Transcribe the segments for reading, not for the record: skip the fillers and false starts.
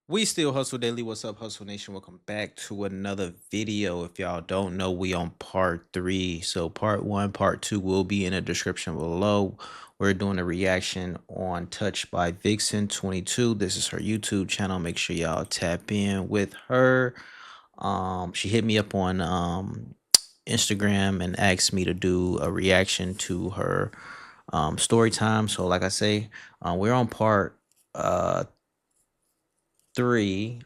We still hustle daily. What's up, Hustle Nation? Welcome back to another video. If y'all don't know, we on part 3. So part 1, part 2 will be in the description below. We're doing a reaction on Touched by Vixen 22. This is her YouTube channel. Make sure y'all tap in with her. She hit me up on Instagram and asked me to do a reaction to her story time. So like I say, we're on part 3.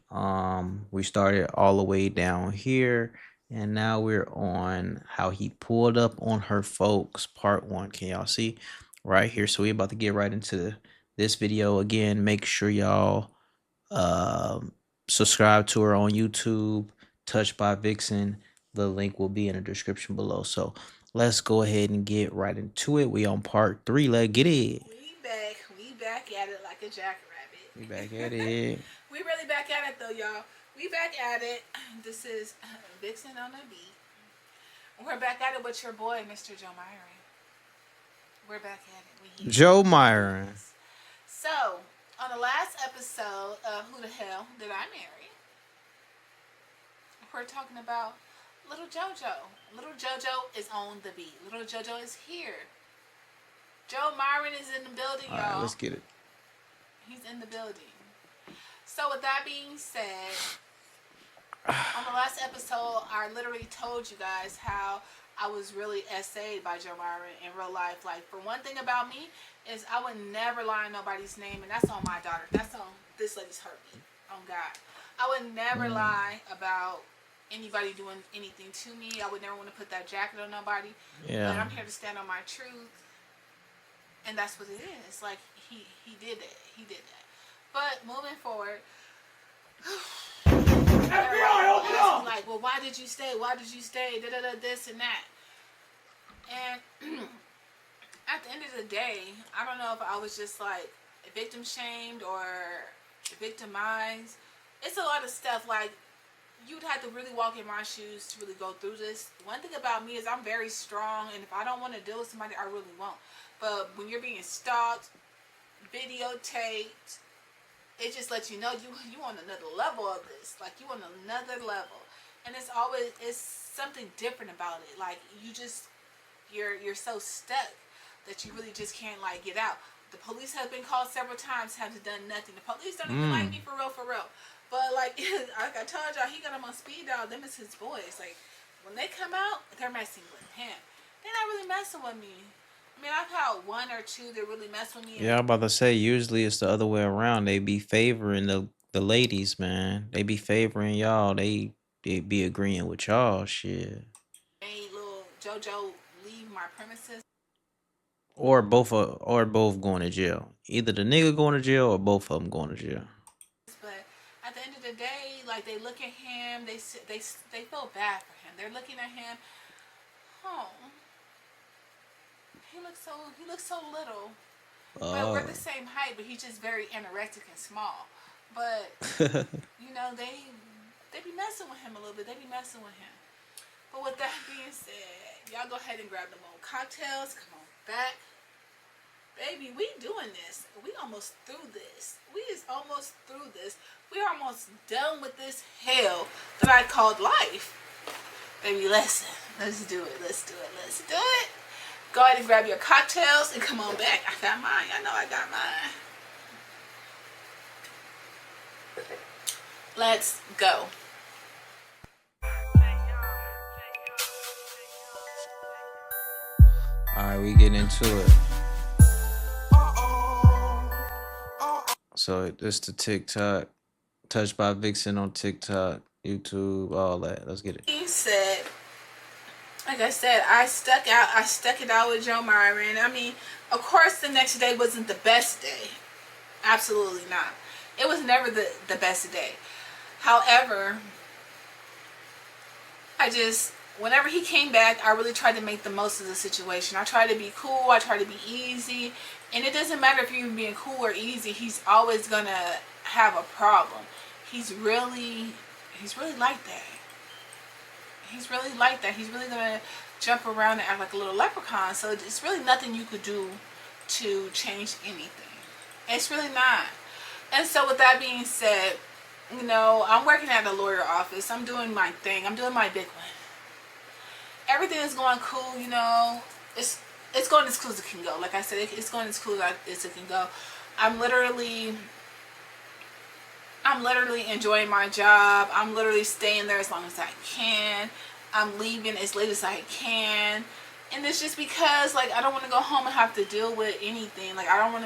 We started all the way down here, and now we're on how he pulled up on her folks, part 1. Can y'all see right here? So we about to get right into this video. Again, make sure y'all subscribe to her on YouTube, Touched by Vixen. The link will be in the description below. So let's go ahead and get right into it. We on part 3. Let's get it. We back at it like a jackrabbit. We back at it. We really back at it though, y'all. We back at it. This is Vixen on the beat. We're back at it with your boy, Mr. Joe Myron. We're back at it. Joe Myron. So, on the last episode of Who the Hell Did I Marry? We're talking about Little JoJo. Little JoJo is on the beat. Little JoJo is here. Joe Myron is in the building, y'all. All right, let's get it. He's in the building. So with that being said, on the last episode, I literally told you guys how I was really essayed by Joe Myron in real life. Like, for one thing about me is I would never lie on nobody's name, and that's on my daughter. That's on this lady's heartbeat. On God. I would never lie about anybody doing anything to me. I would never want to put that jacket on nobody. Yeah. But I'm here to stand on my truth. And that's what it is. Like, he did it. He did that. But moving forward, FBI, open up! Like, well, why did you stay? Why did you stay? Da da da, this and that. And at the end of the day, I don't know if I was just like victim shamed or victimized. It's a lot of stuff. Like, you'd have to really walk in my shoes to really go through this. One thing about me is I'm very strong, and if I don't want to deal with somebody, I really won't. But when you're being stalked, videotaped, it just lets you know you on another level of this. Like, you on another level, and it's something different about it. Like, you're so stuck that you really just can't like get out. The police have been called several times, haven't done nothing. The police don't even like me for real. But like, like I told y'all, he got him on speed dial. Them is his boys. Like, when they come out, they're messing with him. They're not really messing with me. I mean, I've had 1 or 2 that really mess with me. Yeah, I'm about to say, usually it's the other way around. They be favoring the ladies, man. They be favoring y'all. They be agreeing with y'all, shit. Hey, little JoJo, leave my premises. Or both going to jail. Either the nigga going to jail or both of them going to jail. But at the end of the day, like, they look at him, they feel bad for him. They're looking at him. Oh, he looks so little. But we're the same height, but he's just very anorexic and small. But you know, they be messing with him a little bit. They be messing with him. But with that being said, y'all go ahead and grab them old cocktails. Come on back. Baby, we doing this. We almost through this. We is almost through this. We are almost done with this hell that I called life. Baby, listen. Let's do it. Let's do it. Let's do it. Go ahead and grab your cocktails and come on back. I got mine. I know I got mine. Let's go. Alright, we getting into it. So this the TikTok. Touched by Vixen on TikTok, YouTube, all that. Let's get it. He said, like I said, I stuck it out with Joe Myron. I mean, of course the next day wasn't the best day. Absolutely not. It was never the best day. However, whenever he came back, I really tried to make the most of the situation. I tried to be cool. I tried to be easy. And it doesn't matter if you're being cool or easy. He's always going to have a problem. He's really like that. He's really like that. He's really going to jump around and act like a little leprechaun. So it's really nothing you could do to change anything. It's really not. And so with that being said, You know, I'm working at a lawyer office. I'm doing my thing. I'm doing my big one. Everything is going cool, you know. It's going as cool as it can go. Like I said, it's going as cool as it can go. I'm literally enjoying my job. I'm literally staying there as long as I can. I'm leaving as late as I can. And it's just because, like, I don't want to go home and have to deal with anything. Like, I don't want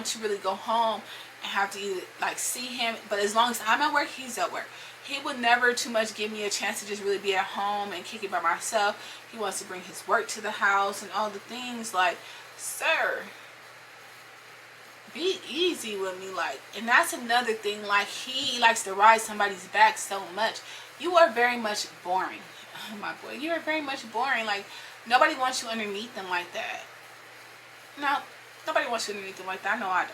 to really go home and have to either, like, see him. But as long as I'm at work, he's at work. He would never too much give me a chance to just really be at home and kick it by myself. He wants to bring his work to the house and all the things. Like, sir, be easy with me. Like, and that's another thing. Like, he likes to ride somebody's back so much. You are very much boring. Oh, my boy, you are very much boring. Like, nobody wants you underneath them like that. No, nobody wants you underneath them like that. I know I don't.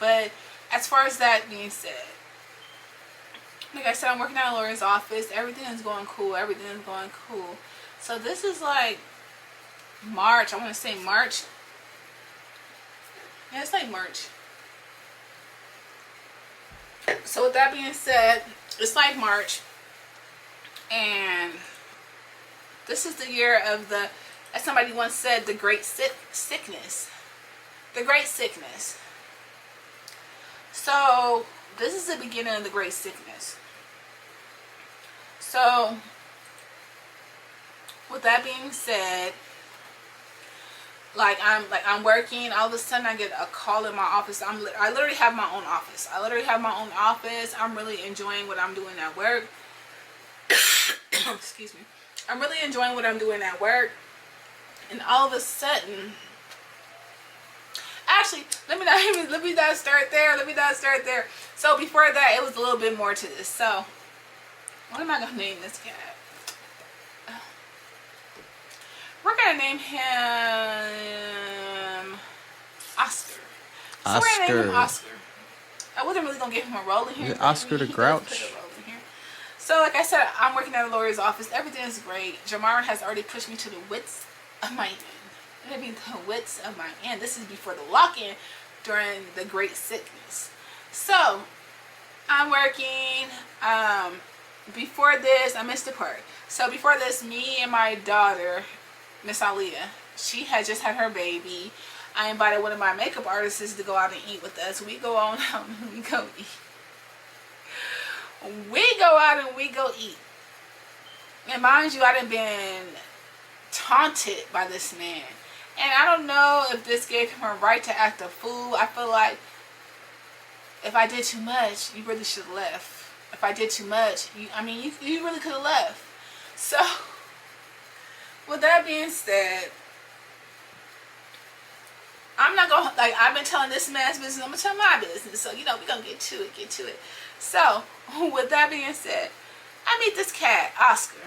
But as far as that being said, like I said, I'm working at a lawyer's office. Everything is going cool. Everything is going cool. So this is like March. I want to say March. Yeah, it's like March. So with that being said, it's like March. And this is the year of the, as somebody once said, the great sickness. The great sickness. So this is the beginning of the great sickness. So with that being said, I'm working. All of a sudden, I get a call in my office. I literally have my own office. I'm really enjoying what I'm doing at work. Excuse me. I'm really enjoying what I'm doing at work. And all of a sudden, actually, let me not start there. So before that, it was a little bit more to this. So, what am I gonna name this cat? We're gonna name him Oscar. So we're gonna name him Oscar. I wasn't really gonna give him a role in here. Is it Oscar the Grouch? So like I said, I'm working at a lawyer's office. Everything is great. Jamara has already pushed me to the wits of my end. I mean, the wits of my end. This is before the lock-in during the great sickness. So I'm working. Before this, I missed the part. So before this, me and my daughter, Miss Aliyah, she had just had her baby. I invited one of my makeup artists to go out and eat with us. We go on out and we go eat. We go out and we go eat. And mind you, I done been taunted by this man. And I don't know if this gave him a right to act a fool. I feel like if I did too much, you really should have left. If I did too much, you really could have left. So, with that being said, I'm not gonna, like, I've been telling this man's business, I'm gonna tell my business. So, you know, we're gonna get to it. So, with that being said, I meet this cat, Oscar.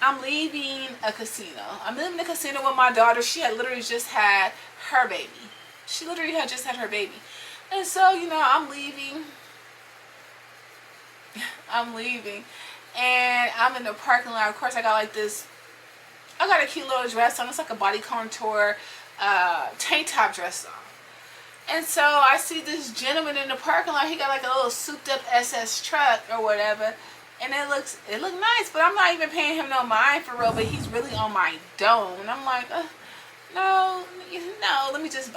I'm leaving a casino. I'm leaving the casino with my daughter. She had literally just had her baby. And so, you know, I'm leaving. And I'm in the parking lot. Of course, I got a cute little dress on. It's like a body contour tank top dress on. And so I see this gentleman in the parking lot. He got like a little souped up SS truck or whatever. And it looked nice, but I'm not even paying him no mind for real, but he's really on my dome. And I'm like, no, let me just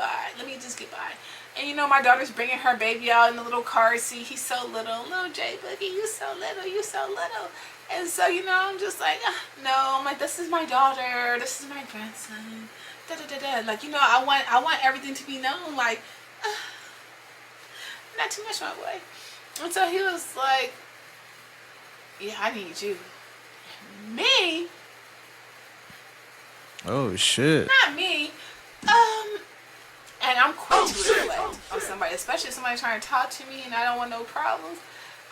get by. And you know, my daughter's bringing her baby out in the little car seat. He's so little J Boogie, you so little. And so, you know, I'm just like, no, I'm like, this is my daughter, this is my grandson. Like, you know, I want everything to be known, like, not too much, my boy. And so he was like, yeah, I need you. Me? Oh shit. Not me. And I'm quick to reflect on somebody, especially if somebody trying to talk to me and I don't want no problems.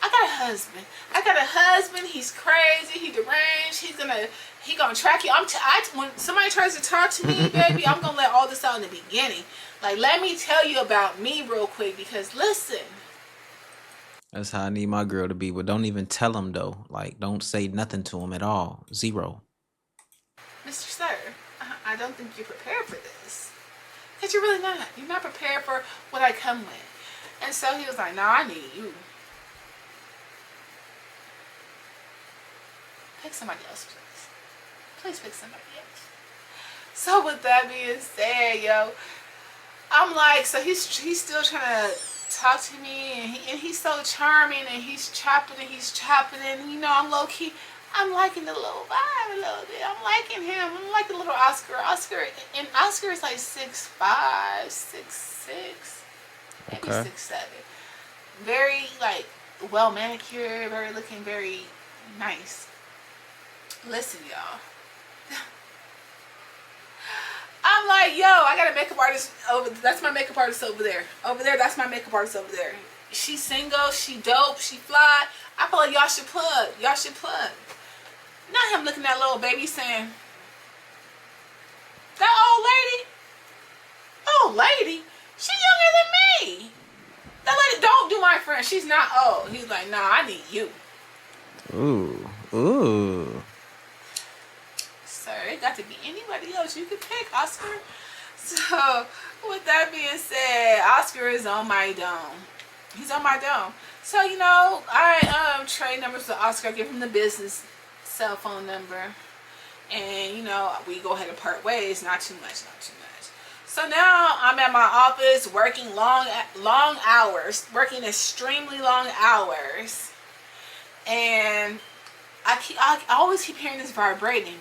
I got a husband. He's crazy. He deranged. He gonna track you. When somebody tries to talk to me, baby, I'm gonna let all this out in the beginning. Like, let me tell you about me real quick, because listen. That's how I need my girl to be. But don't even tell him though. Like, don't say nothing to him at all. Zero. Mr. Sir, I don't think you're prepared for this. Because you're really not. You're not prepared for what I come with. And so he was like, no, I need you. Pick somebody else, please. Please pick somebody else. So with that being said, yo, I'm like, so he's still trying to talk to me, and he's so charming, and he's chopping and you know, I'm low key. I'm liking the little vibe a little bit. I'm liking him. I'm liking little Oscar. Oscar is like 6'5", 6'6", maybe Okay. 6'7". Very like well manicured, looking very nice. Listen, y'all. I'm like, yo, I got a makeup artist over. That's my makeup artist over there. Over there, that's my makeup artist over there. She single, she dope, she fly. I feel like y'all should plug. Y'all should plug. Not him looking at little baby saying, that old lady, she younger than me. That lady don't do my friend. She's not old. He's like, nah, I need you. Ooh. Sir, it got to be anybody else you could pick, Oscar. So, with that being said, Oscar is on my dome. He's on my dome. So, you know, I trade numbers with Oscar. I give him the business cell phone number. And, you know, we go ahead and part ways. Not too much. So now I'm at my office working long hours. Working extremely long hours. And I always keep hearing this vibrating.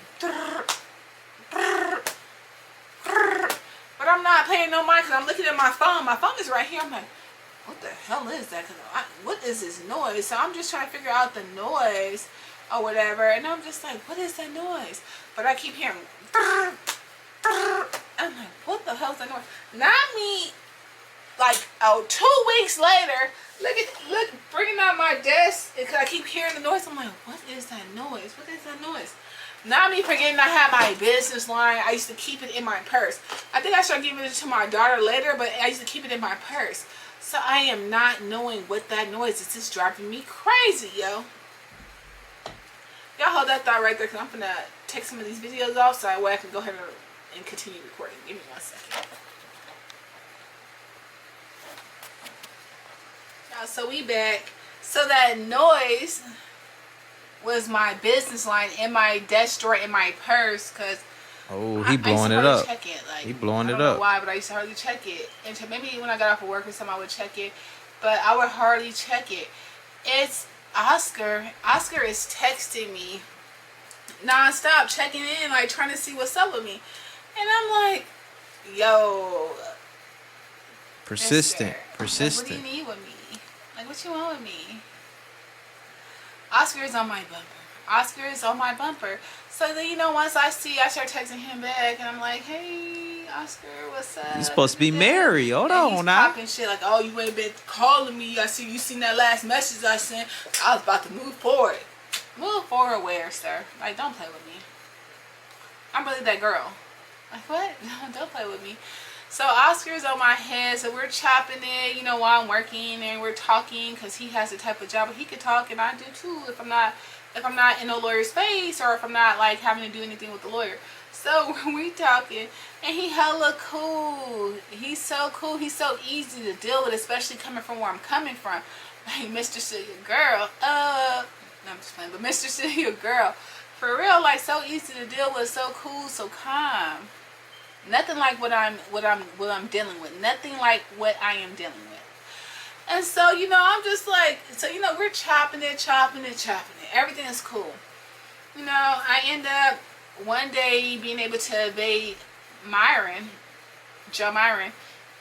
But I'm not paying no mind because I'm looking at my phone. My phone is right here. I'm like, what the hell is that? What is this noise? So I'm just trying to figure out the noise or whatever. And I'm just like, what is that noise? But I keep hearing. I'm like, what the hell is that noise? Not me. Like, 2 weeks later, look, bringing out my desk because I keep hearing the noise. I'm like, what is that noise? What is that noise? Not me forgetting I had my business line. I used to keep it in my purse. I think I started giving it to my daughter later, but I used to keep it in my purse. So I am not knowing what that noise is. It's driving me crazy, yo. Y'all hold that thought right there because I'm going to take some of these videos off so that way I can go ahead and continue recording. Give me 1 second. So we back. So that noise was my business line in my desk drawer in my purse because He blowing it up. check it. Like, He blowing I it don't know up. why, but I used to hardly check it. And maybe when I got off of work or something, I would check it. But I would hardly check it. It's Oscar. Oscar is texting me nonstop, checking in, like trying to see what's up with me. And I'm like, yo. Persistent. Mister, like, what do you need with me? Like, what you want with me? Oscar is on my bumper. So then, you know, once I start texting him back, and I'm like, hey, Oscar, what's up? He's supposed to be married. Hold on he's now. popping shit like, oh, you ain't been calling me. I see you seen that last message I sent. I was about to move forward. Move forward where, sir? Like, don't play with me. I'm really that girl. Like, what? Don't play with me. So Oscar's on my head, so we're chopping it, you know, while I'm working, and we're talking because he has the type of job where he could talk, and I do too if I'm not in a lawyer's face or if I'm not like having to do anything with the lawyer. So we talking, and he hella cool. He's so cool. He's so easy to deal with, especially coming from where I'm coming from. Like, Mr. Celia girl, no, I'm just playing, but Mr. Celia girl, for real, like, so easy to deal with, so cool, so calm. Nothing like what I'm dealing with. Nothing like what I am dealing with. And so, you know, I'm just like, so, you know, we're chopping it. Everything is cool. You know, I end up one day being able to evade Joe Myron.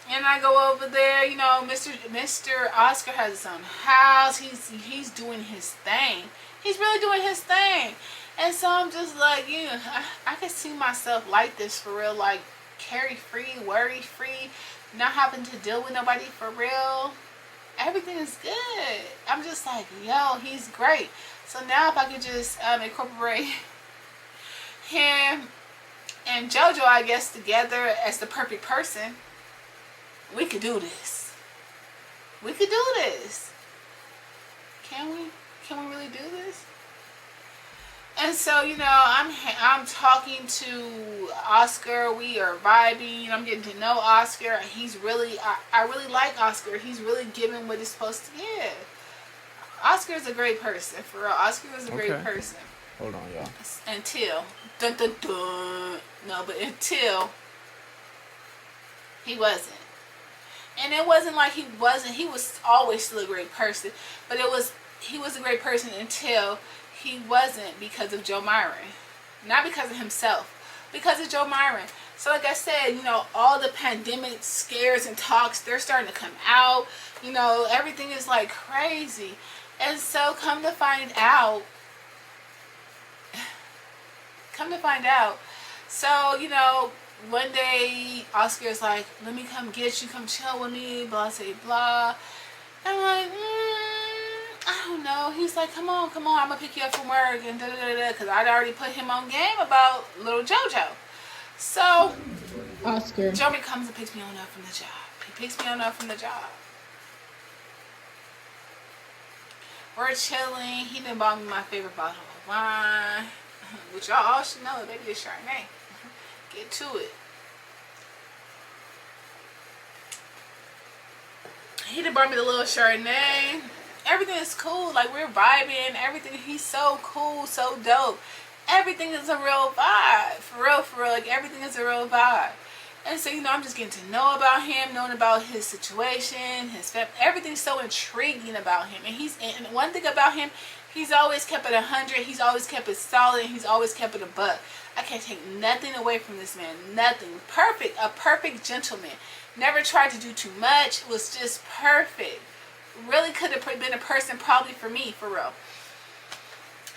And I go over there, you know, Mr. Oscar has his own house. He's doing his thing. He's really doing his thing. And so I'm just like, yeah, I can see myself like this for real, like carry-free, worry-free, not having to deal with nobody for real. Everything is good. I'm just like, yo, he's great. So now if I could just incorporate him and JoJo, I guess, together as the perfect person, we could do this. We could do this. Can we? Can we really do this? And so, you know, I'm talking to Oscar. We are vibing. I'm getting to know Oscar. He's really, I really like Oscar. He's really giving what he's supposed to give. Oscar is a great person, for real. Oscar is a great person. Hold on, y'all. Until dun dun dun. No, but until he wasn't. And it wasn't like he wasn't. He was always still a great person. But he was a great person until he wasn't, because of Joe Myron. Not because of himself. Because of Joe Myron. So like I said, you know, all the pandemic scares and talks, they're starting to come out. You know, everything is like crazy. And so come to find out, so, you know, one day Oscar's like, let me come get you, come chill with me, blah, say, blah. And I'm like, I don't know. He's like, come on, I'm going to pick you up from work, and da-da-da-da, because I'd already put him on game about little JoJo. So, Oscar. Joey comes and picks me on up from the job. He picks me on up from the job. We're chilling. He done bought me my favorite bottle of wine, which y'all all should know, baby, it's Chardonnay. Get to it. He done brought me the little Chardonnay. Everything is cool. Like, we're vibing. Everything. He's so cool, so dope. Everything is a real vibe. For real, for real. Like, everything is a real vibe. And so, you know, I'm just getting to know about him, knowing about his situation, his family. Everything's so intriguing about him. And one thing about him, he's always kept it 100. He's always kept it solid. He's always kept it a buck. I can't take nothing away from this man. Nothing. Perfect. A perfect gentleman. Never tried to do too much. Was just perfect. Really could have been a person probably for me, for real.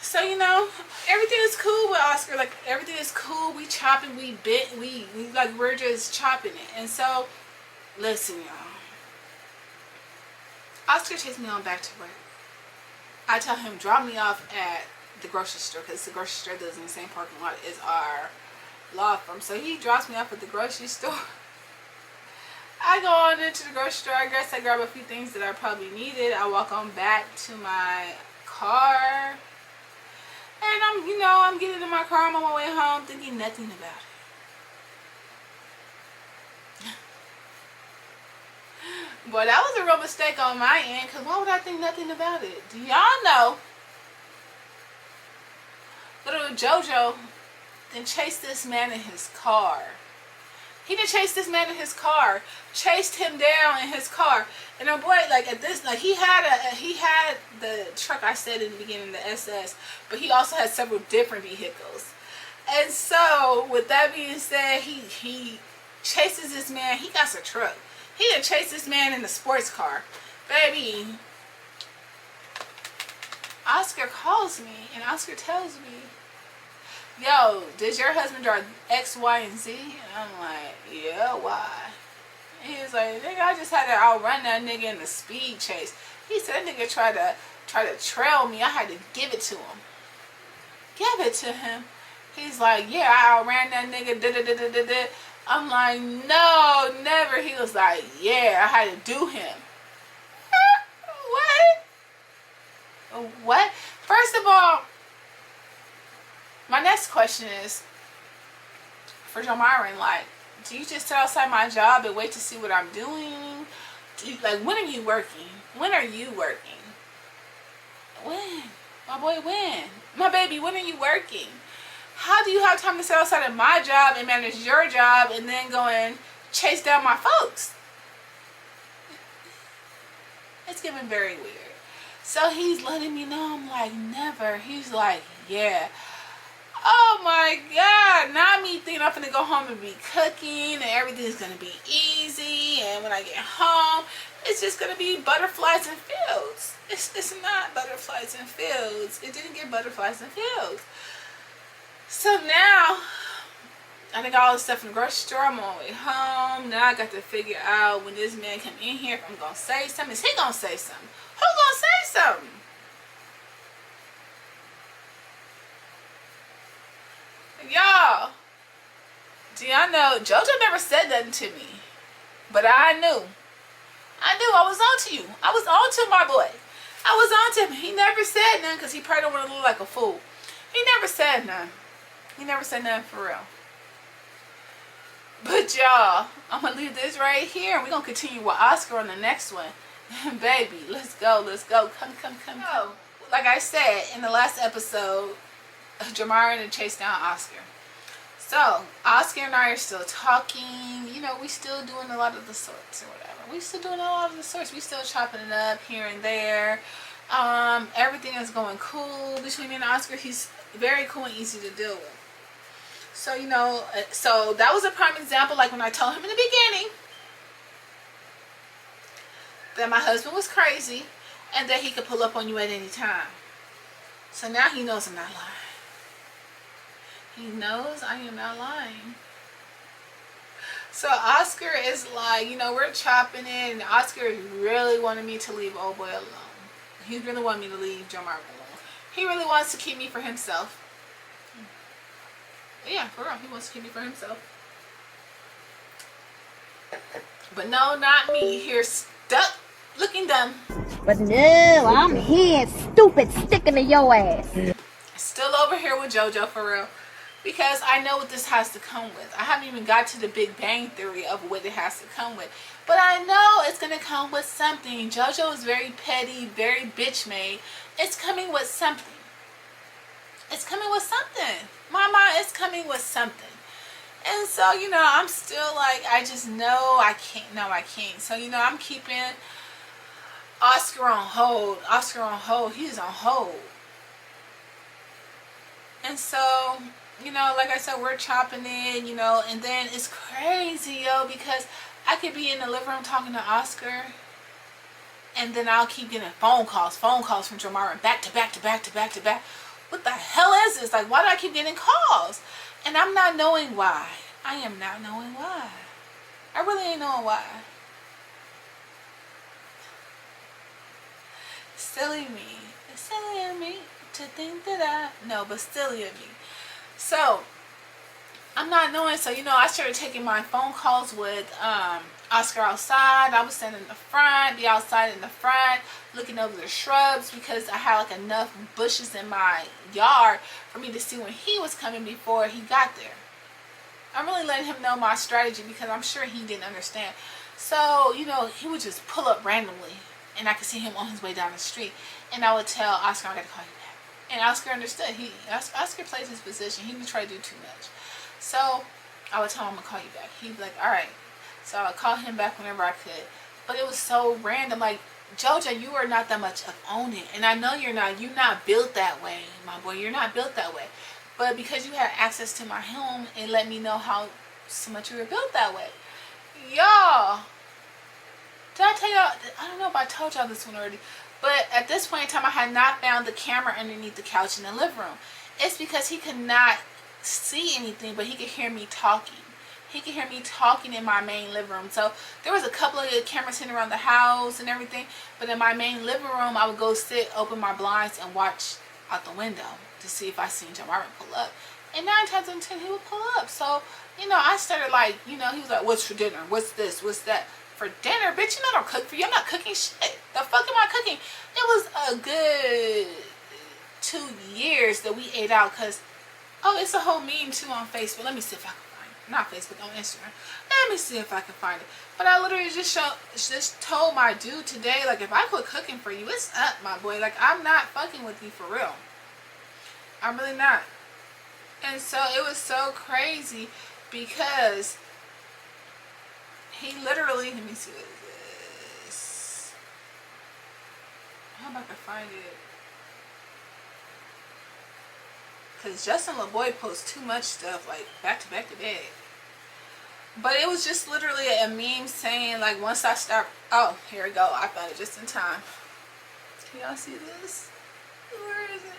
So, you know, everything is cool with Oscar. Like, everything is cool. We chopping, we bit, we like, we're just chopping it. And so, listen, y'all. Oscar takes me on back to work. I tell him, drop me off at the grocery store, because the grocery store that's in the same parking lot is our law firm. So he drops me off at the grocery store. I go on into the grocery store. I guess I grab a few things that I probably needed. I walk on back to my car. And I'm getting in my car. I'm on my way home thinking nothing about it. Boy, that was a real mistake on my end, because why would I think nothing about it? Do y'all know little JoJo then chased this man in his car? He didn't chase this man in his car. Chased him down in his car. And oh boy, like at this, like he had the truck I said in the beginning, the SS, but he also had several different vehicles. And so, with that being said, he chases this man. He got a truck. He didn't chase this man in the sports car. Baby, Oscar calls me and Oscar tells me, yo, does your husband drive X, Y, and Z? And I'm like, yeah, why? And he was like, nigga, I just had to outrun that nigga in the speed chase. He said that nigga tried to trail me. I had to give it to him. Give it to him. He's like, yeah, I outran that nigga. Da, da, da, da, da, da. I'm like, no, never. He was like, yeah, I had to do him. What? What? First of all, my next question is, for Joe Myron, like, do you just sit outside my job and wait to see what I'm doing? When are you working? When are you working? When? My boy, when? My baby, when are you working? How do you have time to sit outside of my job and manage your job and then go and chase down my folks? It's getting very weird. So he's letting me know. I'm like, never. He's like, yeah. Oh my God. Not me thinking I'm going to go home and be cooking and everything's going to be easy. And when I get home, it's just going to be butterflies and fields. It's not butterflies and fields. It didn't get butterflies and fields. So now, I got all the stuff in the grocery store. I'm on my way home. Now I got to figure out when this man come in here, if I'm going to say something. Is he going to say something? Who's going to say something? Y'all, do y'all know, JoJo never said nothing to me. But I knew. I was on to you. I was on to my boy. I was on to him. He never said nothing because he probably don't want to look like a fool. He never said nothing. He never said nothing for real. But y'all, I'm going to leave this right here. And we're going to continue with Oscar on the next one. Baby, let's go. Let's go. Come. Oh, like I said in the last episode, Jamara to chase down Oscar. So Oscar and I are still talking. You know, we still doing a lot of the sorts or whatever. We still doing a lot of the sorts. We still chopping it up here and there. Everything is going cool between me and Oscar. He's very cool and easy to deal with. So, you know, so that was a prime example, like when I told him in the beginning that my husband was crazy and that he could pull up on you at any time. So now he knows I'm not lying. He knows I am not lying. So Oscar is like, you know, we're chopping it, and Oscar really wanted me to leave old boy alone. He really wanted me to leave Joe Marvin alone. He really wants to keep me for himself. Yeah, for real. He wants to keep me for himself. But no, not me. Here stuck looking dumb. But no, I'm here, stupid, sticking to your ass. Still over here with JoJo, for real. Because I know what this has to come with. I haven't even got to the Big Bang Theory of what it has to come with. But I know it's going to come with something. JoJo is very petty, very bitch made. It's coming with something. It's coming with something. Mama, it's coming with something. And so, you know, I'm still like, I just know I can't. No, I can't. So, you know, I'm keeping Oscar on hold. Oscar on hold. He's on hold. And so, you know, like I said, we're chopping it, you know, and then it's crazy, yo, because I could be in the living room talking to Oscar, and then I'll keep getting phone calls from Jamara, back to back to back to back to back. What the hell is this? Like, why do I keep getting calls? And I'm not knowing why. I am not knowing why. I really ain't knowing why. Silly me. It's silly of me to think that but silly of me. So, I'm not knowing. So, you know, I started taking my phone calls with Oscar outside. I would stand in the front, be outside in the front, looking over the shrubs, because I had like enough bushes in my yard for me to see when he was coming before he got there. I'm really letting him know my strategy because I'm sure he didn't understand. So, you know, he would just pull up randomly, and I could see him on his way down the street, and I would tell Oscar, I gotta call you back. And Oscar understood. Oscar plays his position. He would try to do too much. So I would tell him I'm gonna call you back. He'd be like, all right. So I would call him back whenever I could. But it was so random. Like, JoJo, you are not that much of owning. And I know you're not. You're not built that way, my boy. You're not built that way. But because you had access to my home, it let me know how so much you were built that way. Y'all, did I tell y'all? I don't know if I told y'all this one already. But at this point in time, I had not found the camera underneath the couch in the living room. It's because he could not see anything, but he could hear me talking. He could hear me talking in my main living room. So there was a couple of cameras sitting around the house and everything. But in my main living room, I would go sit, open my blinds, and watch out the window to see if I seen Jamara pull up. And 9 times out of 10, he would pull up. So, you know, I started like, you know, he was like, what's for dinner? What's this? What's that? For dinner, bitch, you know I don't cook for you. I'm not cooking shit. The fuck am I cooking? It was a good 2 years that we ate out because, oh, it's a whole meme too on Facebook. Let me see if I can find it. Not Facebook, on Instagram. Let me see if I can find it. But I literally just told my dude today, like, if I quit cooking for you, it's up, my boy. Like, I'm not fucking with you for real. I'm really not. And so it was so crazy because he literally, let me see what it is. How am I gonna find it? Because Justin LaBoy posts too much stuff, like back to back. But it was just literally a meme saying, like, once I start. Oh, here we go. I found it just in time. Can y'all see this? Where is it?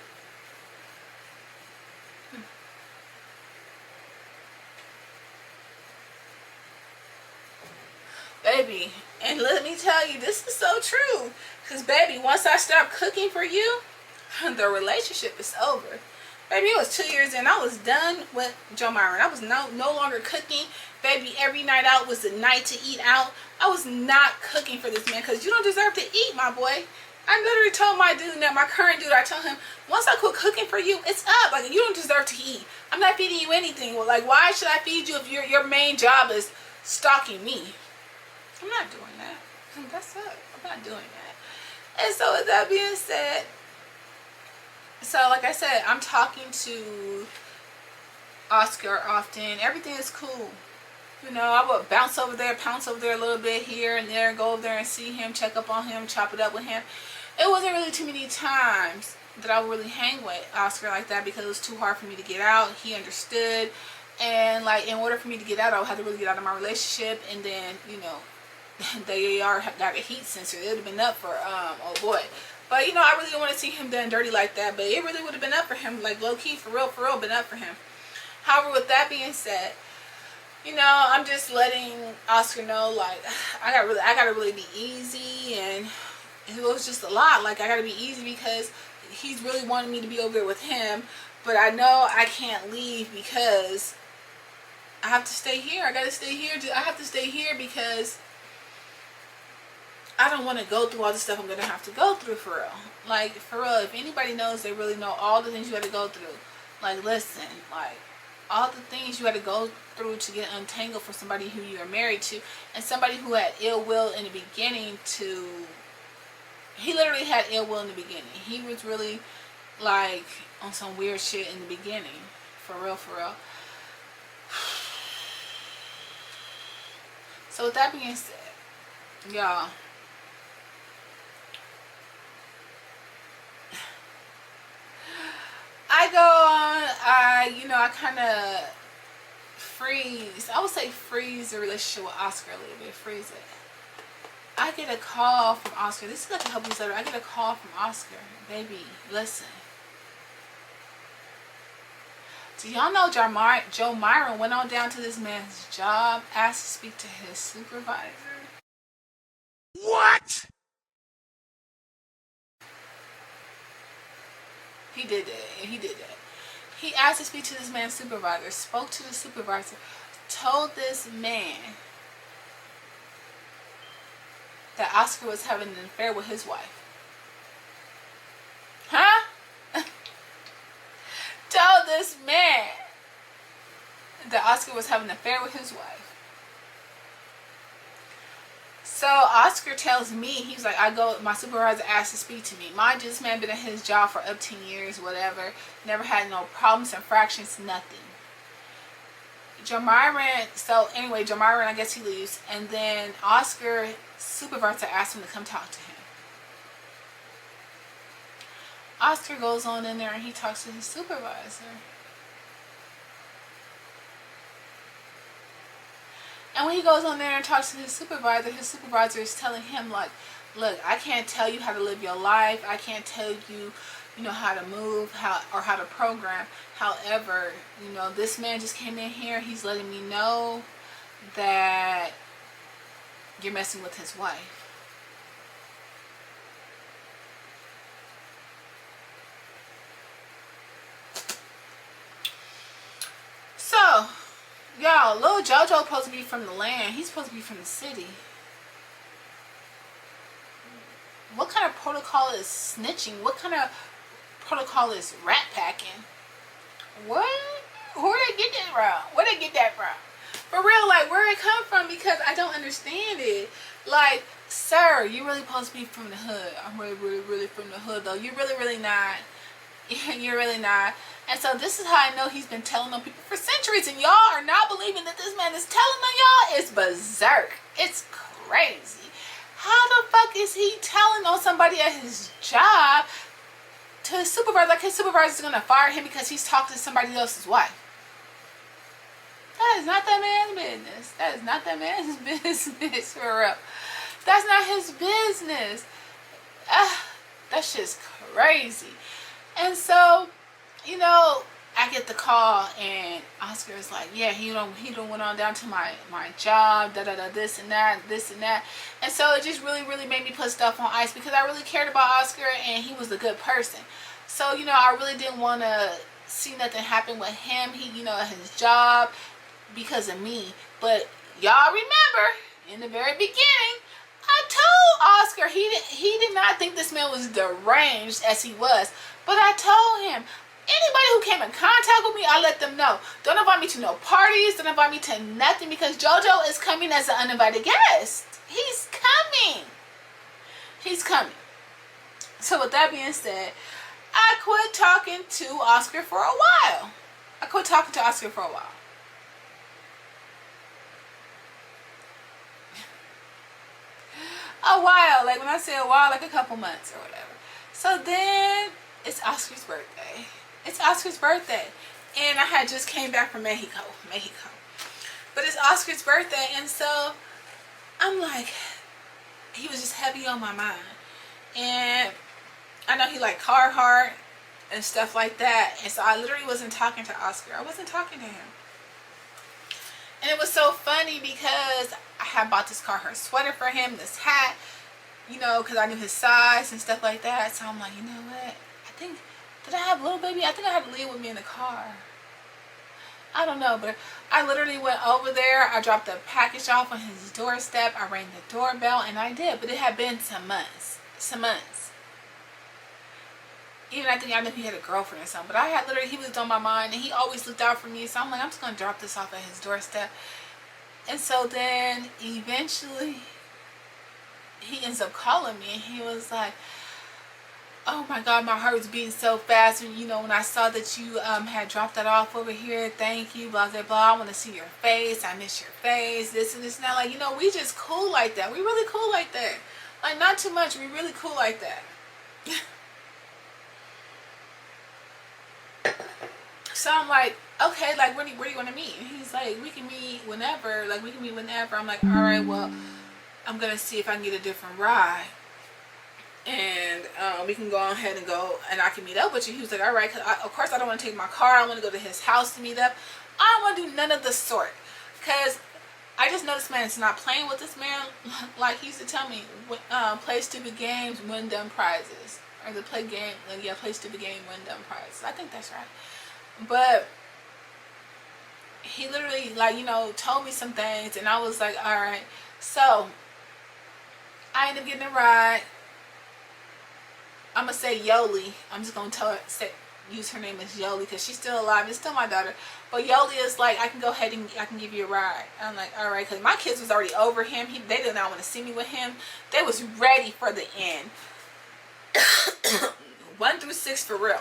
Baby, and let me tell you, this is so true. Because, baby, once I stop cooking for you, the relationship is over. Baby, it was 2 years in. I was done with Joe Myron. I was no longer cooking. Baby, every night out was the night to eat out. I was not cooking for this man because you don't deserve to eat, my boy. I literally told my dude, now my current dude, I told him, once I quit cooking for you, it's up. Like, you don't deserve to eat. I'm not feeding you anything. Well, like, why should I feed you if your main job is stalking me? I'm not doing that. That's up. I'm not doing that. And so with that being said, So like I said, I'm talking to Oscar often. Everything is cool. You know, I would bounce over there, pounce over there a little bit here and there, go over there and see him, check up on him, chop it up with him. It wasn't really too many times that I would really hang with Oscar like that because it was too hard for me to get out. He understood. And like, in order for me to get out, I would have to really get out of my relationship. And then, you know, they got a heat sensor. It would have been up for, oh boy. But, you know, I really didn't want to see him done dirty like that. But it really would have been up for him. Like, low-key, for real, been up for him. However, with that being said, you know, I'm just letting Oscar know, like, I gotta really be easy, and it was just a lot. Like, I gotta be easy because he's really wanting me to be over there with him, but I know I can't leave because I have to stay here. I gotta stay here. I have to stay here because I don't want to go through all the stuff I'm gonna have to go through, for real. Like, for real, if anybody knows, they really know all the things you had to go through. Like, listen, like, all the things you had to go through to get untangled from somebody who you are married to, and somebody who had ill will in the beginning to, he literally had ill will in the beginning. He was really like on some weird shit in the beginning, for real. So with that being said, y'all, I go on, you know, I kind of freeze. I would say freeze the relationship with Oscar a little bit. Freeze it. I get a call from Oscar. This is like a help newsletter. I get a call from Oscar. Baby, listen. Do y'all know Joe Myron went on down to this man's job, asked to speak to his supervisor? What? He did that. He asked to speak to this man's supervisor, spoke to the supervisor, told this man that Oscar was having an affair with his wife. Huh? Told this man that Oscar was having an affair with his wife. So Oscar tells me, he's like, my supervisor asked to speak to me. Mind you, this man been in his job for up 10 years, whatever. Never had no problems, infractions, nothing. So anyway, Jamiron, I guess he leaves. And then Oscar's supervisor asked him to come talk to him. Oscar goes on in there and he talks to his supervisor. And when he goes on there and talks to his supervisor is telling him, like, look, I can't tell you how to live your life. I can't tell you, you know, how to move, how to program. However, you know, this man just came in here. He's letting me know that you're messing with his wife. So, y'all, little JoJo supposed to be from the land. He's supposed to be from the city. What kind of protocol is snitching? What kind of protocol is rat packing? What? Where they get that from? Where they get that from? For real, like, where it come from? Because I don't understand it. Like, sir, you really supposed to be from the hood. I'm really from the hood, though. You're really not. You're really not. And so this is how I know he's been telling on people for centuries, and y'all are not believing that this man is telling on y'all. It's berserk. It's crazy. How the fuck is he telling on somebody at his job to his supervisor? Like, his supervisor is gonna fire him because he's talking to somebody else's wife. That is not that man's business. That is not that man's business, for real. That's not his business. That shit's crazy. And so, you know, I get the call and Oscar is like, yeah, he done went on down to my job, this and that. And so it just really made me put stuff on ice because I really cared about Oscar and he was a good person. So, you know, I really didn't want to see nothing happen with him, he, you know, at his job because of me. But y'all remember, in the very beginning, I told Oscar he did not think this man was deranged as he was. But I told him, anybody who came in contact with me, I let them know. Don't invite me to no parties. Don't invite me to nothing because JoJo is coming as an uninvited guest. He's coming. He's coming. So with that being said, I quit talking to Oscar for a while. A while, like when I say a while, like a couple months or whatever. So then it's Oscar's birthday. And I had just came back from Mexico. But it's Oscar's birthday, and so I'm like, he was just heavy on my mind. And I know he liked Carhartt and stuff like that. And so I literally wasn't talking to Oscar. I wasn't talking to him. And it was so funny because I had bought this Carhartt sweater for him, this hat, you know, because I knew his size and stuff like that. So I'm like, you know what? Did I have little baby? I think I had Leah with me in the car. I don't know, but I literally went over there. I dropped the package off on his doorstep. I rang the doorbell, and I did. But it had been some months. Even I think I knew he had a girlfriend or something. But I had literally, he was on my mind, and he always looked out for me. So I'm like, I'm just going to drop this off at his doorstep. And so then eventually he ends up calling me, and he was like, oh my God, my heart was beating so fast. And you know, when I saw that you had dropped that off over here, thank you, blah, blah, blah. I want to see your face. I miss your face, this and this and that. Like, you know, we just cool like that. We really cool like that. Like, not too much. We really cool like that. So I'm like, okay, like, where do you want to meet? And he's like, we can meet whenever. I'm like, all right, well, I'm going to see if I can get a different ride. And we can go ahead and go, and I can meet up with you. He was like, all right, because of course I don't want to take my car. I want to go to his house to meet up. I don't want to do none of the sort, because I just know this man is not playing with this man. Like he used to tell me, play stupid games, win dumb prizes. Or the play stupid game, win dumb prizes. I think that's right. But he literally, like, you know, told me some things, and I was like, all right. So I ended up getting a ride. I'm going to say Yoli. I'm just going to use her name as Yoli because she's still alive. It's still my daughter. But Yoli is like, I can go ahead and I can give you a ride. I'm like, all right, because my kids was already over him. They did not want to see me with him. They was ready for the end. 1 through 6 for real.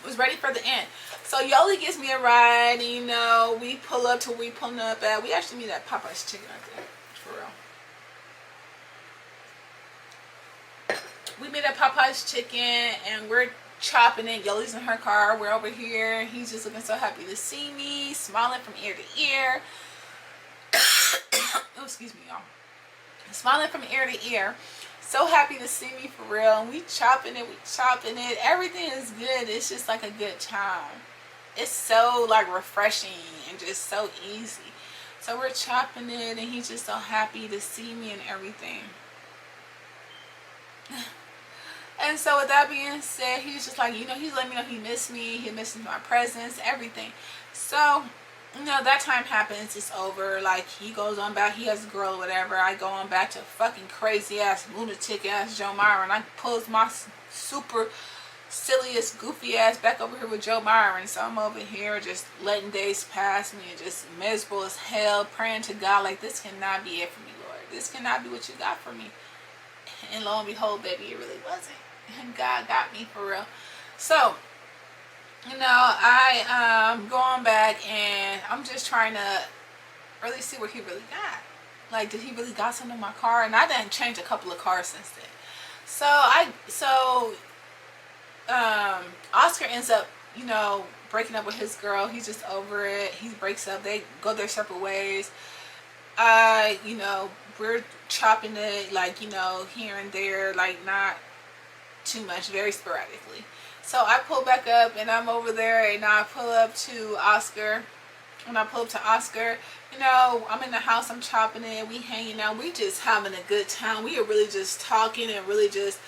Was ready for the end. So Yoli gives me a ride, and you know, we pull up to where we pulling up at. We actually meet at Popeye's Chicken right there. For real. We meet at Popeye's Chicken, and we're chopping it. Yoli's in her car. We're over here. He's just looking so happy to see me, smiling from ear to ear. Oh, excuse me, y'all. Smiling from ear to ear. So happy to see me for real. And we chopping it. Everything is good. It's just like a good time. It's so like refreshing and just so easy. So we're chopping it, and he's just so happy to see me and everything. And so with that being said, he's just like, you know, he's letting me know he missed me. He misses my presence, everything. So, you know, that time happens. It's over. Like, he goes on back. He has a girl or whatever. I go on back to fucking crazy-ass, lunatic-ass Joe Myron. I pulls my super silliest, goofy-ass back over here with Joe Myron. So I'm over here just letting days pass me and just miserable as hell, praying to God, like, this cannot be it for me, Lord. This cannot be what you got for me. And lo and behold, baby, it really wasn't. And God got me for real. So, you know, I go on back, and I'm just trying to really see what he really got. Like, did he really got something in my car? And I done changed a couple of cars since then. So Oscar ends up, you know, breaking up with his girl. He's just over it. He breaks up. They go their separate ways. You know, we're chopping it, like, you know, here and there, like, not too much, very sporadically. So I pull back up, and I'm over there, and I pull up to Oscar. When I pull up to Oscar, you know, I'm in the house, I'm chopping it, we hanging out, we just having a good time. We are really just talking and really just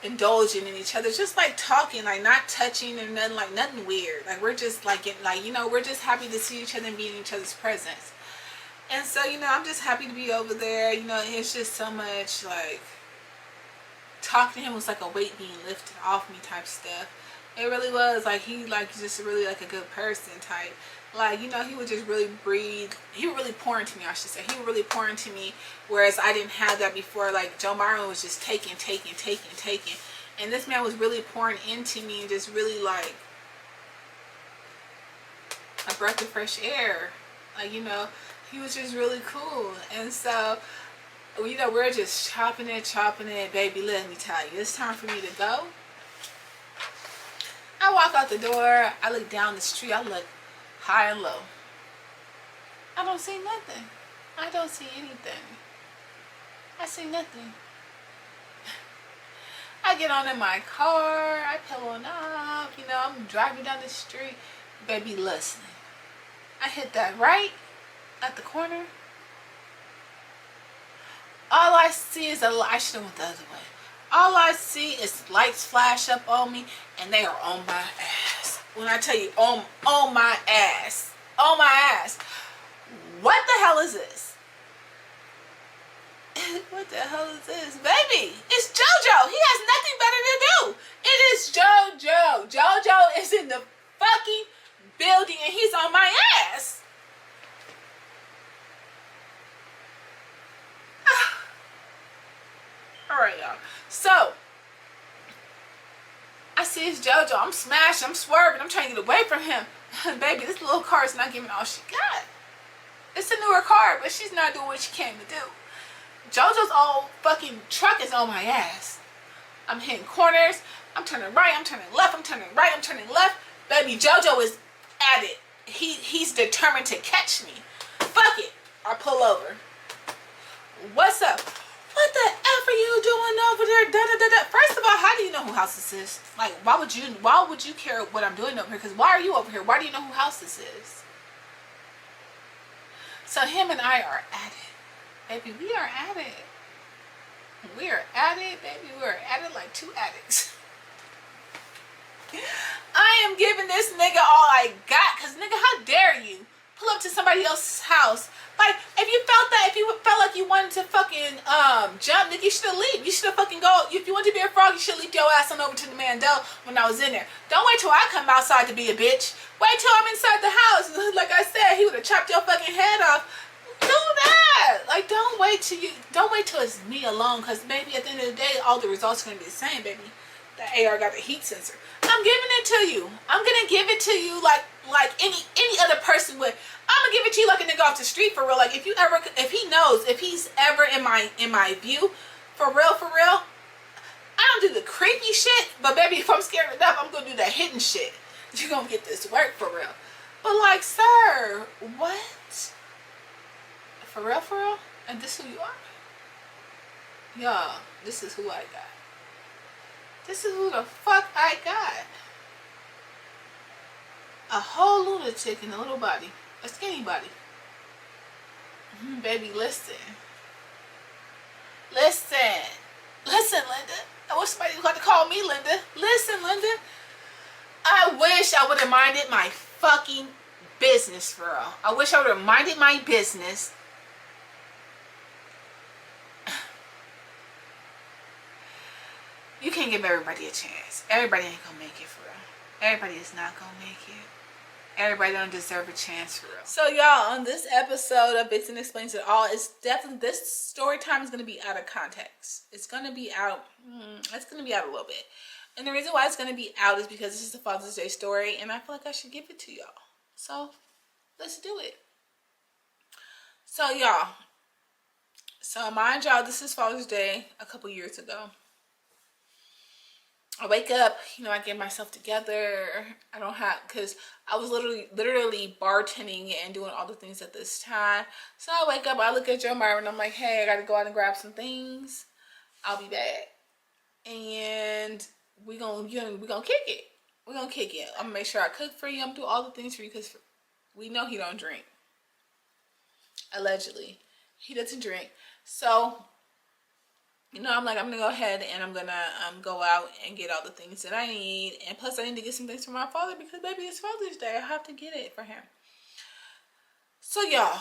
indulging in each other, just like talking, like not touching or nothing, like nothing weird. Like, we're just like getting, like, you know, we're just happy to see each other and be in each other's presence. And so, you know, I'm just happy to be over there. You know, it's just so much, like, talking to him was like a weight being lifted off me type stuff. It really was. Like, he, like, just really, like, a good person type. Like, you know, he would just really breathe. He would really pour into me, I should say. He would really pour into me, whereas I didn't have that before. Like, Joe Myron was just taking. And this man was really pouring into me and just really like a breath of fresh air. Like, you know, he was just really cool. And so, you know, we're just chopping it. Baby, let me tell you, it's time for me to go. I walk out the door. I look down the street. I look high and low. I don't see nothing. I don't see anything. I see nothing. I get on in my car. I pull on up. You know, I'm driving down the street. Baby, listen. I hit that right at the corner. All I see is I should have went the other way. All I see is lights flash up on me, and they are on my ass. When I tell you on my ass, on my ass. What the hell is this? What the hell is this? Baby, it's JoJo. He has nothing better to do. It is JoJo. JoJo is in the fucking building and he's on my ass. Alright, y'all. So, I see it's JoJo. I'm smashing. I'm swerving. I'm trying to get away from him. Baby, this little car is not giving all she got. It's a newer car, but she's not doing what she came to do. JoJo's old fucking truck is on my ass. I'm hitting corners. I'm turning right. I'm turning left. I'm turning right. I'm turning left. Baby, JoJo is at it. He's determined to catch me. Fuck it. I pull over. What's up? What the F are you doing over there? Da, da, da, da. First of all, how do you know who house this is? Like, why would you care what I'm doing over here? Because why are you over here? Why do you know who house this is? So him and I are at it. Baby, we are at it. We are at it, baby. We are at it like two addicts. I am giving this nigga all I got. Because, nigga, how dare you pull up to somebody else's house? Like, if you felt like you wanted to fucking jump, nigga, you should have leave. You should have fucking go. If you want to be a frog, you should leave your ass on over to the Mandel when I was in there. Don't wait till I come outside to be a bitch. Wait till I'm inside the house. Like I said, he would have chopped your fucking head off. Do that. Like, don't wait till it's me alone. Because, baby, at the end of the day, all the results are going to be the same, baby. That AR got the heat sensor. I'm giving it to you. I'm going to give it to you like any other person would. I'm going to give it to you like a nigga off the street, for real. Like, if he's ever in my view, for real, I don't do the creepy shit. But, baby, if I'm scared enough, I'm going to do that hidden shit. You're going to get this work, for real. But, like, sir, what? For real? And this who you are? Y'all, this is who I got. This is who the fuck I got. A whole lunatic in a little body. A skinny body. Baby, listen. Listen, Linda. I wish somebody was going to call me Linda. Listen, Linda. I wish I would have minded my fucking business, girl. I wish I would have minded my business. You can't give everybody a chance. Everybody ain't gonna make it, for real. Everybody is not gonna make it. Everybody don't deserve a chance, for real. So, y'all, on this episode of Vixen Explains It All, it's definitely, this story time is gonna be out of context. It's gonna be out. It's gonna be out a little bit. And the reason why it's gonna be out is because this is a Father's Day story, and I feel like I should give it to y'all. So, let's do it. So, y'all. So, mind y'all, this is Father's Day a couple years ago. I wake up, you know, I get myself together. I don't have, because I was literally bartending and doing all the things at this time. So I wake up, I look at Joe Myron, and I'm like, hey, I got to go out and grab some things. I'll be back. And we're gonna kick it. We're going to kick it. I'm going to make sure I cook for you. I'm going to do all the things for you because we know he don't drink. Allegedly. He doesn't drink. So, you know, I'm like, I'm going to go ahead and I'm going to go out and get all the things that I need. And plus, I need to get some things for my father because, baby, it's Father's Day. I have to get it for him. So, y'all,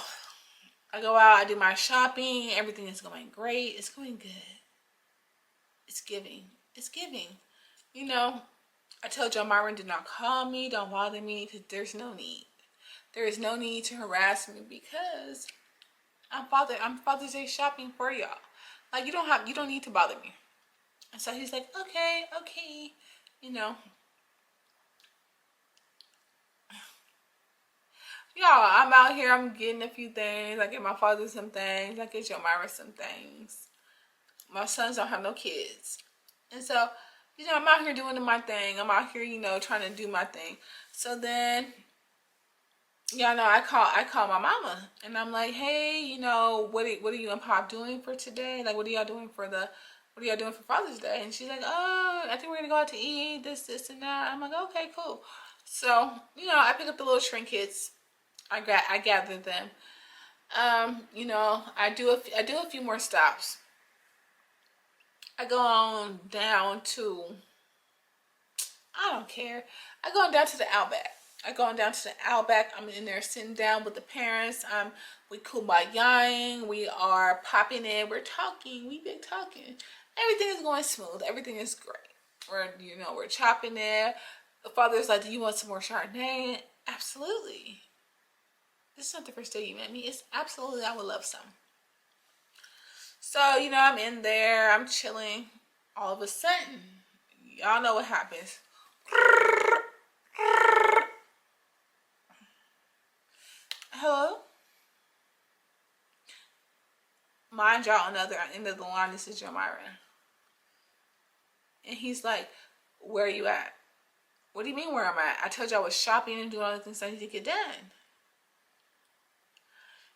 I go out. I do my shopping. Everything is going great. It's going good. It's giving. It's giving. You know, I told Joe Myron, do not call me. Don't bother me because there's no need. There is no need to harass me because I'm Father's Day shopping for y'all. Like, you don't need to bother me. And so he's like, okay, you know. Y'all, I'm out here, I'm getting a few things. I get my father some things. I get Myra some things. My sons don't have no kids. And so, I'm out here doing my thing. I'm out here, trying to do my thing. So then, y'all know, I call my mama. And I'm like, hey, what are you and Pop doing for today? Like, what are y'all doing for Father's Day? And she's like, oh, I think we're going to go out to eat, this, and that. I'm like, okay, cool. So, I pick up the little trinkets. I gather them. I do a few more stops. I go on down to, I don't care. I go on down to the Outback. I'm in there sitting down with the parents. We kumbaya-ing. We are popping in. We're talking. We've been talking. Everything is going smooth. Everything is great. We're chopping it. The father's like, do you want some more Chardonnay? Absolutely. This is not the first day you met me. It's absolutely, I would love some. So, I'm in there. I'm chilling. All of a sudden, y'all know what happens. Hello? Mind y'all, on the other end of the line, this is Myra. And he's like, where are you at? What do you mean where I'm at? I told you I was shopping and doing all the things I need to get done.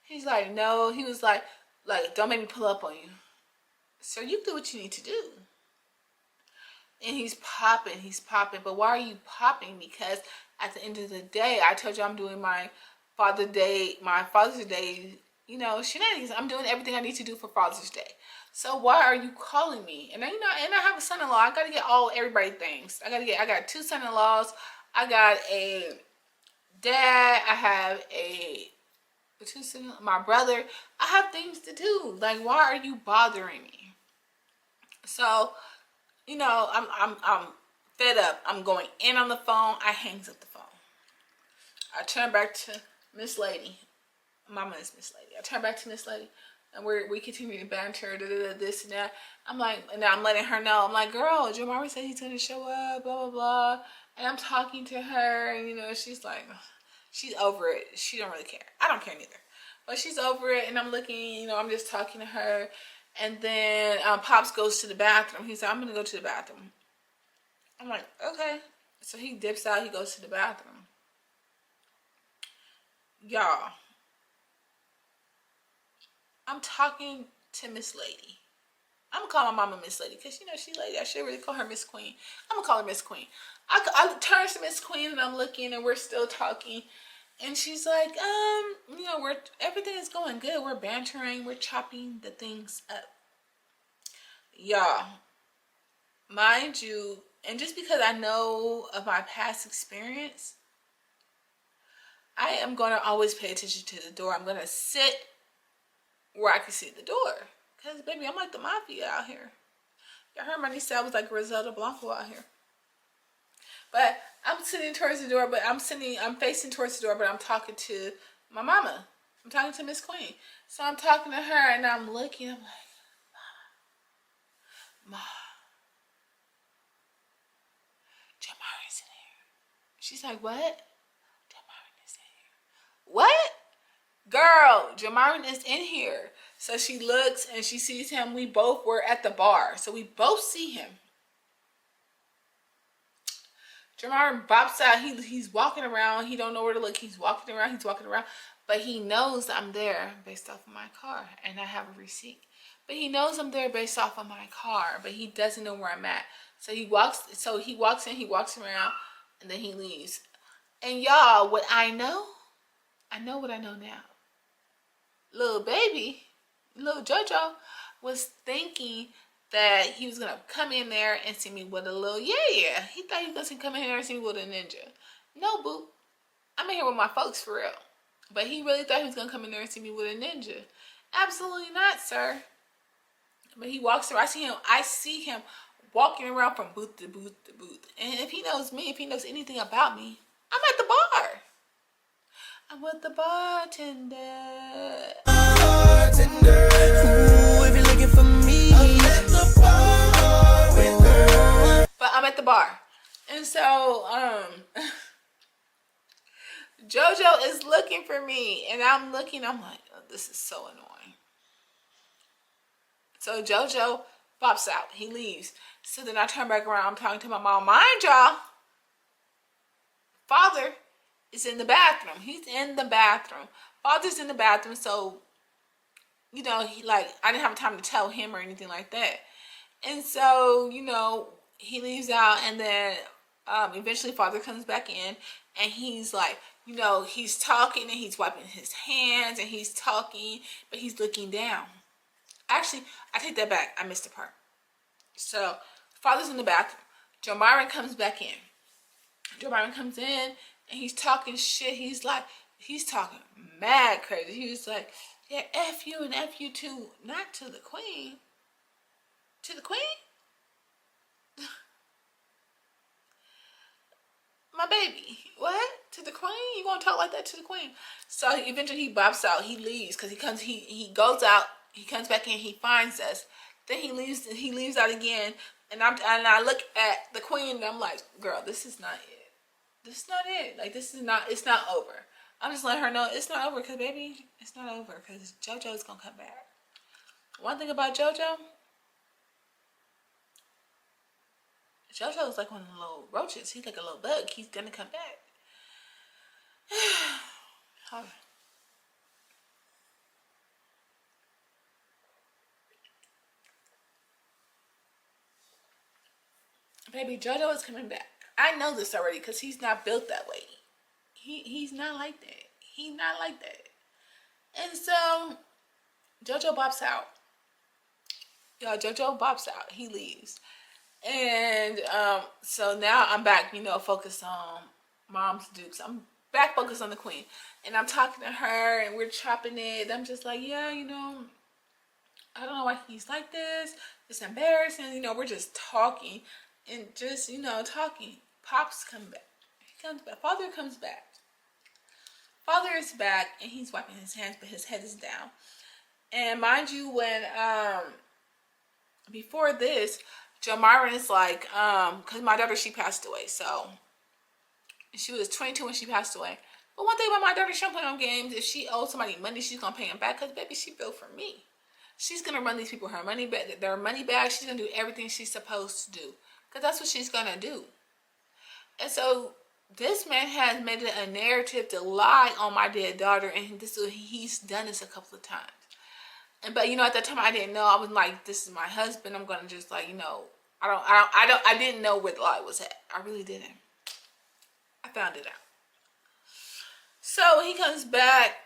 He's like, no. He was like, don't make me pull up on you. So you do what you need to do. And he's popping. But why are you popping? Because at the end of the day, I told you I'm doing my Father's Day, shenanigans. I'm doing everything I need to do for Father's Day. So why are you calling me? And I have a son-in-law. I gotta get everybody things. I got 2 son-in-laws. I got a dad. I have my brother. I have things to do. Like, why are you bothering me? So, I'm fed up. I'm going in on the phone. I hangs up the phone. I turn back to Miss Lady. Mama is Miss Lady. I turn back to Miss Lady, and we continue to banter, this and that. I'm like, and I'm letting her know. I'm like, girl, Jamari said he's gonna show up, blah blah blah. And I'm talking to her, and she's like, she's over it. She don't really care. I don't care neither. But she's over it, and I'm looking, I'm just talking to her. And then Pops goes to the bathroom. He said, I'm going to go to the bathroom. I'm like, okay. So he dips out. He goes to the bathroom. Y'all, I'm talking to Miss Lady. I'm going to call my mama Miss Lady because, she lady. I should really call her Miss Queen. I'm going to call her Miss Queen. I turn to Miss Queen, and I'm looking, and we're still talking. And she's like, everything is going good. We're bantering. We're chopping the things up. Y'all, mind you, and just because I know of my past experience, I am going to always pay attention to the door. I'm going to sit where I can see the door. Because, baby, I'm like the mafia out here. Y'all heard my niece say I was like Griselda Blanco out here. But I'm sitting towards the door, I'm facing towards the door, but I'm talking to my mama. I'm talking to Miss Queen. So I'm talking to her, and I'm looking, I'm like, Ma, Jamari's in here. She's like, what? Jamari is in here. What? Girl, Jamari is in here. So she looks, and she sees him. We both were at the bar. So we both see him. Jamar bops out. He's walking around. He don't know where to look. He's walking around. But he knows I'm there based off of my car. And I have a receipt. But he knows I'm there based off of my car. But he doesn't know where I'm at. So he walks in, he walks around, and then he leaves. And y'all, what I know what I know now. Little JoJo was thinking that he was gonna come in there and see me with a little He thought he was gonna come in here and see me with a ninja. No, boo. I'm in here with my folks for real. But he really thought he was gonna come in there and see me with a ninja. Absolutely not, sir. But he walks around. I see him walking around from booth to booth to booth. And if he knows me, if he knows anything about me, I'm at the bar. I'm with the bartender. Ooh, if you're looking for me, I'm at the bar. I'm at the bar. And so, JoJo is looking for me. And I'm looking, I'm like, oh, this is so annoying. So JoJo pops out. He leaves. So then I turn back around. I'm talking to my mom. Mind y'all, father is in the bathroom. He's in the bathroom. Father's in the bathroom. So, you know, I didn't have time to tell him or anything like that. And so, you know, he leaves out, and then eventually father comes back in, and he's like, you know, he's talking and he's wiping his hands and he's talking, but he's looking down. Actually, I take that back. I missed a part. So father's in the bathroom. Joe Myron comes back in. Joe Myron comes in and he's talking shit. He's talking mad crazy. He was like, yeah, F you and F you too. Not to the queen. To the queen? My baby. What? To the queen? You gonna talk like that to the queen? So eventually he bops out. He leaves because he goes out. He comes back in. He finds us. Then he leaves. He leaves out again. And I look at the queen and I'm like, girl, this is not it. This is not it. Like, this is not. It's not over. I'm just letting her know it's not over because, baby, it's not over because JoJo's gonna come back. One thing about JoJo is like one of the little roaches. He's like a little bug. He's gonna come back. Baby, JoJo is coming back. I know this already because he's not built that way. He's not like that. He's not like that. And so JoJo bops out. Y'all, JoJo bops out. He leaves. And so now I'm back, you know, focused on Mom's Dukes. I'm back focused on the queen. And I'm talking to her and we're chopping it. I'm just like, yeah, you know, I don't know why he's like this. It's embarrassing. You know, we're just talking and just, you know, talking. Pops come back. He comes back. Father comes back. Father is back and he's wiping his hands, but his head is down. And mind you, when before this, Joe Myron is like, because my daughter, she passed away. So she was 22 when she passed away. But one thing about my daughter, she don't play on games. If she owes somebody money, she's gonna pay him back. Cause baby, she built for me. She's gonna run these people her money back, their money back. She's gonna do everything she's supposed to do. Cause that's what she's gonna do. And so this man has made it a narrative to lie on my dead daughter, and he's done this a couple of times. But you know, at that time I didn't know. I was like, this is my husband. I'm gonna just like, you know, I didn't know where the lie was at. I really didn't. I found it out. So he comes back.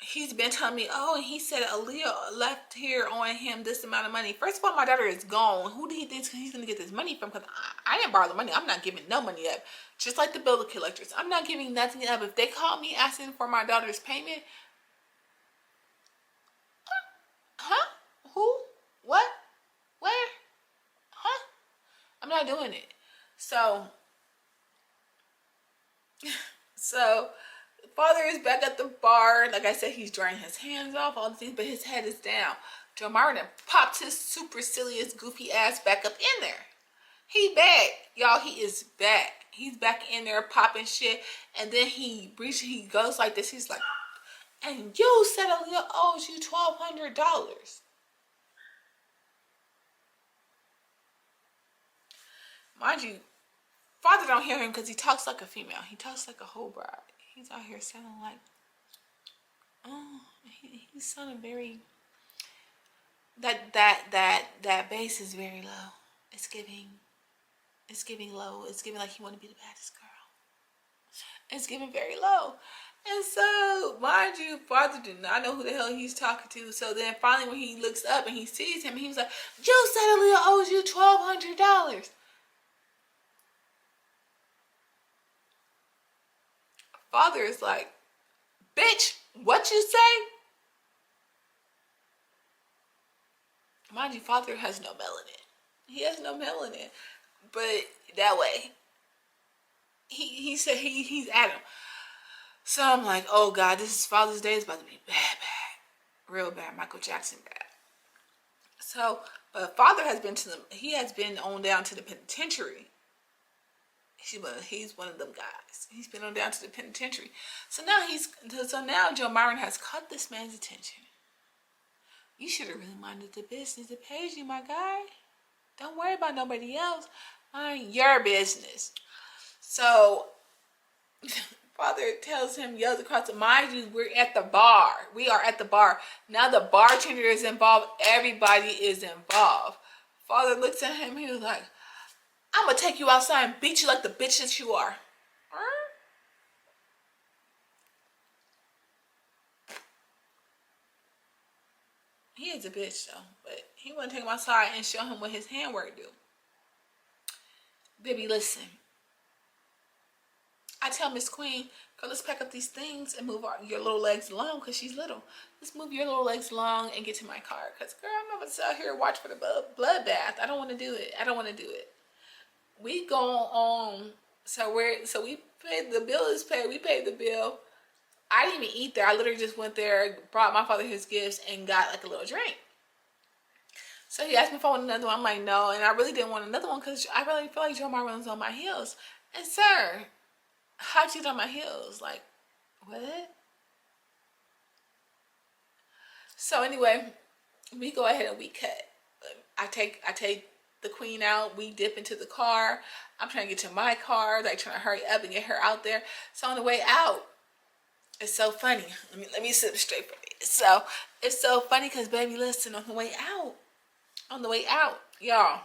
He's been telling me, oh, and he said Aaliyah left here on him this amount of money. First of all, my daughter is gone. Who do he think he's gonna get this money from? Because I didn't borrow the money. I'm not giving no money up. Just like the bill collectors, I'm not giving nothing up. If they call me asking for my daughter's payment, huh? Who? What? Where? Huh? I'm not doing it. So father is back at the bar. Like I said, he's drying his hands off, all the things, but his head is down. Joe Martin popped his supercilious, goofy ass back up in there. He back. Y'all, he is back. He's back in there popping shit. And then he goes like this. He's like, and you said Aaliyah owes you $1,200. Mind you, father don't hear him because he talks like a female. He talks like a whole bride. He's out here sounding like, oh, he's sounding very, that bass is very low. It's giving low. It's giving like he want to be the baddest girl. It's giving very low. And so, mind you, father did not know who the hell he's talking to. So then finally when he looks up and he sees him, he was like, you said Aaliyah owes you $1,200. Father is like, bitch, what you say? Mind you, father has no melanin. He has no melanin. But that way, he said he's at him. So I'm like, oh God, this is Father's Day. It's about to be bad. Real bad. Michael Jackson bad. So But father has been he has been on down to the penitentiary. He's one of them guys. He's been on down to the penitentiary. So now Joe Myron has caught this man's attention. You should have really minded the business that pays you, my guy. Don't worry about nobody else. Mind your business. So father tells him, yells across the, mind you, we're at the bar. We are at the bar. Now the bartender is involved. Everybody is involved. Father looks at him. He was like, I'm going to take you outside and beat you like the bitch that you are. He is a bitch though, but he want to take him outside and show him what his handwork do. Baby, listen. I tell Miss Queen, girl, let's pack up these things and move your little legs along because she's little. Let's move your little legs along and get to my car because, girl, I'm not going to sit out here and watch for the bloodbath. I don't want to do it. I don't want to do it. We go on, so we paid, the bill is paid. We paid the bill. I didn't even eat there. I literally just went there, brought my father his gifts, and got like a little drink. So he asked me if I wanted another one. I'm like, no. And I really didn't want another one because I really feel like Joe Myron was on my heels. And sir, how'd you get on my heels? Like, what? So anyway, we go ahead and we cut. I take the queen out. We dip into the car. I'm trying to get to my car, like trying to hurry up and get her out there. So on the way out, it's so funny. Let me sit straight for me. So it's so funny because baby, listen, on the way out, y'all.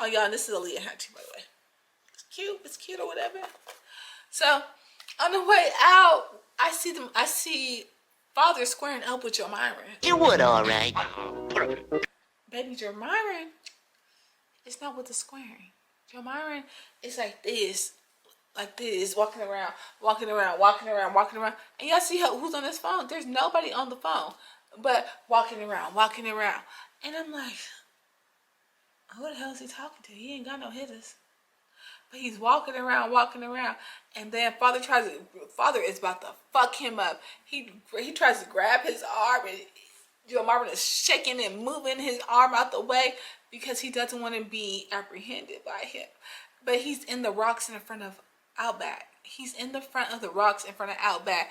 Oh y'all, this is Aaliyah Hatchie, by the way. It's cute or whatever. So on the way out, I see father squaring up with Joe Myron. You would, all right. Baby, Joe Myron, it's not with the squaring. Joe Myron is like this, walking around. And y'all see who's on this phone? There's nobody on the phone, but walking around. And I'm like, who the hell is he talking to? He ain't got no hitters. But he's walking around, and then father is about to fuck him up. He tries to grab his arm, and Joe Marvin is shaking and moving his arm out the way because he doesn't want to be apprehended by him. But he's in the rocks in front of Outback. He's in the front of the rocks in front of Outback,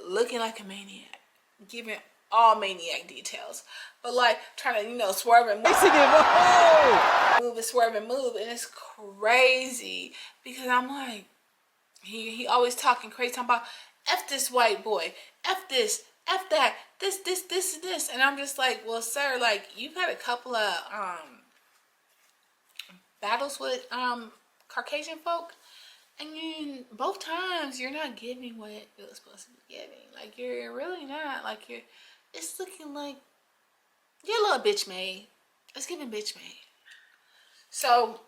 looking like a maniac, giving all maniac details, but like trying to, swerve and move, and it's crazy because I'm like, he always talking crazy, talking about F this white boy, F this, F that, this, and I'm just like, well, sir, like you've had a couple of battles with Caucasian folk, and both times you're not giving what you're supposed to be giving. Like you're really not. Like it's looking like you're a little bitch made. It's giving bitch made. So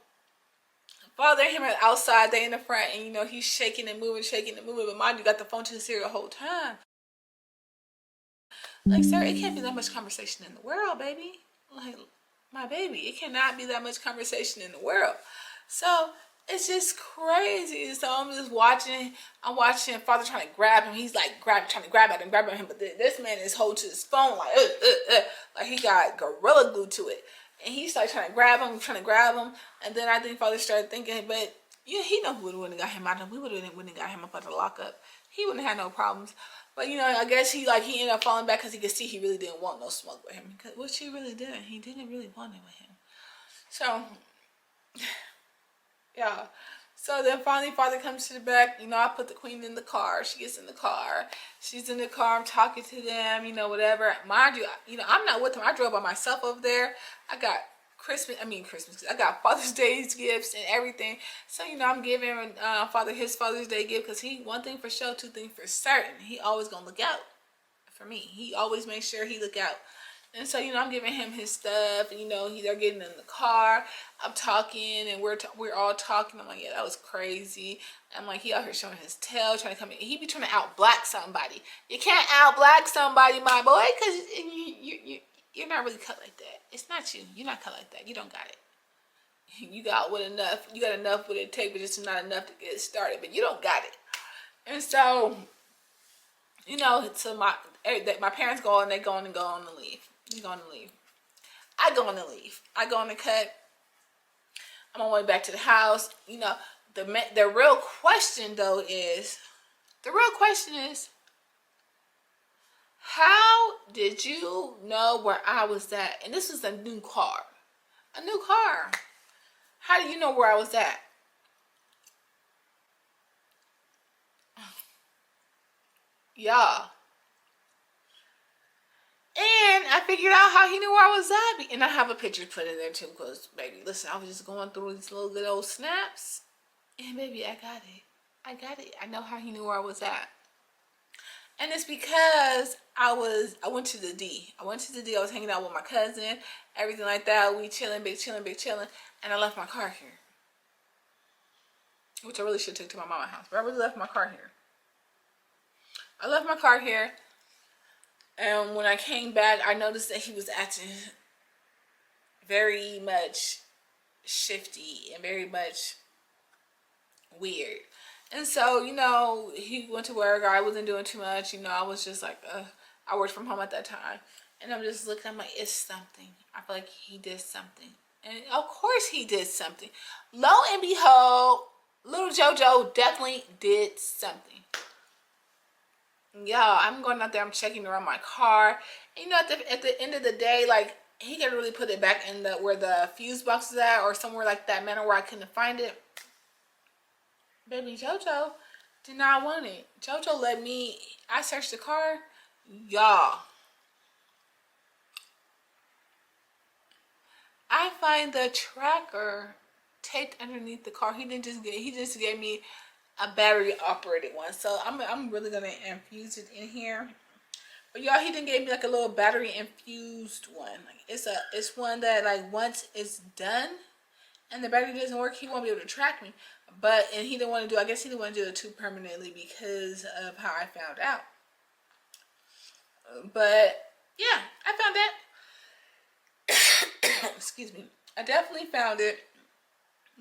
father and him are outside, they in the front, and he's shaking and moving. But mind you, got the phone to his ear the whole time. Like, sir, it can't be that much conversation in the world, baby. Like, my baby, it cannot be that much conversation in the world. So it's just crazy. So I'm just watching. I'm watching father trying to grab him. He's like trying to grab at him. But this man is holding to his phone like he got gorilla glue to it. And he's like trying to grab him. And then I think father started thinking, but he knows we wouldn't have got him out of. We wouldn't have got him up out of the lockup. He wouldn't have had no problems. But I guess he ended up falling back because he could see he really didn't want no smoke with him. Which he really didn't. He didn't really want it with him. So yeah. So then finally father comes to the back. I put the queen in the car. She gets in the car. She's in the car. I'm talking to them, whatever. Mind you, I'm not with them. I drove by myself over there. I got Christmas. I got Father's Day gifts and everything. So, I'm giving father his Father's Day gift because one thing for sure, two things for certain. He always going to look out for me. He always makes sure he look out. And so, I'm giving him his stuff, and, they're getting in the car. I'm talking, and we're all talking. I'm like, yeah, that was crazy. I'm like, he out here showing his tail, trying to come in. He be trying to out-black somebody. You can't out-black somebody, my boy, because you're not really cut like that. It's not you. You're not cut like that. You don't got it. You got enough. You got enough with it take, but just not enough to get started. But you don't got it. And so, so my parents go and they go on to leave. They're going to leave. I go on the leave. I go on the cut. I'm on my way back to the house. You know, the real question though is, how did you know where I was at? And this was a new car. A new car. How do you know where I was at? Y'all. And I figured out how he knew where I was at. And I have a picture put in there too, because, baby, listen, I was just going through these little good old snaps. And, baby, I got it. I know how he knew where I was at. And it's because I went to the D. I was hanging out with my cousin, everything like that. We chilling, big chilling. And I left my car here. Which I really should take to my mama's house. But I really left my car here. And when I came back, I noticed that he was acting very much shifty and very much weird. And so, you know, he went to work. I wasn't doing too much. You know, I was just like, I worked from home at that time. And I'm just looking, I'm like, it's something. I feel like he did something. And of course he did something. Lo and behold, little JoJo definitely did something. Y'all, I'm going out there, I'm checking around my car. And you know, at the end of the day, like, he could really put it back in where the fuse box is at, or somewhere like that manner where I couldn't find it. Baby, JoJo did not want it. JoJo let me, I searched the car. Y'all, I find the tracker taped underneath the car. He just gave me a battery operated one. So I'm really gonna infuse it in here. But y'all, he didn't give me like a little battery infused one. Like it's one that, like, once it's done and the battery doesn't work, he won't be able to track me. And he didn't want to do, I guess he didn't want to do it too permanently because of how I found out. But yeah, I found that. Excuse me. I definitely found it.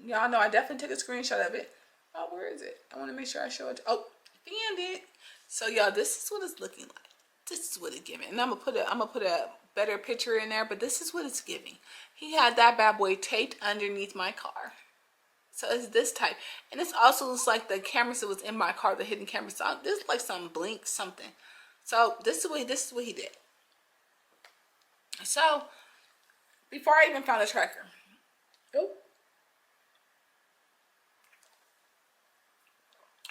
Y'all know I definitely took a screenshot of it. Oh, where is it? I want to make sure I show it. Oh, found it. So y'all, this is what it's looking like. This is what it's giving. And I'm gonna put a better picture in there, but this is what it's giving. He had that bad boy taped underneath my car. So it's this type. And this also looks like the cameras that was in my car, the hidden camera. So this is like some blink something. So this is what he did. So before I even found the tracker. Oh.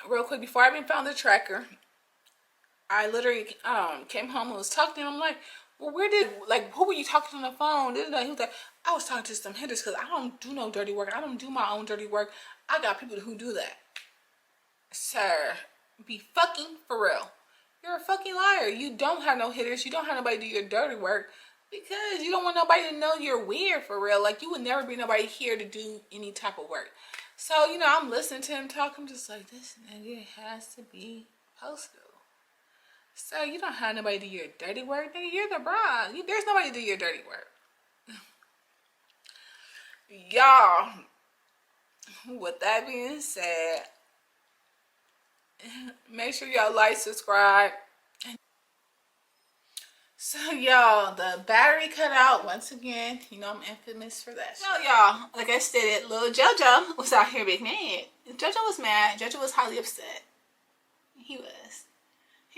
Real quick, before I even found the tracker, I literally came home and was talking to him. I'm like, well, who were you talking to on the phone? He was like, I was talking to some hitters because I don't do no dirty work. I don't do my own dirty work. I got people who do that. Sir, be fucking for real. You're a fucking liar. You don't have no hitters. You don't have nobody do your dirty work because you don't want nobody to know you're weird for real. Like, you would never be nobody here to do any type of work. So, you know, I'm listening to him talk. I'm just like, this nigga has to be postal. So, you don't have nobody do your dirty work. Nigga, you're the bride. There's nobody to do your dirty work. Y'all, with that being said, make sure y'all like, subscribe. So, y'all, the battery cut out once again. You know, I'm infamous for that. So, y'all, like I stated, little JoJo was out here big mad. JoJo was mad. JoJo was highly upset. He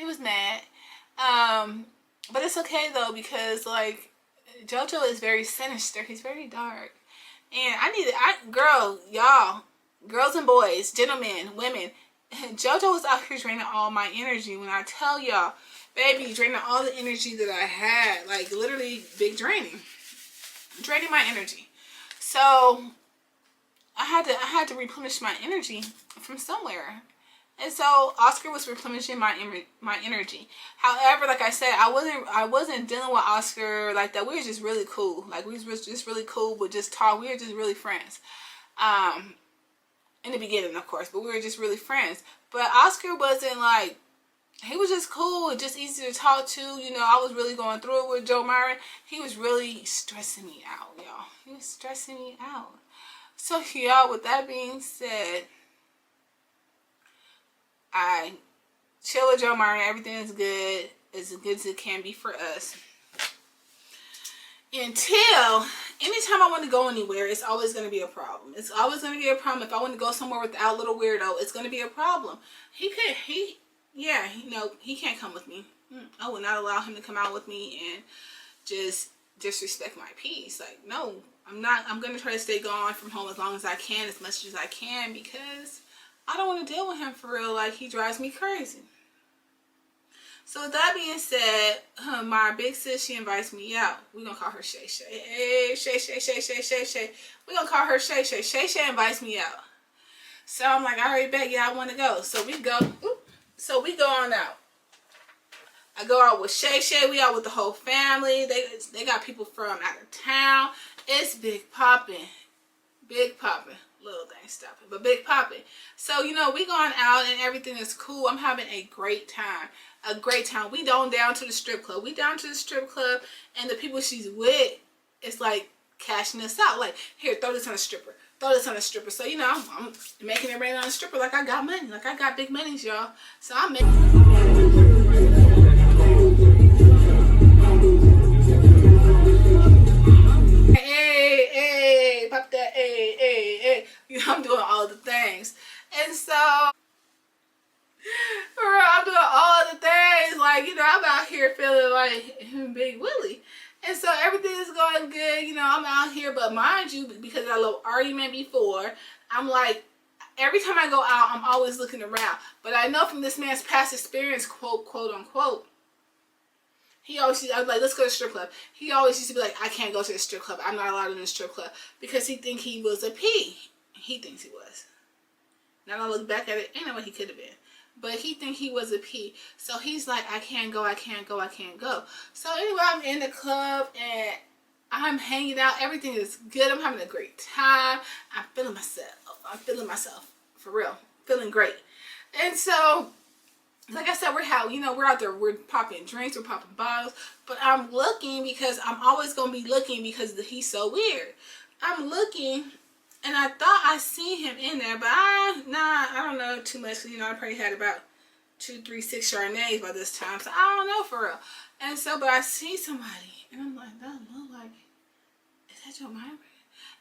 was mad. But it's okay though, because like, JoJo is very sinister. He's very dark. And y'all, girls and boys, gentlemen, women, JoJo was out here draining all my energy. When I tell y'all, baby, draining all the energy that I had, like literally big draining my energy. So I had to replenish my energy from somewhere. And so Oscar was replenishing my energy. However, like I said, I wasn't dealing with Oscar like that. We were just really cool. Like, we was just really cool, but just talk. We were just really friends. In the beginning, of course, but we were just really friends. But Oscar wasn't like, he was just cool, just easy to talk to. You know, I was really going through it with Joe Myron. He was really stressing me out, y'all. He was stressing me out. So, y'all, with that being said, I chill with Joe Myron. Everything is good. As good as it can be for us. until anytime I want to go anywhere, it's always going to be a problem. It's always going to be a problem. If I want to go somewhere without little weirdo, it's going to be a problem. He can't come with me. I would not allow him to come out with me and just disrespect my peace. Like, no, I'm not. I'm going to try to stay gone from home as long as I can, as much as I can, because I don't want to deal with him for real. Like, he drives me crazy. So with that being said, my big sis, she invites me out. We're going to call her Shay Shay. Hey, Shay Shay, Shay Shay, Shay Shay. We're going to call her Shay Shay. Shay Shay invites me out. So I'm like, all right, bet, yeah, I want to go. So we go. So we go on out. I go out with Shay Shay. We out with the whole family. They got people from out of town. It's big popping. Big popping. Little thing stopping, but big popping. So, we going out and everything is cool. I'm having a great time. A great time. We down to the strip club. We down to the strip club, and the people she's with, it's like cashing us out. Like, here, throw this on a stripper. Throw this on a stripper. So, I'm making it rain on a stripper like I got money. Like I got big monies, y'all. So I'm making... Hey, pop that, hey. I'm doing all the things. And so, I'm doing all the things. Like, I'm out here feeling like Big Willie. And so everything is going good. I'm out here. But mind you, because of that little argument before, I'm like, every time I go out, I'm always looking around. But I know from this man's past experience, quote unquote, I was like, let's go to the strip club. He always used to be like, I can't go to the strip club. I'm not allowed in the strip club. Because he think he was a P. He thinks he was. Now I look back at it, ain't no way he could have been. But he think he was a P. So he's like, I can't go. So anyway, I'm in the club and I'm hanging out. Everything is good. I'm having a great time. I'm feeling myself. For real. Feeling great. And so... like I said, we're out there, we're popping drinks, we're popping bottles, but I'm looking because I'm always going to be looking because he's so weird. I'm looking, and I thought I seen him in there, but I don't know too much, because, I probably had about 2, 3, 6 Chardonnays by this time, so I don't know for real. And so, but I see somebody, and I'm like, that look like, is that your mind?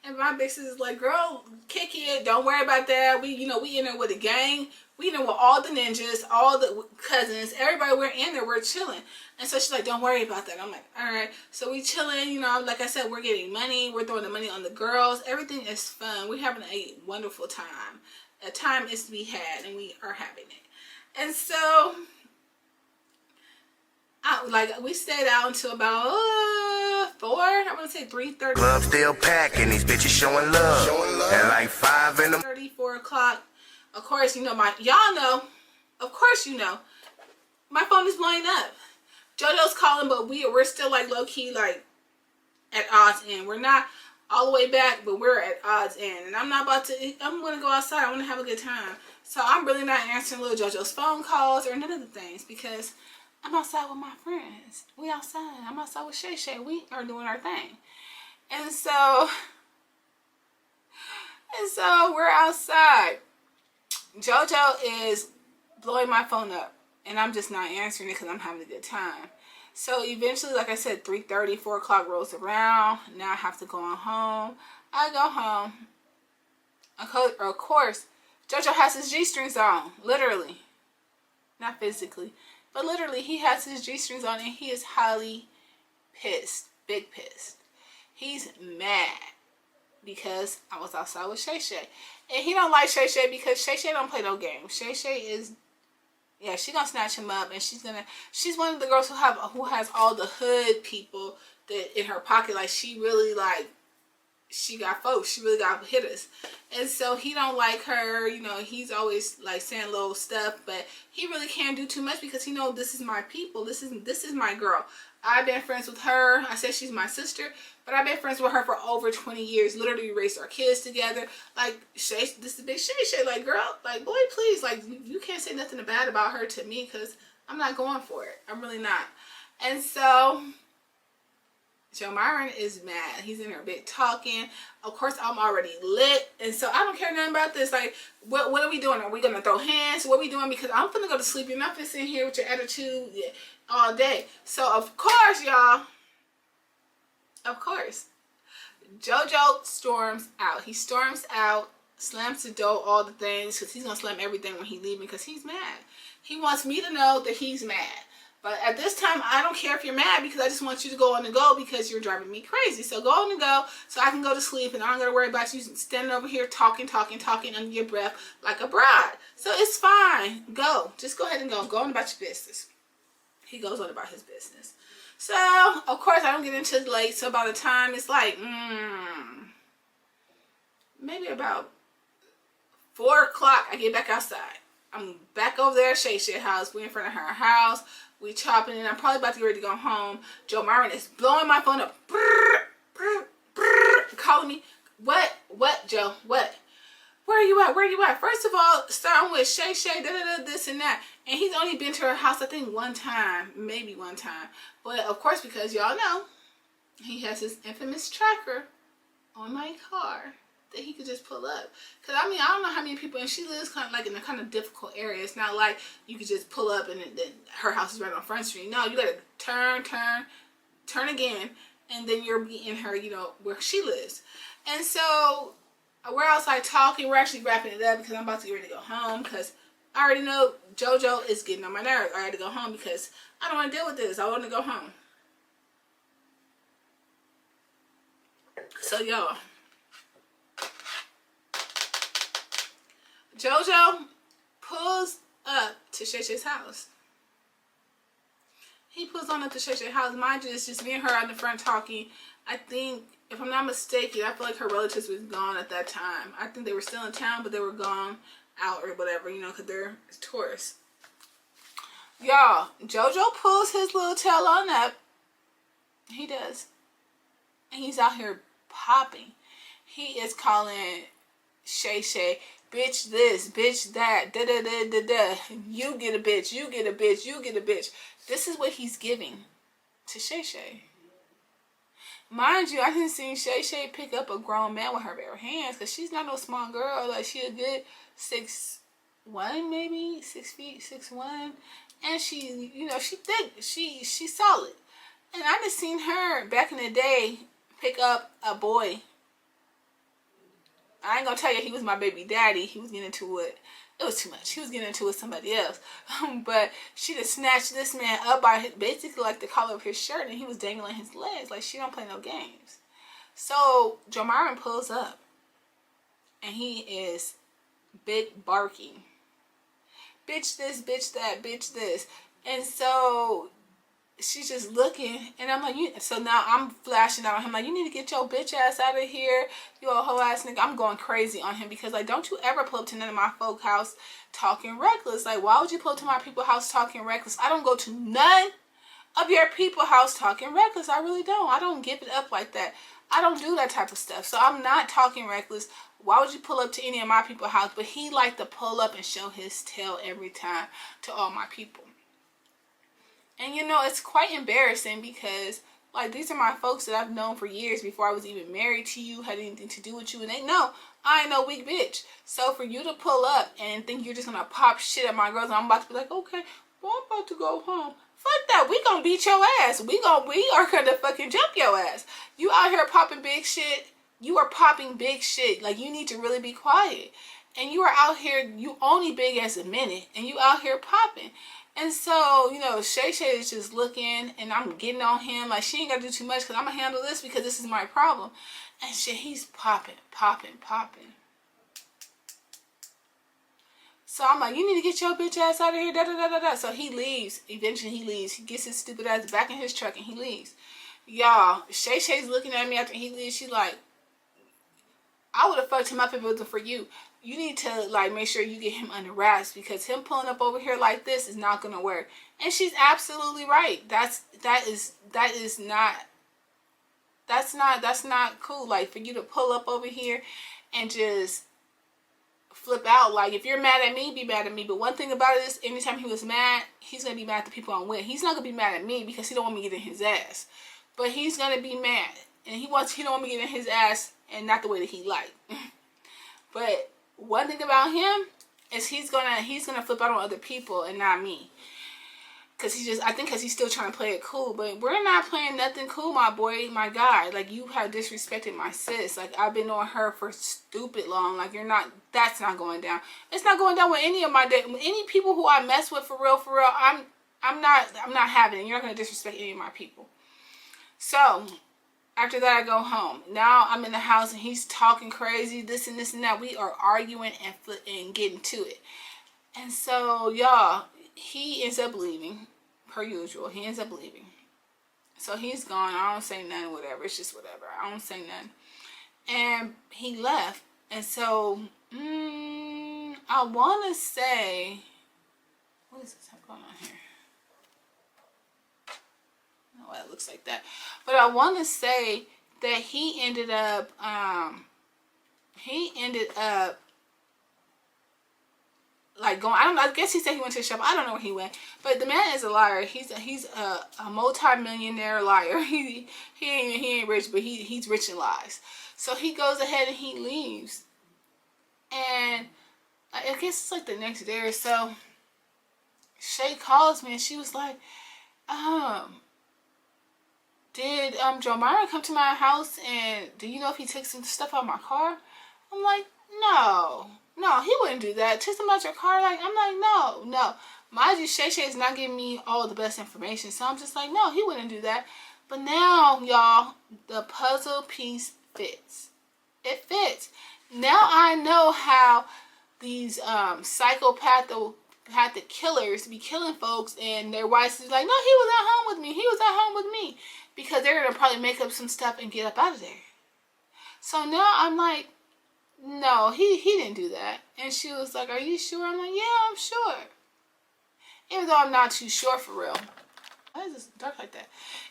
And my big sis is like, girl, kick it. Don't worry about that. We in there with a gang. We in there with all the ninjas, all the cousins, everybody. We're in there. We're chilling. And so she's like, don't worry about that. I'm like, all right. So we chilling. Like I said, we're getting money. We're throwing the money on the girls. Everything is fun. We're having a wonderful time. A time is to be had, and we are having it. And so... we stayed out until about 4. I want to say 3:30. Club still packing, these bitches showing love. At like 5 in the 4 o'clock. Of course, y'all know. Of course, my phone is blowing up. JoJo's calling, but we're still like low key, like at odds end. We're not all the way back, but we're at odds end. And I'm gonna go outside. I want to have a good time. So I'm really not answering little JoJo's phone calls or none of the things because I'm outside with my friends. We outside. I'm outside with Shay Shay. We are doing our thing. And so we're outside. JoJo is blowing my phone up. And I'm just not answering it because I'm having a good time. So eventually, like I said, 3:30, 4 o'clock rolls around. Now I have to go on home. I go home. Of course, JoJo has his G-strings on. Literally. Not physically. But literally, he has his G-strings on and he is highly pissed. Big pissed. He's mad because I was outside with Shay Shay. And he don't like Shay Shay because Shay Shay don't play no games. Shay Shay is, yeah, she gonna snatch him up and she's one of the girls who has all the hood people that in her pocket. Like, she really she got folks. She really got hitters. And so he don't like her. He's always like saying little stuff, but he really can't do too much because he knows this is my people. This is my girl. I've been friends with her. I said she's my sister, but I've been friends with her for over 20 years. Literally raised our kids together. Like, Shay, this is big Shay Shay. Like, girl, like, boy, please, like, you can't say nothing bad about her to me because I'm not going for it. I'm really not. And so Joe Myron is mad. He's in there big talking. Of course, I'm already lit. And so I don't care nothing about this. Like, what are we doing? Are we going to throw hands? What are we doing? Because I'm finna go to sleep. You're not finna sit here with your attitude all day. So, of course, y'all, Of course. JoJo storms out. He storms out, slams the door, all the things, because he's going to slam everything when he's leaving because he's mad. He wants me to know that he's mad. But at this time, I don't care if you're mad because I just want you to go on the go because you're driving me crazy. So go on the go so I can go to sleep and I don't got to worry about you standing over here talking under your breath like a bride. So it's fine. Go. Just go ahead and go. Go on about your business. He goes on about his business. So, of course, I don't get into it late. So by the time it's like, maybe about 4 o'clock, I get back outside. I'm back over there at Shay Shay house. We're in front of her house. We chopping and I'm probably about to get ready to go home. Joe Myron is blowing my phone up. Calling me. What, Joe? What? Where are you at? Where are you at? First of all, starting with Shay Shay, this and that. And he's only been to her house, I think, one time. Maybe one time. But, of course, because y'all know, he has his infamous tracker on my car that he could just pull up. Because, I mean, I don't know how many people, and she lives kind of like in a kind of difficult area. It's not like you could just pull up and then her house is right on Front Street. No, you got to turn again, and then you're in her, you know, where she lives. And so we're outside talking. We're actually wrapping it up because I'm about to get ready to go home because I already know JoJo is getting on my nerves. I had to go home because I don't want to deal with this. I want to go home. So, y'all, JoJo pulls up to Shay Shay's house. He pulls on up to Shay Shay's house. Mind you, it's just me and her out in the front talking. I think, if I'm not mistaken, I feel like her relatives was gone at that time. I think they were still in town, but they were gone out or whatever, you know, because they're tourists. Y'all, JoJo pulls his little tail on up. He does. And he's out here popping. He is calling Shay Shay, bitch this, bitch that, da-da-da-da-da. You get a bitch, you get a bitch, you get a bitch. This is what he's giving to Shay Shay. Mind you, I didn't see Shay Shay pick up a grown man with her bare hands because she's not no small girl. Like, she a good 6'1", maybe 6 feet, 6'1", and she, you know, she thick, she's solid. And I just seen her back in the day pick up a boy. I ain't gonna tell you he was my baby daddy. He was getting into it. It was too much. He was getting into it with somebody else. But she just snatched this man up by his, basically like the collar of his shirt, and he was dangling his legs. Like, she don't play no games. So Joe Myron pulls up, and he is big barking. Bitch this, bitch that, bitch this. And so she's just looking, and I'm like, so now I'm flashing out on him, like, you need to get your bitch ass out of here, you old hoe ass nigga. I'm going crazy on him because, like, don't you ever pull up to none of my folk house talking reckless. Like, why would you pull up to my people house talking reckless? I don't go to none of your people house talking reckless. I really don't. I don't give it up like that. I don't do that type of stuff. So I'm not talking reckless. Why would you pull up to any of my people house? But he liked to pull up and show his tail every time to all my people. And, you know, it's quite embarrassing because, like, these are my folks that I've known for years before I was even married to you, had anything to do with you, and they know I ain't no weak bitch. So for you to pull up and think you're just going to pop shit at my girls, I'm about to be like, okay, well, I'm about to go home. Fuck that. We going to beat your ass. We are going to fucking jump your ass. You out here popping big shit. You are popping big shit. Like, you need to really be quiet. And you are out here, you only big as a minute, and you out here popping. And so, you know, Shay Shay is just looking, and I'm getting on him. Like, she ain't got to do too much because I'm going to handle this because this is my problem. And shit, he's popping. So I'm like, you need to get your bitch ass out of here, da-da-da-da-da. So he leaves. Eventually he leaves. He gets his stupid ass back in his truck, and he leaves. Y'all, Shay Shay's looking at me after he leaves. She's like, I would have fucked him up if it wasn't for you. You need to, like, make sure you get him under wraps because him pulling up over here like this is not gonna work. And she's absolutely right. That's not cool. Like, for you to pull up over here and just flip out. Like, if you're mad at me, be mad at me. But one thing about it is, anytime he was mad, he's gonna be mad at the people I'm with. He's not gonna be mad at me because he don't want me getting his ass. But he's gonna be mad, and he don't want me getting his ass, and not the way that he like. But one thing about him is he's gonna flip out on other people and not me. I think because he's still trying to play it cool. But we're not playing nothing cool, my boy, my guy. Like, you have disrespected my sis. Like, I've been on her for stupid long. Like, that's not going down. It's not going down with any of any people who I mess with for real. I'm not having it. You're not going to disrespect any of my people. So, after that, I go home. Now, I'm in the house, and he's talking crazy, this and this and that. We are arguing and getting to it. And so, y'all, he ends up leaving, per usual. He ends up leaving. So, he's gone. I don't say nothing, whatever. It's just whatever. I don't say nothing. And he left. And so, I want to say, what is this going on here? Why it looks like that, but I want to say that he ended up like going. I guess he said he went to the shop. I don't know where he went, but the man is a liar. He's a multi-millionaire liar. He ain't rich, but he's rich in lies. So he goes ahead and he leaves, and I guess it's like the next day or so. Shay calls me and she was like, did Joe Myron come to my house, and do you know if he took some stuff out of my car? I'm like, no, he wouldn't do that. Took some out your car? Like, I'm like, no. Mind you, Shay is not giving me all the best information, so I'm just like, no, he wouldn't do that. But now, y'all, the puzzle piece fits. It fits. Now I know how these psychopathic killers be killing folks, and their wives is like, no, he was at home with me. He was at home with me. Because they're going to probably make up some stuff and get up out of there. So now I'm like, no, he didn't do that. And she was like, are you sure? I'm like, yeah, I'm sure. Even though I'm not too sure for real. Why is this dark like that?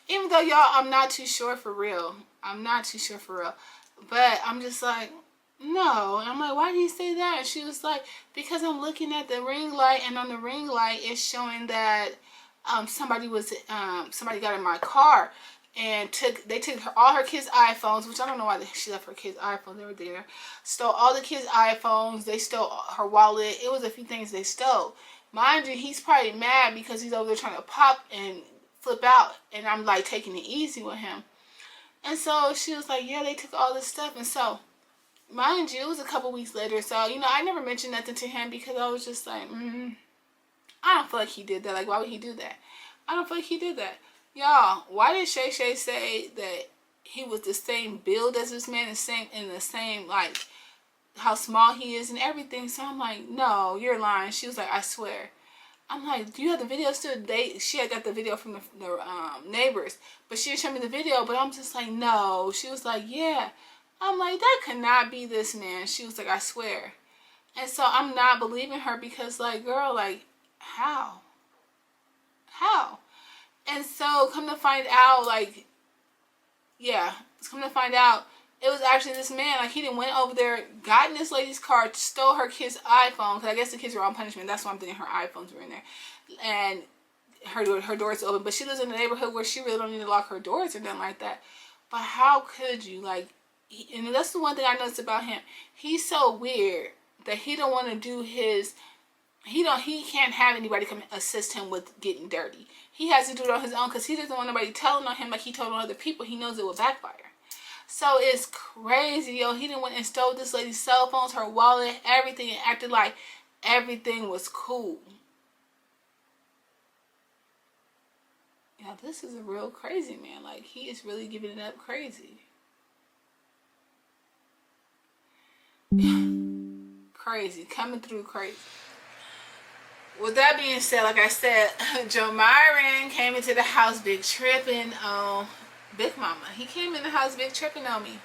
Even though, y'all, I'm not too sure for real. But I'm just like, no. And I'm like, why did he say that? And she was like, because I'm looking at the ring light, and on the ring light it's showing that somebody got in my car and they took all her kids' iPhones, which I don't know why she left her kids' iPhones. They were there. Stole all the kids' iPhones. They stole her wallet. It was a few things they stole. Mind you, he's probably mad because he's over there trying to pop and flip out, and I'm like taking it easy with him. And so she was like, yeah, they took all this stuff. And so, mind you, it was a couple weeks later. So, I never mentioned nothing to him because I was just like, I don't feel like he did that. Like, why would he do that? I don't feel like he did that. Y'all, why did Shay say that he was the same build as this man, the same, like, how small he is and everything? So I'm like, no, you're lying. She was like, I swear. I'm like, do you have the video still? She had got the video from the neighbors, but she didn't show me the video, but I'm just like, no. She was like, yeah. I'm like, that could not be this man. She was like, I swear. And so I'm not believing her because, like, girl, like, how? And so, come to find out, like, yeah, come to find out, it was actually this man. Like, he done went over there, got in this lady's car, stole her kid's iPhone, because I guess the kids were on punishment. That's why I'm thinking her iPhones were in there. And her door's open. But she lives in a neighborhood where she really don't need to lock her doors or nothing like that. But how could you? Like, and that's the one thing I noticed about him. He's so weird that he don't want to do his... He can't have anybody come assist him with getting dirty. He has to do it on his own because he doesn't want nobody telling on him like he told on other people. He knows it will backfire. So it's crazy, yo. He done went and stole this lady's cell phones, her wallet, everything, and acted like everything was cool. Yeah, this is a real crazy man. Like, he is really giving it up crazy. Crazy. Coming through crazy. With that being said, like I said, Joe Myron came into the house big tripping on Big Mama. He came in the house big tripping on me.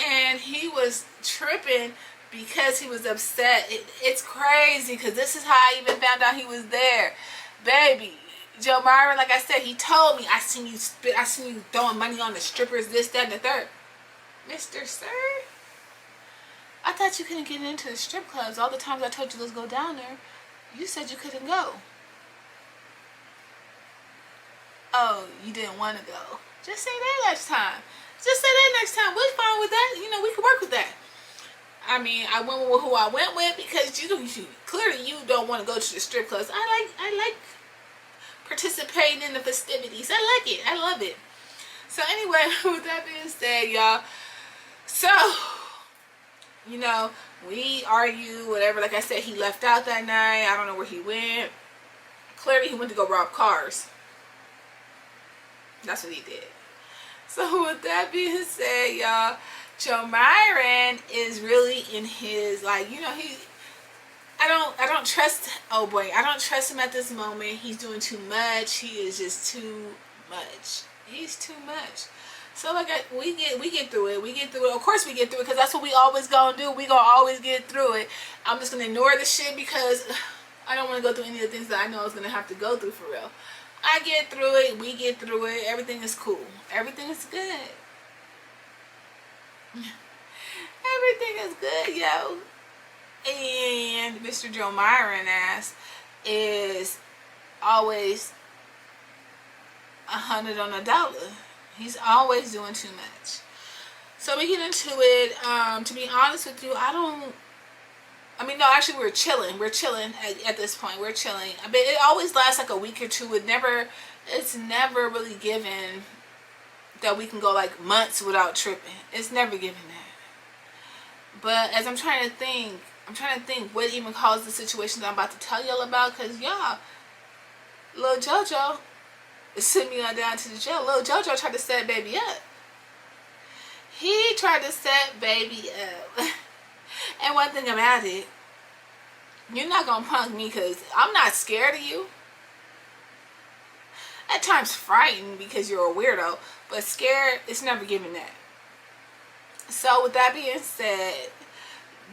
And he was tripping because he was upset. It's crazy because this is how I even found out he was there. Baby, Joe Myron, like I said, he told me, I seen you throwing money on the strippers, this, that, and the third. Mr. Sir, I thought you couldn't get into the strip clubs. All the times I told you let's go down there, you said you couldn't go. Oh, you didn't want to go. Just say that next time. Just say that next time. We're fine with that. You know, we can work with that. I mean, I went with who I went with because you clearly you don't want to go to the strip clubs. I like participating in the festivities. I like it. I love it. So anyway, with that being said, y'all, so, you know, we argue, whatever. Like I said, he left out that night. I don't know where he went. Clearly, he went to go rob cars. That's what he did. So with that being said, y'all, Joe Myron is really in his, like, you know, I don't trust, oh boy, I don't trust him at this moment. He's doing too much. He is just too much. He's too much. So like we get through it. We get through it. Of course we get through it, because that's what we always gonna do. We gonna always get through it. I'm just gonna ignore the shit because I don't want to go through any of the things that I know I was gonna have to go through for real. I get through it. We get through it. Everything is cool. Everything is good. Everything is good, yo. And Mr. Joe Myron ass is always $100 on a dollar. He's always doing too much. So we get into it. To be honest with you, no, actually we're chilling. We're chilling at this point. We're chilling. I mean, it always lasts like a week or two. It's never really given that we can go like months without tripping. It's never given that. But as I'm trying to think what even caused the situations I'm about to tell y'all about, because y'all, Lil JoJo sent me on down to the jail. Lil JoJo tried to set baby up. He tried to set baby up. And one thing about it, you're not gonna punk me because I'm not scared of you. At times frightened because you're a weirdo, but scared, it's never given that. So with that being said,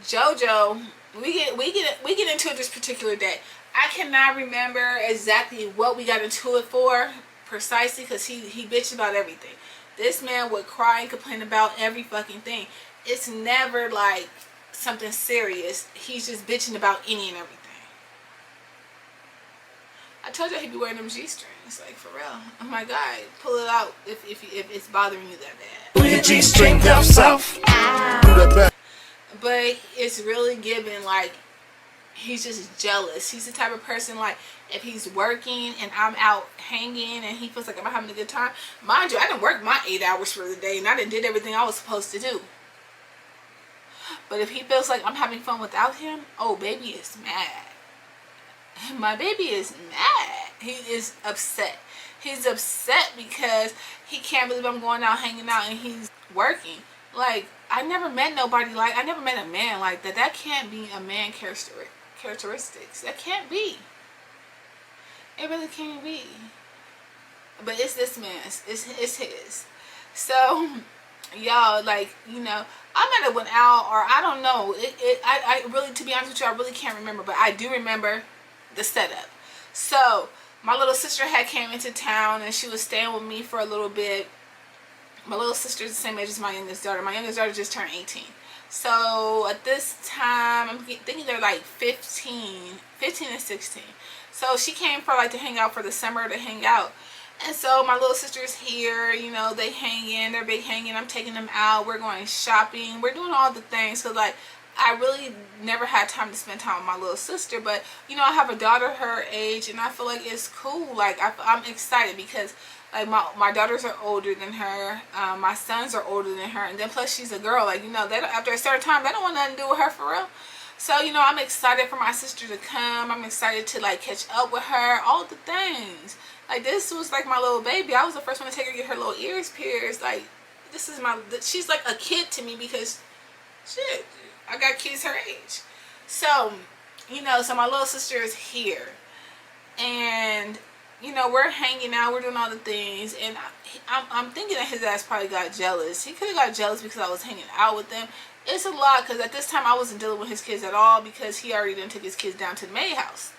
JoJo, we get into it this particular day. I cannot remember exactly what we got into it for precisely, because he bitched about everything. This man would cry and complain about every fucking thing. It's never like something serious. He's just bitching about any and everything. I told you he'd be wearing them G-strings, like for real. Oh my god, pull it out if it's bothering you that bad. Your G-string down south. But it's really given like he's just jealous. He's the type of person, like, if he's working and I'm out hanging and he feels like I'm having a good time. Mind you, I didn't work my 8 hours for the day and I did everything I was supposed to do. But if he feels like I'm having fun without him, oh, baby is mad. My baby is mad. He is upset. He's upset because he can't believe I'm going out hanging out and he's working. Like, I never met a man like that. That can't be a man characteristics. That can't be. It really can't be. But it's this man's. It's his. So, y'all, like, you know, I might have went out, or I don't know. I really, to be honest with you, I really can't remember. But I do remember the setup. So, my little sister had came into town, and she was staying with me for a little bit. My little sister is the same age as my youngest daughter. My youngest daughter just turned 18. So at this time, I'm thinking they're like 15 and 16. So she came for like to hang out for the summer, to hang out. And so my little sister's here, you know, they hanging, they're big hanging. I'm taking them out. We're going shopping. We're doing all the things. So like, I really never had time to spend time with my little sister. But, you know, I have a daughter her age, and I feel like it's cool. Like, I'm excited because, like, my daughters are older than her. My sons are older than her. And then plus she's a girl. Like, you know, after a certain time, they don't want nothing to do with her for real. So, you know, I'm excited for my sister to come. I'm excited to, like, catch up with her. All the things. Like, this was, like, my little baby. I was the first one to take her to get her little ears pierced. Like, she's like a kid to me because, shit, I got kids her age. So, you know, so my little sister is here. And, you know, we're hanging out, we're doing all the things, and I'm thinking that his ass probably got jealous. He could have got jealous because I was hanging out with them. It's a lot, because at this time I wasn't dealing with his kids at all, because he already done took his kids down to the maid house.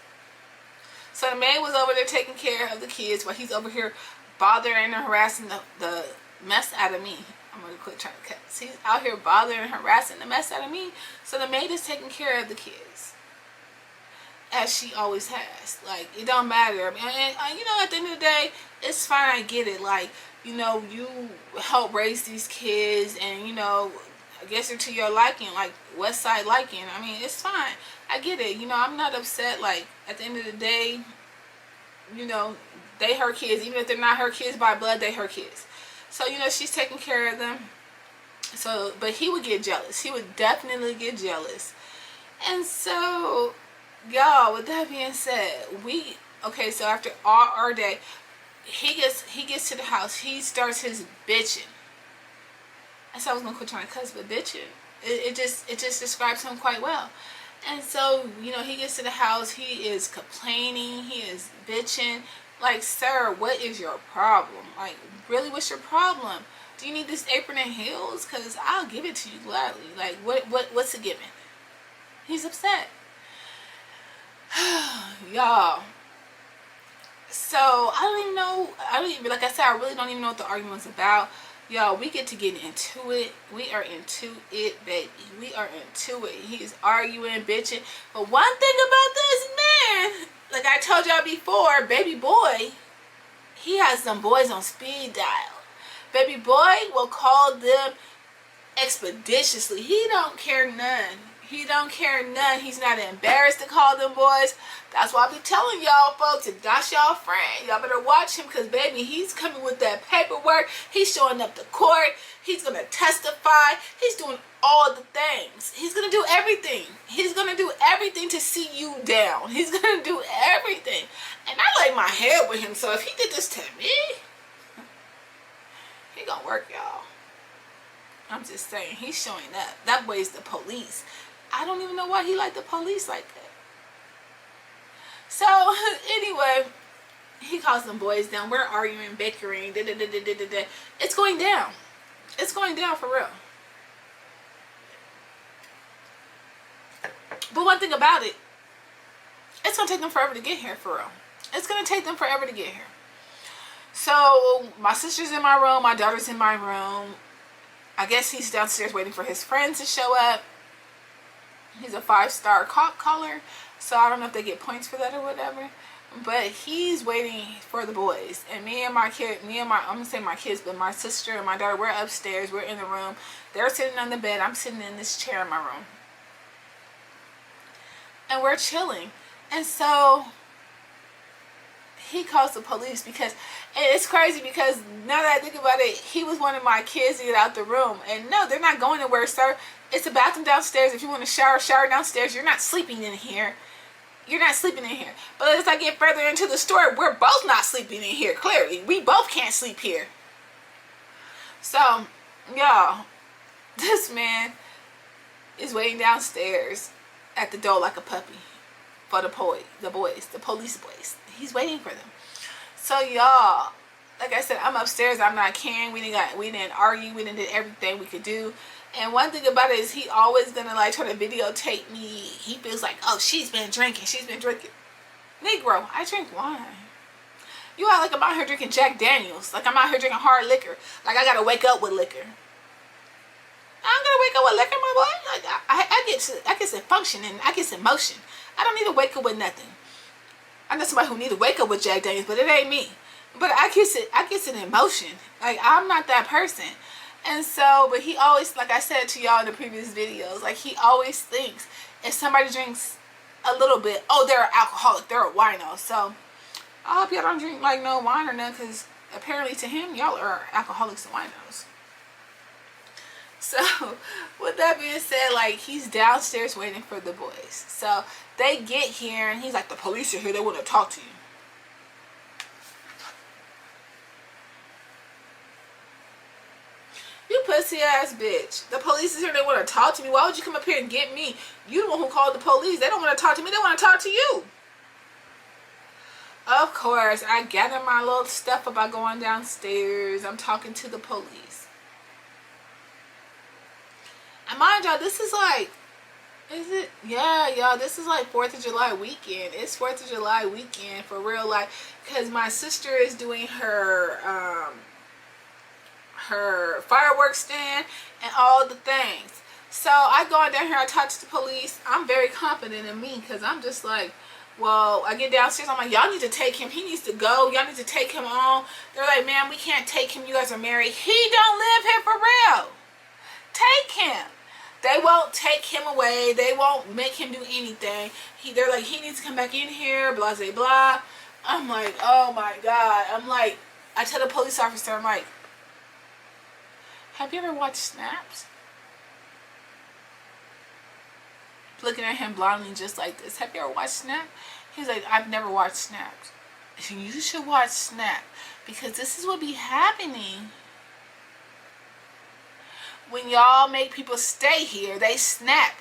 So the maid was over there taking care of the kids while he's over here bothering and harassing the mess out of me. I'm going to quit trying to cut. So he's out here bothering and harassing the mess out of me. So the maid is taking care of the kids, as she always has. Like, it don't matter. And you know, at the end of the day, it's fine. I get it. Like, you know, you help raise these kids, and, you know, I guess they're to your liking, like West Side liking. I mean, it's fine. I get it. You know, I'm not upset. Like, at the end of the day, you know, They her kids. Even if they're not her kids by blood, they her kids. So, you know, she's taking care of them. So, but he would get jealous. He would definitely get jealous. And so, y'all, with that being said, okay, so after all our day, he gets to the house. He starts his bitching. I said I was gonna quit trying to cuss, but bitching. It just describes him quite well. And so, you know, he gets to the house, he is complaining, he is bitching. Like, sir, what is your problem? Like, really, what's your problem? Do you need this apron and heels? Because I'll give it to you gladly. Like, what's a given? He's upset. Y'all. So, like I said, I really don't even know what the argument was about. Y'all, we get to get into it. We are into it, baby. We are into it. He's arguing, bitching. But one thing about this man, like I told y'all before, baby boy, he has some boys on speed dial. Baby boy will call them expeditiously. He don't care none. He don't care none. He's not embarrassed to call them boys. That's why I be telling y'all folks, if that's y'all friend, y'all better watch him, because baby, he's coming with that paperwork. He's showing up to court. He's going to testify. He's doing all the things. He's going to do everything. He's going to do everything to see you down. He's going to do everything. And I lay my head with him, so if he did this to me, he gonna work, y'all. I'm just saying, he's showing up. That boy's the police. I don't even know why he like the police like that. So, anyway, he calls them boys down. We're arguing, bickering, It's going down. It's going down for real. But one thing about it, it's gonna take them forever to get here, for real. It's gonna take them forever to get here. So, my sister's in my room, my daughter's in my room. I guess he's downstairs waiting for his friends to show up. He's a 5-star cop caller, so I don't know if they get points for that or whatever. But he's waiting for the boys. And I'm gonna say my kids, but my sister and my daughter, we're upstairs, we're in the room. They're sitting on the bed, I'm sitting in this chair in my room. And we're chilling. And so he calls the police, because, and it's crazy because now that I think about it, he was wanting my kids to get out the room. And no, they're not going anywhere, sir. It's a bathroom downstairs. If you want to shower downstairs. You're not sleeping in here. You're not sleeping in here. But as I get further into the story, we're both not sleeping in here, clearly. We both can't sleep here. So, y'all, this man is waiting downstairs at the door like a puppy for the police boys. He's waiting for them. So, y'all, like I said, I'm upstairs. I'm not caring. We didn't argue. We didn't do everything we could do. And one thing about it is he always gonna like try to videotape me. He feels like, oh, she's been drinking. Negro, I drink wine. You act like I'm out here drinking Jack Daniels. Like I'm out here drinking hard liquor. Like I gotta wake up with liquor. I'm gonna wake up with liquor, my boy. Like I get to function and I get to motion. I don't need to wake up with nothing. I know somebody who need to wake up with Jack Daniels, but it ain't me. But I get it in motion. Like I'm not that person. And so, but he always, like I said to y'all in the previous videos, like he always thinks if somebody drinks a little bit, oh, they're an alcoholic, they're a wino. So I hope y'all don't drink like no wine or nothing, because apparently to him, y'all are alcoholics and winos. So with that being said, like he's downstairs waiting for the boys. So they get here and he's like, the police are here, they want to talk to you. You pussy ass bitch. The police is here, they want to talk to me. Why would you come up here and get me? You the one who called the police. They don't want to talk to me, they want to talk to you. Of course, I gather my little stuff about going downstairs. I'm talking to the police. And mind y'all, this is like, is it? Yeah, y'all, this is like 4th of July weekend. It's 4th of July weekend for real, like, because my sister is doing her fireworks stand and all the things. So I go down here, I talk to the police. I'm very confident in me, because I'm just like, well, I get downstairs, I'm like, y'all need to take him. He needs to go. Y'all need to take him on. They're like, man, we can't take him. You guys are married. He don't live here for real. Take him. They won't take him away. They won't make him do anything. They're like, he needs to come back in here, blah, blah, blah. I'm like, oh my God. I'm like, I tell the police officer, I'm like, have you ever watched Snaps? Looking at him blindly just like this. Have you ever watched Snap? He's like, I've never watched Snaps. You should watch Snap, because this is what be happening when y'all make people stay here. They snap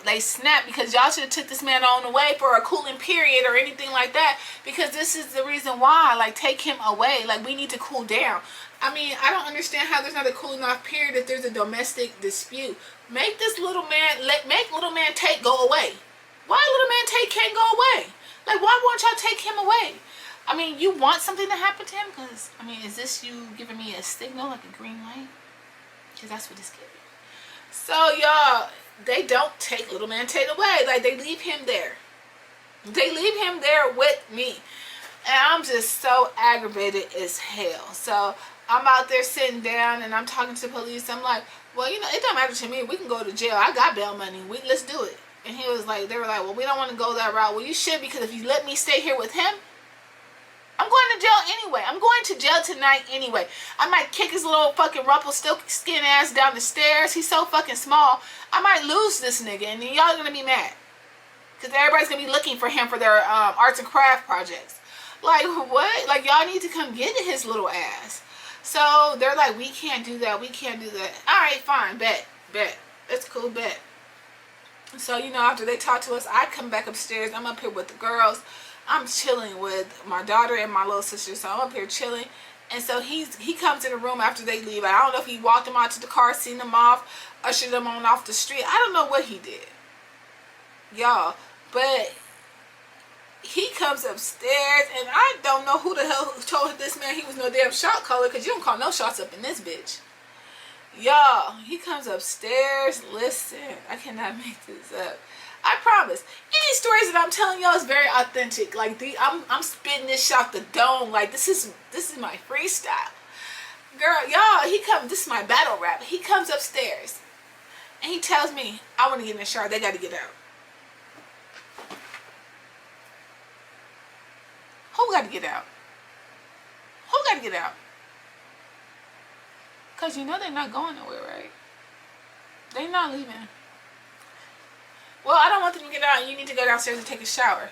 because y'all should have took this man on away for a cooling period or anything like that, because this is the reason why. Like, take him away. Like, we need to cool down. I mean, I don't understand how there's not a cooling off period if there's a domestic dispute. Make this little man, make little man Tate go away. Why little man Tate can't go away? Like, why won't y'all take him away? I mean, you want something to happen to him? Because, I mean, is this you giving me a signal, like a green light? Because that's what it's giving. So, y'all, they don't take little man Tate away. Like, they leave him there. They leave him there with me. And I'm just so aggravated as hell. So, I'm out there sitting down and I'm talking to the police. I'm like, well, you know, it don't matter to me. We can go to jail. I got bail money. Let's do it. And he was like, they were like, well, we don't want to go that route. Well, you should, because if you let me stay here with him, I'm going to jail anyway. I'm going to jail tonight anyway. I might kick his little fucking Rumpelstiltskin ass down the stairs. He's so fucking small. I might lose this nigga, and then y'all gonna be mad, because everybody's gonna be looking for him for their arts and craft projects. Like, what? Like, y'all need to come get his little ass. So they're like, we can't do that. We can't do that. All right, fine. Bet. It's cool. Bet. So, you know, after they talk to us, I come back upstairs. I'm up here with the girls. I'm chilling with my daughter and my little sister, so I'm up here chilling. And so he comes in the room after they leave. I don't know if he walked them out to the car, seen them off, ushered them on off the street. I don't know what he did, y'all. But he comes upstairs, and I don't know who the hell told this man he was no damn shot caller, because you don't call no shots up in this bitch. Y'all, he comes upstairs. Listen, I cannot make this up. I promise. Any stories that I'm telling y'all is very authentic. Like, I'm spitting this shit off the dome. Like, this is my freestyle. Girl, y'all, this is my battle rap. He comes upstairs and he tells me, I want to get in the shower. They got to get out. Who got to get out? Who got to get out? Because you know they're not going nowhere, right? They're not leaving. Well, I don't want them to get out. You need to go downstairs and take a shower.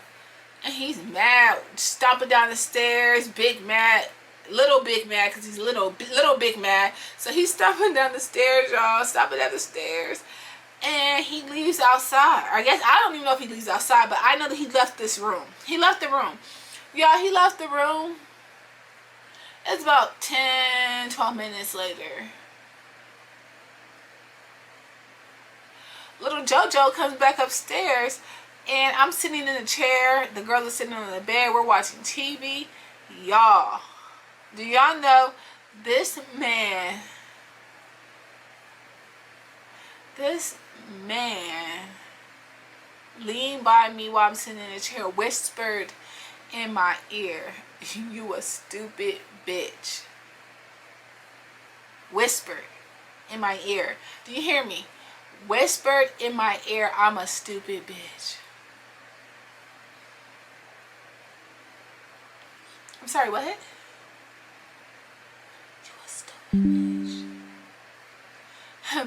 And he's mad, stomping down the stairs, big mad, little big mad, because he's little big mad. So he's stomping down the stairs, y'all, stomping down the stairs. And he leaves outside. I guess, I don't even know if he leaves outside, but I know that he left this room. He left the room. Y'all, he left the room. It's about 10, 12 minutes later. Little JoJo comes back upstairs, and I'm sitting in a chair. The girl is sitting on the bed. We're watching TV. Y'all, do y'all know this man leaned by me while I'm sitting in a chair, whispered in my ear, "You a stupid bitch." Whispered in my ear. Do you hear me? Whispered in my ear, "I'm a stupid bitch." I'm sorry, what? You a stupid bitch.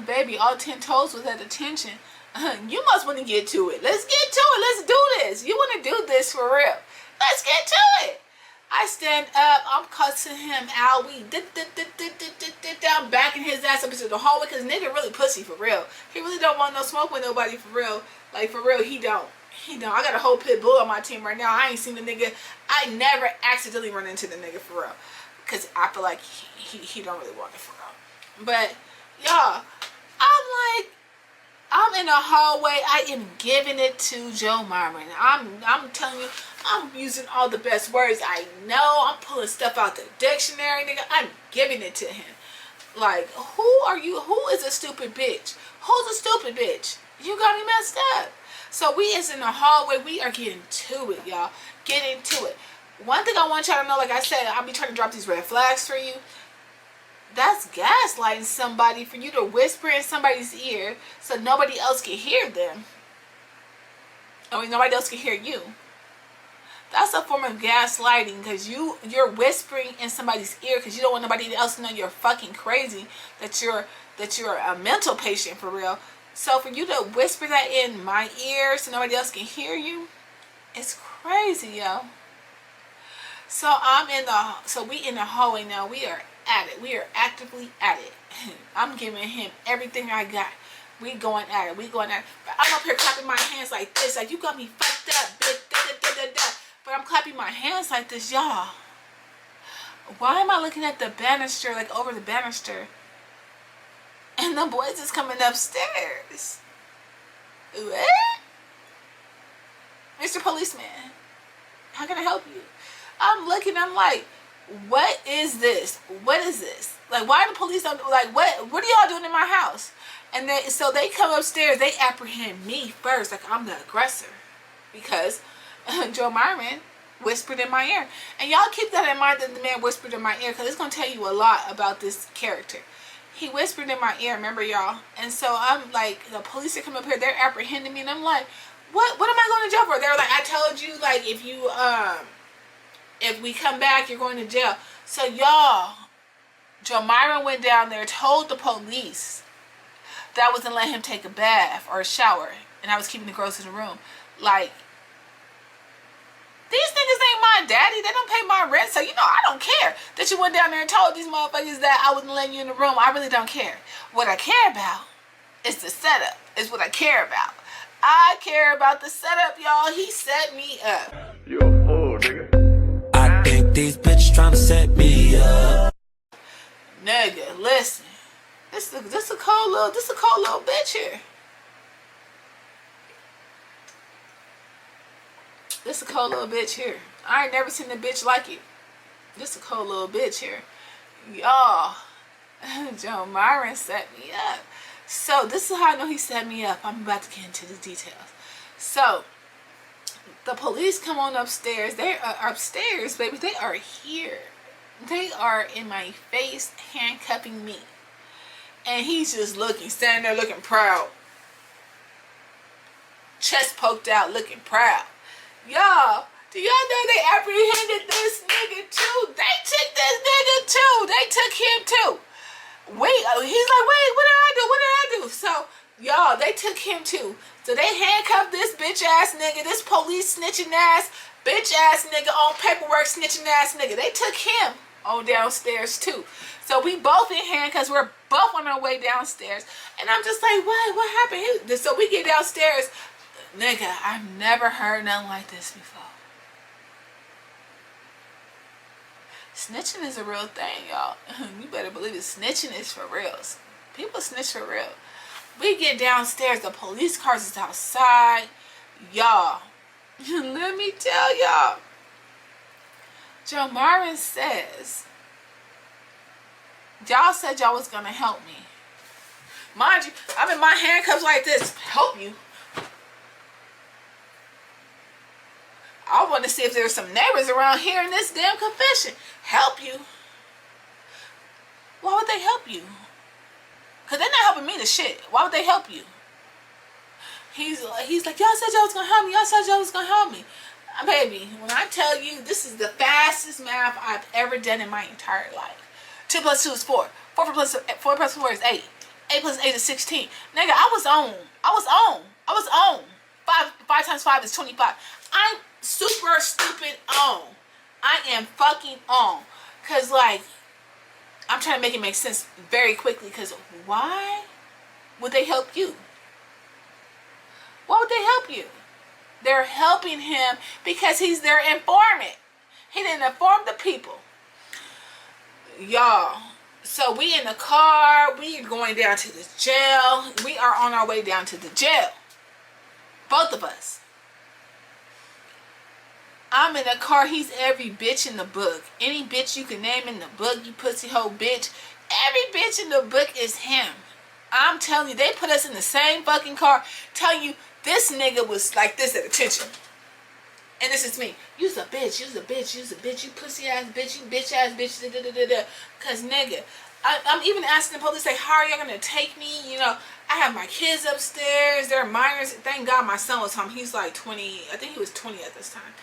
Baby, all 10 toes was at attention. You must want to get to it. Let's get to it. Let's do this. You want to do this for real. Let's get to it. I stand up. I'm cussing him out. I'm backing his ass up into the hallway, because nigga really pussy for real. He really don't want no smoke with nobody for real. Like, for real, he don't. I got a whole pit bull on my team right now. I ain't seen the nigga. I never accidentally run into the nigga for real, because I feel like he don't really want it for real. But y'all, I'm in the hallway. I am giving it to Joe Myron. I'm telling you, I'm using all the best words I know. I'm pulling stuff out the dictionary, nigga. I'm giving it to him. Like, who are you? Who is a stupid bitch? Who's a stupid bitch? You got me messed up. So we is in the hallway. We are getting to it, y'all. Getting to it. One thing I want y'all to know, like I said, I'll be trying to drop these red flags for you. That's gaslighting somebody, for you to whisper in somebody's ear so nobody else can hear them. I mean, nobody else can hear you. That's a form of gaslighting, because you're whispering in somebody's ear because you don't want nobody else to know you're fucking crazy, that you're a mental patient for real. So for you to whisper that in my ear so nobody else can hear you, it's crazy, yo. So we in the hallway now. We are at it. We are actively at it. I'm giving him everything I got. We going at it. We going at it. But I'm up here clapping my hands like this. Like, you got me fucked up, bitch. Da, da, da, da, da. But I'm clapping my hands like this, y'all. Why am I looking at the banister, like over the banister? And the boys is coming upstairs. What? Mr. Policeman, how can I help you? I'm looking, I'm like, what is this? What is this? Like, why the police don't, like, what are y'all doing in my house? And they come upstairs, they apprehend me first, like I'm the aggressor. Because Joe Myron whispered in my ear. And y'all keep that in mind, that the man whispered in my ear, because it's going to tell you a lot about this character. He whispered in my ear, remember, y'all? And so I'm like, the police are coming up here, they're apprehending me, and I'm like, what am I going to jail for? They're like, I told you, like, if we come back, you're going to jail. So y'all, Joe Myron went down there, told the police that I wasn't letting him take a bath or a shower, and I was keeping the girls in the room. Like, these niggas ain't my daddy. They don't pay my rent, so I don't care that you went down there and told these motherfuckers that I wasn't letting you in the room. I really don't care. What I care about is the setup. Is what I care about. I care about the setup, y'all. He set me up. You a fool, nigga. I think these bitches trying to set me up. Nigga, listen. This a cold little bitch here. This a cold little bitch here. I ain't never seen a bitch like it. This a cold little bitch here. Y'all, Joe Myron set me up. So this is how I know he set me up. I'm about to get into the details. So the police come on upstairs. They are upstairs, baby. They are here. They are in my face, handcuffing me. And he's just standing there looking proud. Chest poked out, looking proud. Y'all, do y'all know they apprehended this nigga too? They took this nigga too. They took him too. He's like, wait, what did I do? What did I do? So, y'all, they took him too. So they handcuffed this bitch ass nigga, this police snitching ass, bitch ass nigga on paperwork snitching ass nigga. They took him on downstairs too. So we both in handcuffs. We're both on our way downstairs. And I'm just like, what happened? So we get downstairs. Nigga, I've never heard nothing like this before. Snitching is a real thing, y'all. You better believe it. Snitching is for real. People snitch for real. We get downstairs. The police cars is outside. Y'all, let me tell y'all. Joe Myron says, y'all said y'all was going to help me. Mind you, I'm in my handcuffs like this. Help you? I want to see if there's some neighbors around here in this damn confession. Help you? Why would they help you? Because they're not helping me to shit. Why would they help you? He's like, y'all said y'all was going to help me. Y'all said y'all was going to help me. Baby, when I tell you this is the fastest math I've ever done in my entire life. 2 plus 2 is 4. 4 plus 4 is 8. 8 plus 8 is 16. Nigga, I was on. 5 times 5 is 25. I'm super stupid on. I am fucking on. Because, like, I'm trying to make it make sense very quickly. Because why would they help you? Why would they help you? They're helping him because he's their informant. He didn't inform the people. Y'all. So we in the car. We are going down to the jail. We are on our way down to the jail. Both of us. I'm in the car. He's every bitch in the book. Any bitch you can name in the book, you pussy hoe bitch. Every bitch in the book is him. I'm telling you, they put us in the same fucking car, telling you this nigga was like this at attention. And this is me. You's a bitch, you's a bitch, you's a bitch, you pussy ass bitch, you bitch ass bitch, da da da da. Cause nigga, I'm even asking the police, like, how are y'all gonna take me? You know, I have my kids upstairs, they're minors. Thank God my son was home. He's like 20, I think he was 20 at this time.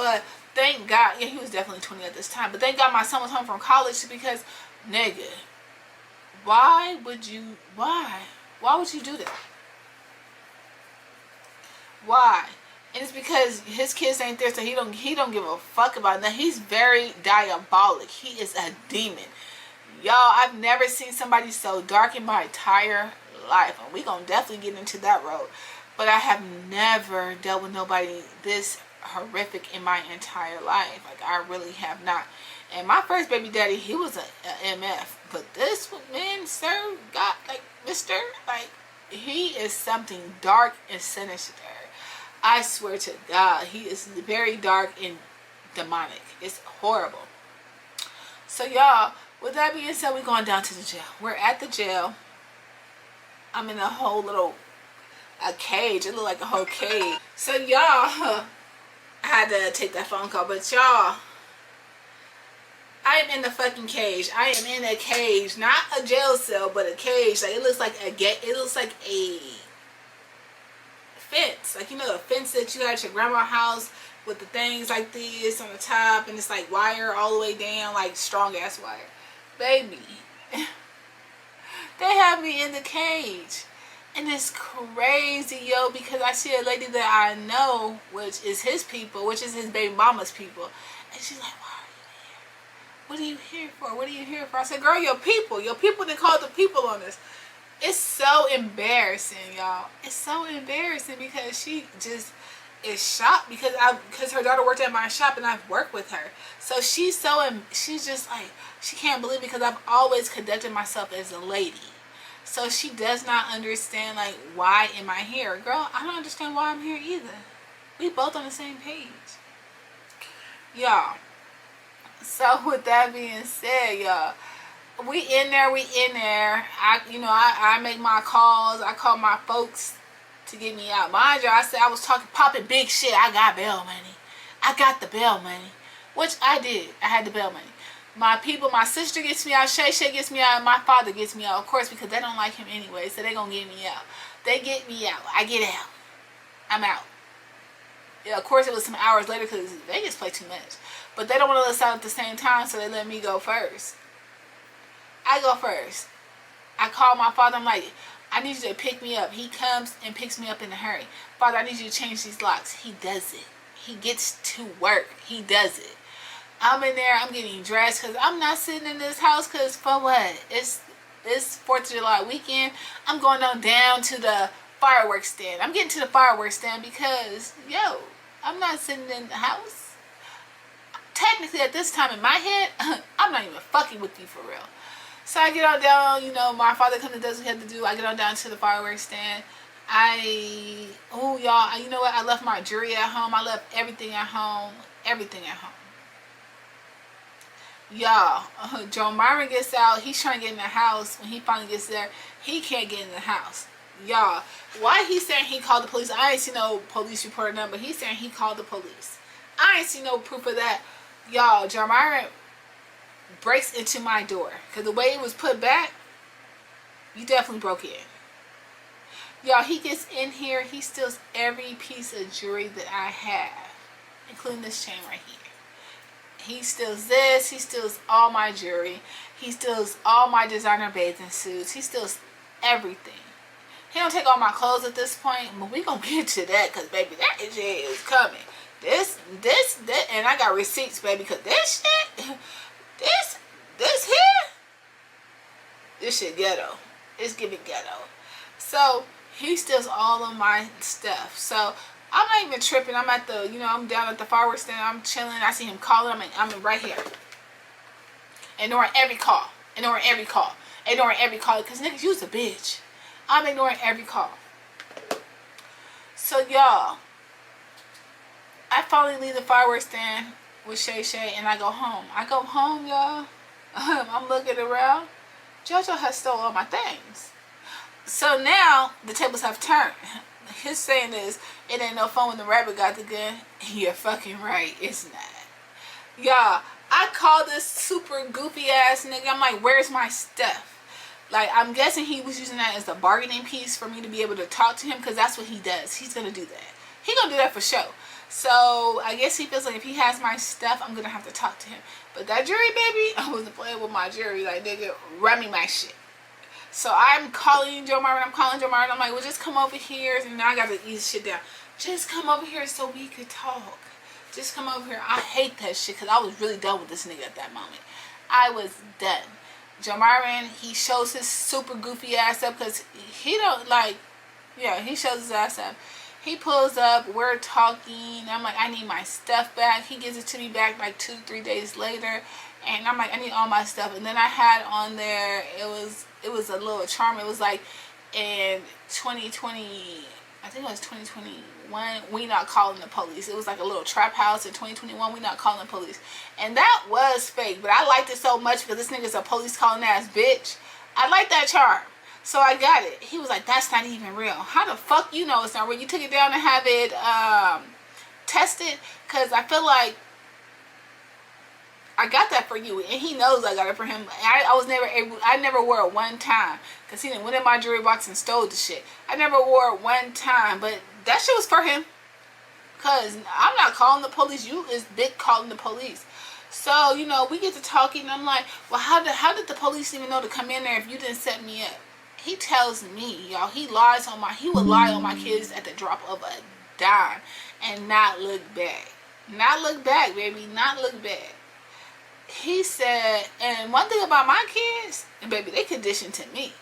But thank God, yeah, he was definitely 20 at this time. But thank God my son was home from college because, nigga, why would you do that? Why? And it's because his kids ain't there, so he don't give a fuck about that. He's very diabolic. He is a demon. Y'all, I've never seen somebody so dark in my entire life. And we gonna definitely get into that road. But I have never dealt with nobody this horrific in my entire life. Like, I really have not. And my first baby daddy, he was a MF. But this man, sir, got, like, Mr., like, he is something dark and sinister. I swear to God, he is very dark and demonic. It's horrible. So, y'all, with that being said, we're going down to the jail. We're at the jail. I'm in a whole little cage. It looked like a whole cage. So, y'all, I had to take that phone call. But, y'all, I am in the fucking cage. I am in a cage. Not a jail cell, but a cage. Like, it looks like a fence. Like, you know, the fence that you had at your grandma's house with the things like this on the top. And it's like wire all the way down. Like, strong-ass wire. Baby, they have me in the cage, and it's crazy, yo, because I see a lady that I know, which is his people, which is his baby mama's people, and she's like, why are you here? What are you here for? What are you here for? I said, girl, your people that called the people on this. It's so embarrassing, y'all. It's so embarrassing because she just is shocked because her daughter worked at my shop and I've worked with her. So she's just like, she can't believe because I've always conducted myself as a lady. So she does not understand, like, why am I here? Girl, I don't understand why I'm here either. We both on the same page. Y'all. So with that being said, y'all, we in there. I make my calls. I call my folks to get me out. Mind you, I said I was popping big shit. I got bail money. I got the bail money. Which I did. I had the bail money. My people, my sister gets me out. Shay gets me out. And my father gets me out. Of course, because they don't like him anyway. So they gonna get me out. They get me out. I get out. I'm out. Yeah, of course, it was some hours later because Vegas play too much. But they don't want to let us out at the same time. So they let me go first. I go first. I call my father. I'm like, I need you to pick me up. He comes and picks me up in a hurry. Father, I need you to change these locks. He does it. He gets to work. He does it. I'm in there. I'm getting dressed because I'm not sitting in this house because for what? It's 4th of July weekend. I'm going on down to the fireworks stand. I'm getting to the fireworks stand because, yo, I'm not sitting in the house. Technically, at this time in my head, I'm not even fucking with you for real. So I get on down, you know, my father comes and does what he had to do. I get on down to the fireworks stand. Y'all, you know what? I left my jewelry at home. I left everything at home. Everything at home. Y'all, Joe Myron gets out. He's trying to get in the house. When he finally gets there, he can't get in the house. Y'all, why he saying he called the police? I ain't seen no police report or nothing, but he's saying he called the police. I ain't seen no proof of that. Y'all, Joe Myron breaks into my door because the way it was put back, you definitely broke in. Y'all, he gets in here. He steals every piece of jewelry that I have, including this chain right here. He steals this. He steals all my jewelry. He steals all my designer bathing suits. He steals everything. He don't take all my clothes at this point, but we gonna get to that because, baby, that shit is coming. This, and I got receipts, baby, because this shit, this here, this shit ghetto. It's giving ghetto. So he steals all of my stuff. So I'm not even tripping. I'm at the, I'm down at the fireworks stand. I'm chilling. I see him calling. I'm right here. Ignoring every call. Ignoring every call. Because niggas, you's a bitch. I'm ignoring every call. So y'all, I finally leave the fireworks stand with Shay and I go home. Y'all. I'm looking around. JoJo has stole all my things. So now the tables have turned. His saying is, it ain't no fun when the rabbit got the gun. You're fucking right. It's not. Y'all, I call this super goofy ass nigga. I'm like, where's my stuff? Like, I'm guessing he was using that as a bargaining piece for me to be able to talk to him because that's what he does. He's going to do that. He's going to do that for sure. So I guess he feels like if he has my stuff, I'm gonna have to talk to him. But that jury, baby, I wasn't playing with my jury. Like, nigga, run me my shit. So I'm calling Joe Marvin. I'm like, well, just come over here. And now I gotta ease shit down. Just come over here so we could talk. Just come over here. I hate that shit because I was really done with this nigga at that moment. I was done. Joe Marvin, he shows his super goofy ass up because he don't like, yeah, he shows his ass up. He pulls up, we're talking. I'm like, I need my stuff back. He gives it to me back like 2-3 days later. And I'm like, I need all my stuff. And then I had on there, it was a little charm. It was like in 2020, I think it was 2021, we not calling the police. It was like a little trap house in 2021, we not calling the police. And that was fake, but I liked it so much because this nigga's a police calling ass bitch. I like that charm. So I got it. He was like, that's not even real. How the fuck you know it's not real? You took it down and have it tested? Because I feel like I got that for you, and he knows I got it for him. I never wore it one time, because he didn't went in my jewelry box and stole the shit. I never wore it one time, but that shit was for him, because I'm not calling the police. You is big calling the police. So, you know, we get to talking, and I'm like, well, how did the police even know to come in there if you didn't set me up? He tells me, y'all, he would lie on my kids at the drop of a dime and not look back. Not look back, baby. Not look back. He said, and one thing about my kids, and baby, they conditioned to me.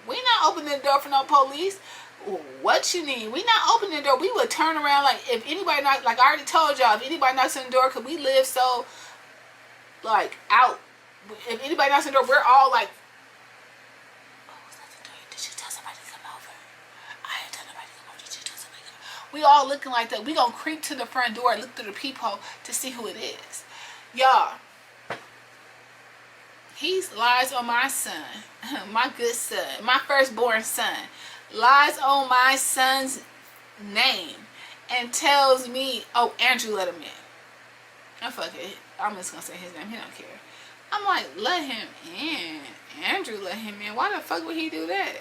We not opening the door for no police. What you need? We not opening the door. We would turn around, like, if anybody knocks, like I already told y'all, if anybody knocks on the door, because we live so, like, out. If anybody knocks on the door, we're all like, we all looking like that. We gonna creep to the front door and look through the peephole to see who it is. Y'all, he lies on my son, my good son, my firstborn son, lies on my son's name and tells me, oh, Andrew let him in. Oh, fuck it. I'm just gonna say his name. He don't care. I'm like, let him in. Andrew let him in. Why the fuck would he do that?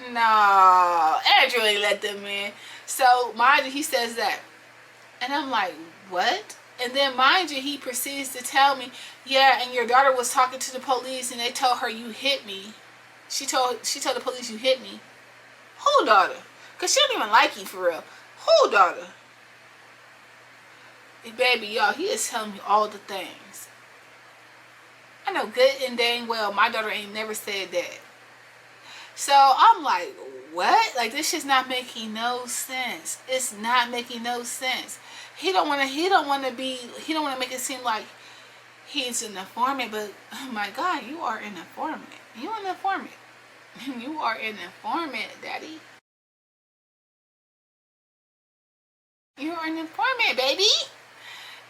No, Andrew ain't let them in. So, mind you, he says that. And I'm like, what? And then, mind you, he proceeds to tell me, yeah, and your daughter was talking to the police and they told her you hit me. She told the police you hit me. Who daughter? Because she don't even like you for real. Who daughter? Baby, y'all, he is telling me all the things. I know good and dang well my daughter ain't never said that. So I'm like, what? Like, this shit's not making no sense. It's not making no sense. He don't want to make it seem like he's an informant, but oh my God, you are an informant. You an informant. You are an informant, daddy. You're an informant, baby.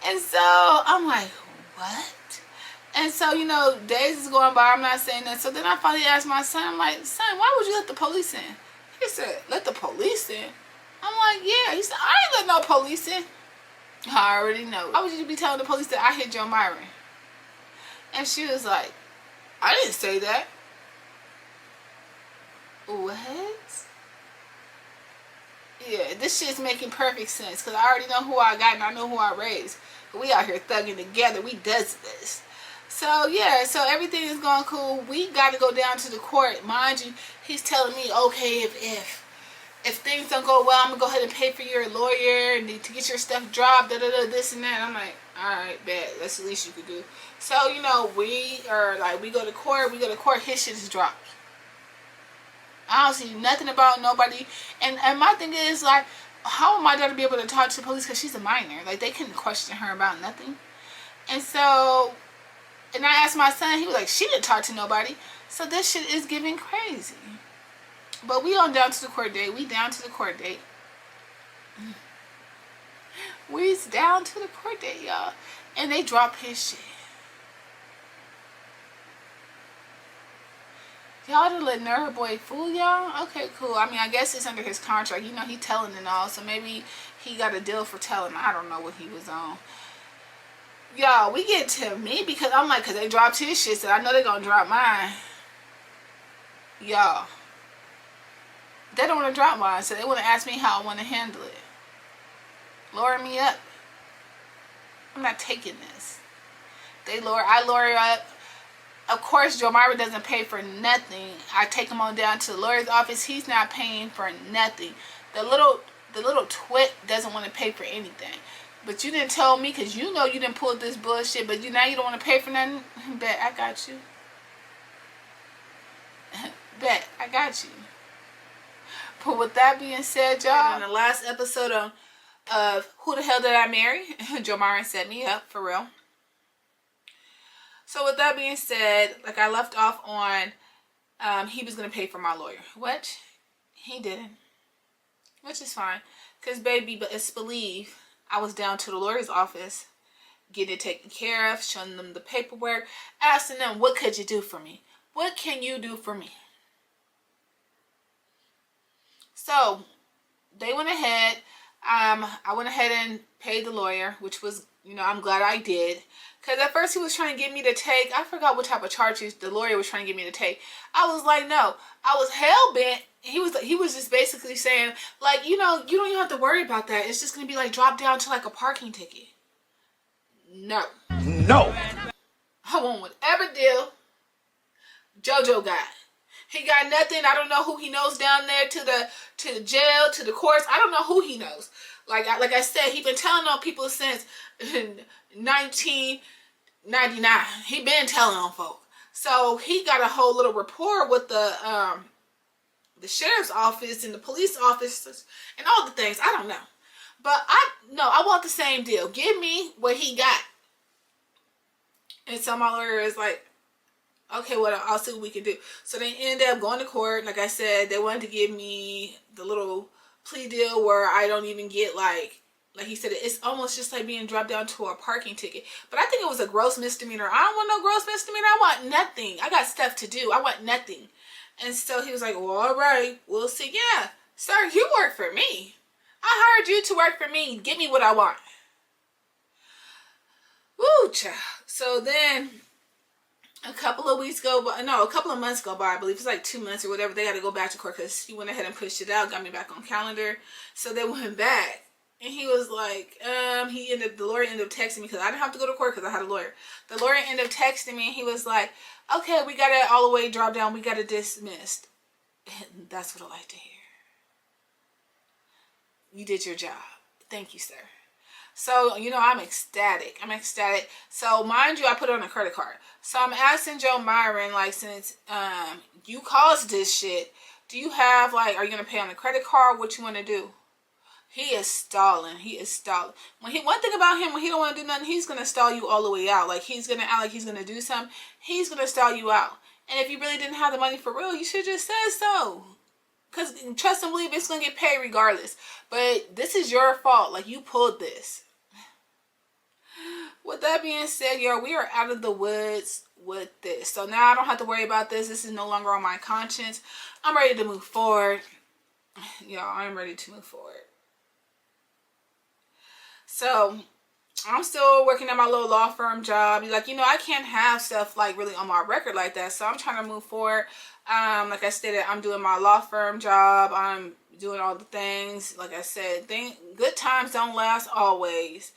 And so I'm like, what? And so, you know, days is going by, I'm not saying that. So then I finally asked my son, I'm like, son, why would you let the police in? He said, let the police in? I'm like, yeah. He said, I ain't let no police in. I already know. Why would you be telling the police that I hit Joe Myron? And she was like, I didn't say that. What? Yeah, this shit's making perfect sense, because I already know who I got and I know who I raised. We out here thugging together. We does this. So, yeah, so everything is going cool. We got to go down to the court. Mind you, he's telling me, okay, if things don't go well, I'm going to go ahead and pay for your lawyer and to get your stuff dropped, this and that. I'm like, all right, bet. That's the least you could do. So, you know, we go to court, his shit is dropped. I don't see nothing about nobody. And my thing is, like, how will my daughter be able to talk to the police because she's a minor? Like, they couldn't question her about nothing. And so, and I asked my son, he was like, she didn't talk to nobody. So this shit is getting crazy. But we on down to the court date. We down to the court date. We's down to the court date, y'all. And they drop his shit. Y'all done let Nerd Boy fool y'all? Okay, cool. I mean, I guess it's under his contract. You know, he telling and all. So maybe he got a deal for telling. I don't know what he was on. Y'all, we get to me because I'm like, because they dropped his shit, so I know they're going to drop mine. Y'all. They don't want to drop mine, so they want to ask me how I want to handle it. Lower me up. I'm not taking this. I lawyer up. Of course, Jomara doesn't pay for nothing. I take him on down to the lawyer's office. He's not paying for nothing. The little twit doesn't want to pay for anything. But you didn't tell me because you know you didn't pull this bullshit. But now you don't want to pay for nothing. Bet I got you. Bet I got you. But with that being said, y'all, in the last episode of Who the Hell Did I Marry? Jomara set me up for real. So with that being said, like I left off on, he was going to pay for my lawyer. Which he didn't. Which is fine. Because baby, but it's believe I was down to the lawyer's office, getting it taken care of, showing them the paperwork, asking them, what could you do for me? What can you do for me? So they went ahead. I went ahead and paid the lawyer, which was, I'm glad I did. Because at first he was trying to get me to take, I forgot what type of charges the lawyer was trying to get me to take. I was like, no. I was hell-bent. He was just basically saying, like, you don't even have to worry about that. It's just going to be like dropped down to like a parking ticket. No. No. I want whatever deal JoJo got. He got nothing. I don't know who he knows down there to the jail, to the courts. I don't know who he knows. Like I said, he been telling on people since 1999. He been telling on folk. So he got a whole little rapport with the sheriff's office and the police officers and all the things. I don't know. But I want the same deal. Give me what he got. And so my lawyer is like, okay, well, I'll see what we can do. So they ended up going to court. Like I said, they wanted to give me the little plea deal where I don't even get like he said, it's almost just like being dropped down to a parking ticket. But I think it was a gross misdemeanor. I don't want no gross misdemeanor. I want nothing. I got stuff to do. I want nothing. And so he was like, well, all right, we'll see. Yeah, sir, you work for me. I hired you to work for me. Give me what I want. Woo, child. So then a couple of months go by, I believe it's like 2 months or whatever. They got to go back to court because he went ahead and pushed it out, got me back on calendar. So they went back, and he was like, the lawyer ended up texting me because I didn't have to go to court because I had a lawyer. The lawyer ended up texting me, and he was like, okay, we got it all the way dropped down. We got it dismissed. And that's what I like to hear. You did your job. Thank you, sir. So, I'm ecstatic. So, mind you, I put it on a credit card. So, I'm asking Joe Myron, like, since you caused this shit, do you have, like, are you going to pay on a credit card? What you want to do? He is stalling. One thing about him, when he don't want to do nothing, he's going to stall you all the way out. Like, he's going to act like he's going to do something. He's going to stall you out. And if you really didn't have the money for real, you should just said so. Because trust and believe, it's going to get paid regardless. But this is your fault. Like, you pulled this. With that being said, y'all, we are out of the woods with this. So now I don't have to worry about this. This is no longer on my conscience. I'm ready to move forward. Y'all, I'm ready to move forward. So I'm still working at my little law firm job. Like, I can't have stuff like really on my record like that. So I'm trying to move forward. Like I stated, I'm doing my law firm job. I'm doing all the things. Like I said, good times don't last always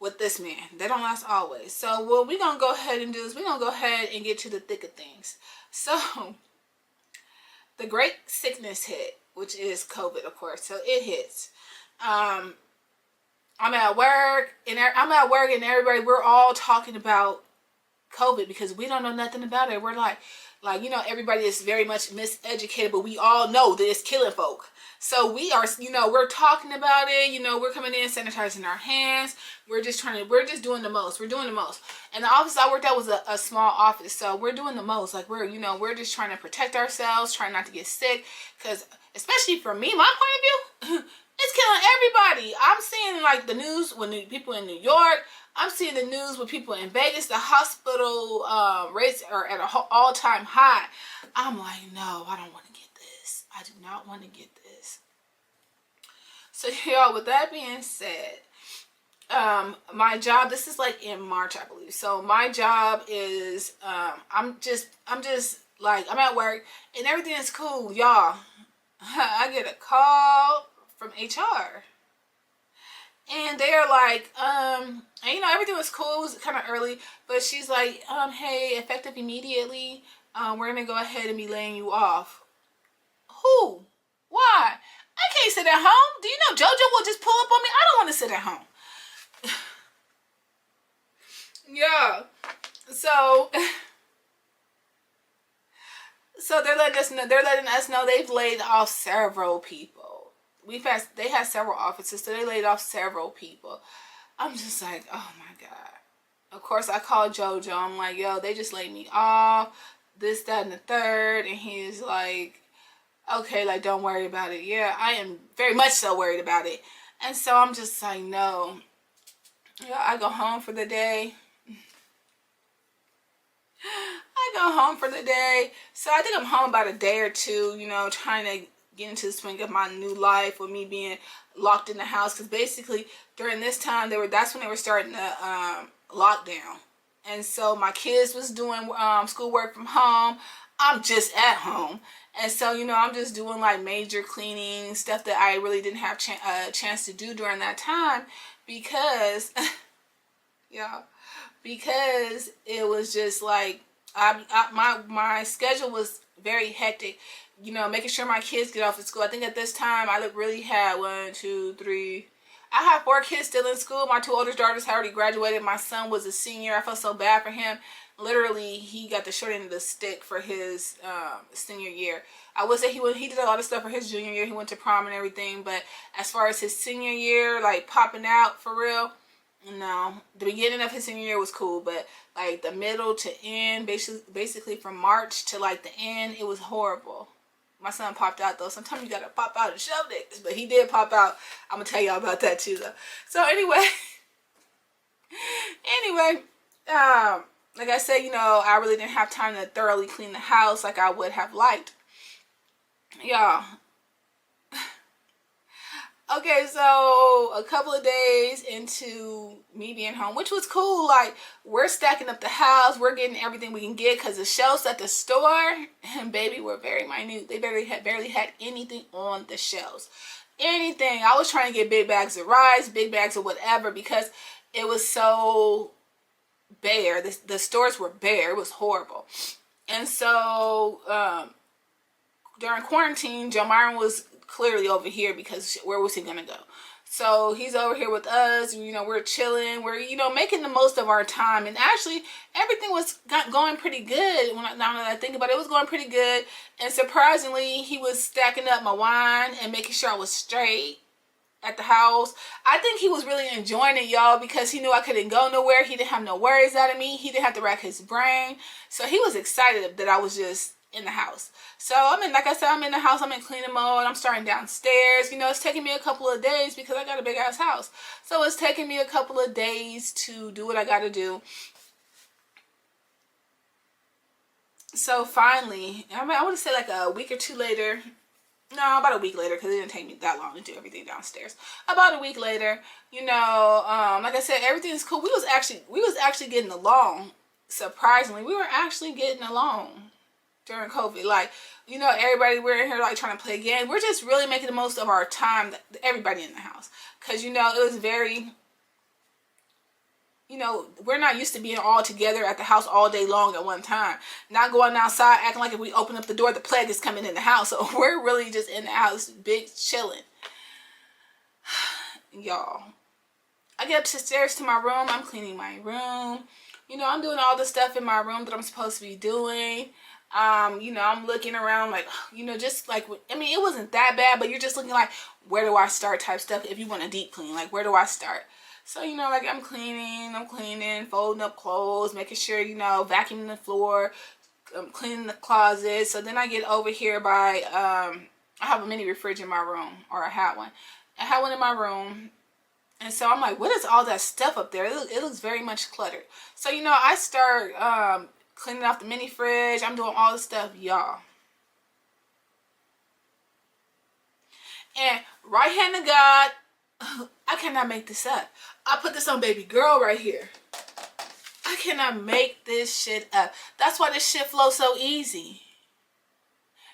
with this man. They don't last always. So what we're going to go ahead and do is we're going to go ahead and get to the thick of things. So the great sickness hit, which is COVID, of course. So it hits. I'm at work and everybody, we're all talking about COVID because we don't know nothing about it. We're like, everybody is very much miseducated, but we all know that it's killing folk. So we are, we're talking about it. We're coming in, sanitizing our hands. We're just doing the most. We're doing the most. And the office I worked at was a small office. So we're doing the most. Like we're just trying to protect ourselves, trying not to get sick. Because especially for me, my point of view, it's killing everybody. I'm seeing like the news when people in New York. I'm seeing the news with people in Vegas. The hospital rates are at an all-time high. I'm like, no, I don't want to get this. I do not want to get this. So, y'all, with that being said, my job, this is like in March, I believe. So my job is, I'm at work and everything is cool, y'all. I get a call from HR. And they're like, and you know, everything was cool. It was kind of early, but she's like, hey, effective immediately, we're gonna go ahead and be laying you off. Who? Why? I can't sit at home. Do you know JoJo will just pull up on me? I don't want to sit at home. Yeah. So, so they're letting us know. They're letting us know they've laid off several people. They had several offices, so they laid off several people. I'm just like, oh my god. Of course, I called JoJo. I'm like, yo, they just laid me off. This, that, and the third. And he's like, okay, like, don't worry about it. Yeah, I am very much so worried about it. And so I'm just like, no. Yeah, I go home for the day. So I think I'm home about a day or two, you know, trying to get into the swing of my new life with me being locked in the house. Because basically during this time, that's when they were starting the lockdown. And so my kids was doing schoolwork from home. I'm just at home. And so, you know, I'm just doing like major cleaning, stuff that I really didn't have a chance to do during that time because, yeah, because it was just like, my schedule was very hectic, you know, making sure my kids get off of school. I think at this time I really had I have 4 kids still in school. My 2 oldest daughters had already graduated. My son was a senior. I felt so bad for him. Literally, he got the short end of the stick for his senior year. I would say he did a lot of stuff for his junior year. He went to prom and everything. But as far as his senior year, like popping out for real, no. The beginning of his senior year was cool, but like the middle to end, basically from March to like the end, it was horrible. My son popped out though. Sometimes you gotta pop out and show niggas, but he did pop out. I'm gonna tell y'all about that too though. So anyway, like I said, you know, I really didn't have time to thoroughly clean the house like I would have liked. Y'all. Okay, so a couple of days into me being home, which was cool. Like, we're stacking up the house. We're getting everything we can get because the shelves at the store, and baby, were very minute. They barely had anything on the shelves. Anything. I was trying to get big bags of rice, big bags of whatever because it was so bare. The stores were bare. It was horrible. And so during quarantine, Joe Myron was clearly over here because where was he gonna go? So he's over here with us. You know, we're chilling. We're, you know, making the most of our time. And actually, everything was going pretty good. Now that I think about it, it was going pretty good. And surprisingly, he was stacking up my wine and making sure I was straight at the house. I think he was really enjoying it, y'all, because he knew I couldn't go nowhere. He didn't have no worries out of me. He didn't have to rack his brain. So he was excited that I was just in the house. So like I said, I'm in the house. I'm in cleaning mode. I'm starting downstairs. You know, it's taking me a couple of days because I got a big ass house. So it's taking me a couple of days to do what I got to do. So finally, I want to say like a week or two later. No, about a week later, because it didn't take me that long to do everything downstairs. About a week later, you know, like I said, everything is cool. We was actually getting along. Surprisingly, we were actually getting along during COVID. Like, you know, everybody, we're in here like trying to play games. We're just really making the most of our time, everybody in the house. Because, you know, it was very, you know, we're not used to being all together at the house all day long at one time. Not going outside acting like if we open up the door, the plague is coming in the house. So we're really just in the house, big chilling. Y'all. I get upstairs to my room. I'm cleaning my room. You know, I'm doing all the stuff in my room that I'm supposed to be doing. You know, I'm looking around like, you know, just like, I mean, it wasn't that bad, but you're just looking like, where do I start type stuff if you want a deep clean, like, where do I start? So, you know, like I'm cleaning, folding up clothes, making sure, you know, vacuuming the floor, cleaning the closet. So then I get over here by, I have a mini fridge in my room, or I had one. I had one in my room. And so I'm like, what is all that stuff up there? It looks very much cluttered. So, you know, I start, cleaning off the mini fridge. I'm doing all this stuff, y'all. And right hand of God, I cannot make this up. I put this on baby girl right here. I cannot make this shit up. That's why this shit flows so easy.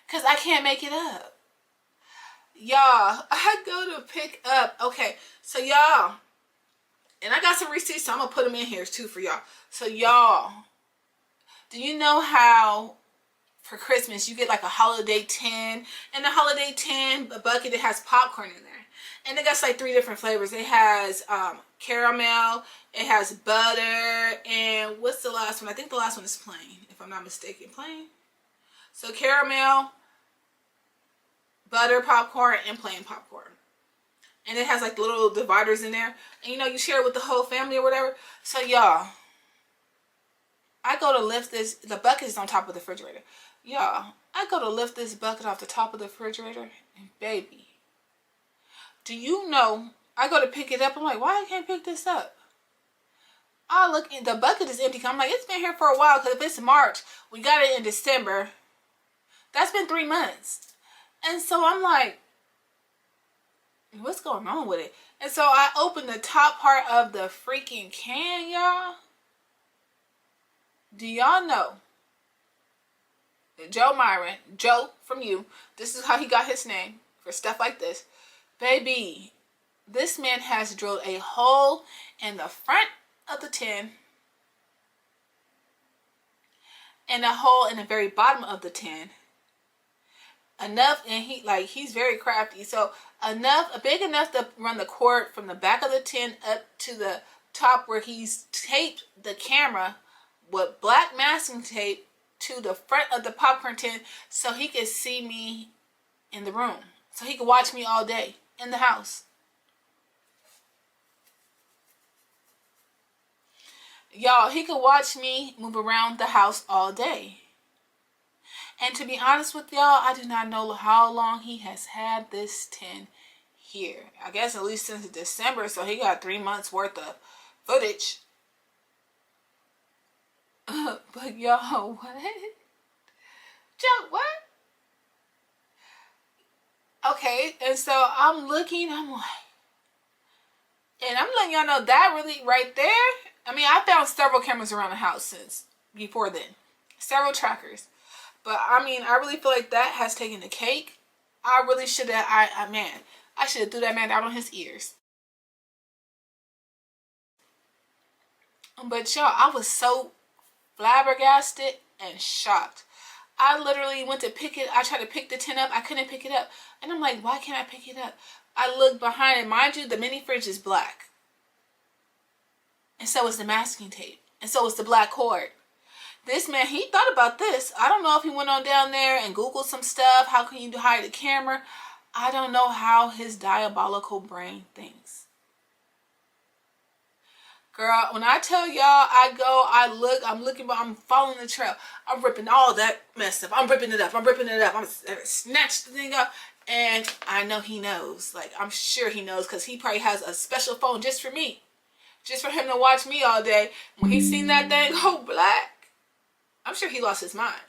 Because I can't make it up. Y'all, I go to pick up. Okay, so y'all, And I got some receipts, so I'm going to put them in here too for y'all. So y'all, do you know how for Christmas you get like a holiday tin? And the holiday tin, a bucket, it has popcorn in there. And it got like 3 different flavors. It has caramel, it has butter, and what's the last one? I think the last one is plain, if I'm not mistaken. Plain? So caramel, butter popcorn, and plain popcorn. And it has like the little dividers in there. And you know, you share it with the whole family or whatever. So y'all, I go to lift this, the bucket is on top of the refrigerator. Y'all, I go to lift this bucket off the top of the refrigerator, and baby, do you know, I go to pick it up, I'm like, why I can't pick this up? I look, the bucket is empty. I'm like, it's been here for a while, because if it's March, we got it in December. That's been 3 months. And so I'm like, what's going on with it? And so I opened the top part of the freaking can, y'all. Do y'all know Joe Myron, Joe from You, this is how he got his name for stuff like this. Baby, this man has drilled a hole in the front of the tin and a hole in the very bottom of the tin. Enough, and he's very crafty, so big enough to run the cord from the back of the tin up to the top, where he's taped the camera with black masking tape to the front of the popcorn tin, so he could see me in the room, so he could watch me all day in the house. Y'all, he could watch me move around the house all day. And to be honest with y'all, I do not know how long he has had this tin here. I guess at least since December, so he got 3 months worth of footage. But y'all, what? Joe, what? Okay, and so I'm looking, I'm like, and I'm letting y'all know that really right there, I mean, I found several cameras around the house since before then. Several trackers. But I mean, I really feel like that has taken the cake. I really should have, I should have threw that man out on his ears. But y'all, I was so flabbergasted and shocked. I literally went to pick it. I tried to pick the tin up. I couldn't pick it up. And I'm like, why can't I pick it up? I looked behind it. Mind you, the mini fridge is black. And so is the masking tape. And so is the black cord. This man, he thought about this. I don't know if he went on down there and Googled some stuff. How can you hide the camera? I don't know how his diabolical brain thinks. Girl, when I tell y'all, I'm looking, but I'm following the trail. I'm ripping all that mess up. I'm ripping it up. I'm snatch the thing up. And I know he knows. Like, I'm sure he knows, because he probably has a special phone just for me. Just for him to watch me all day. When he seen that thing go black, I'm sure he lost his mind.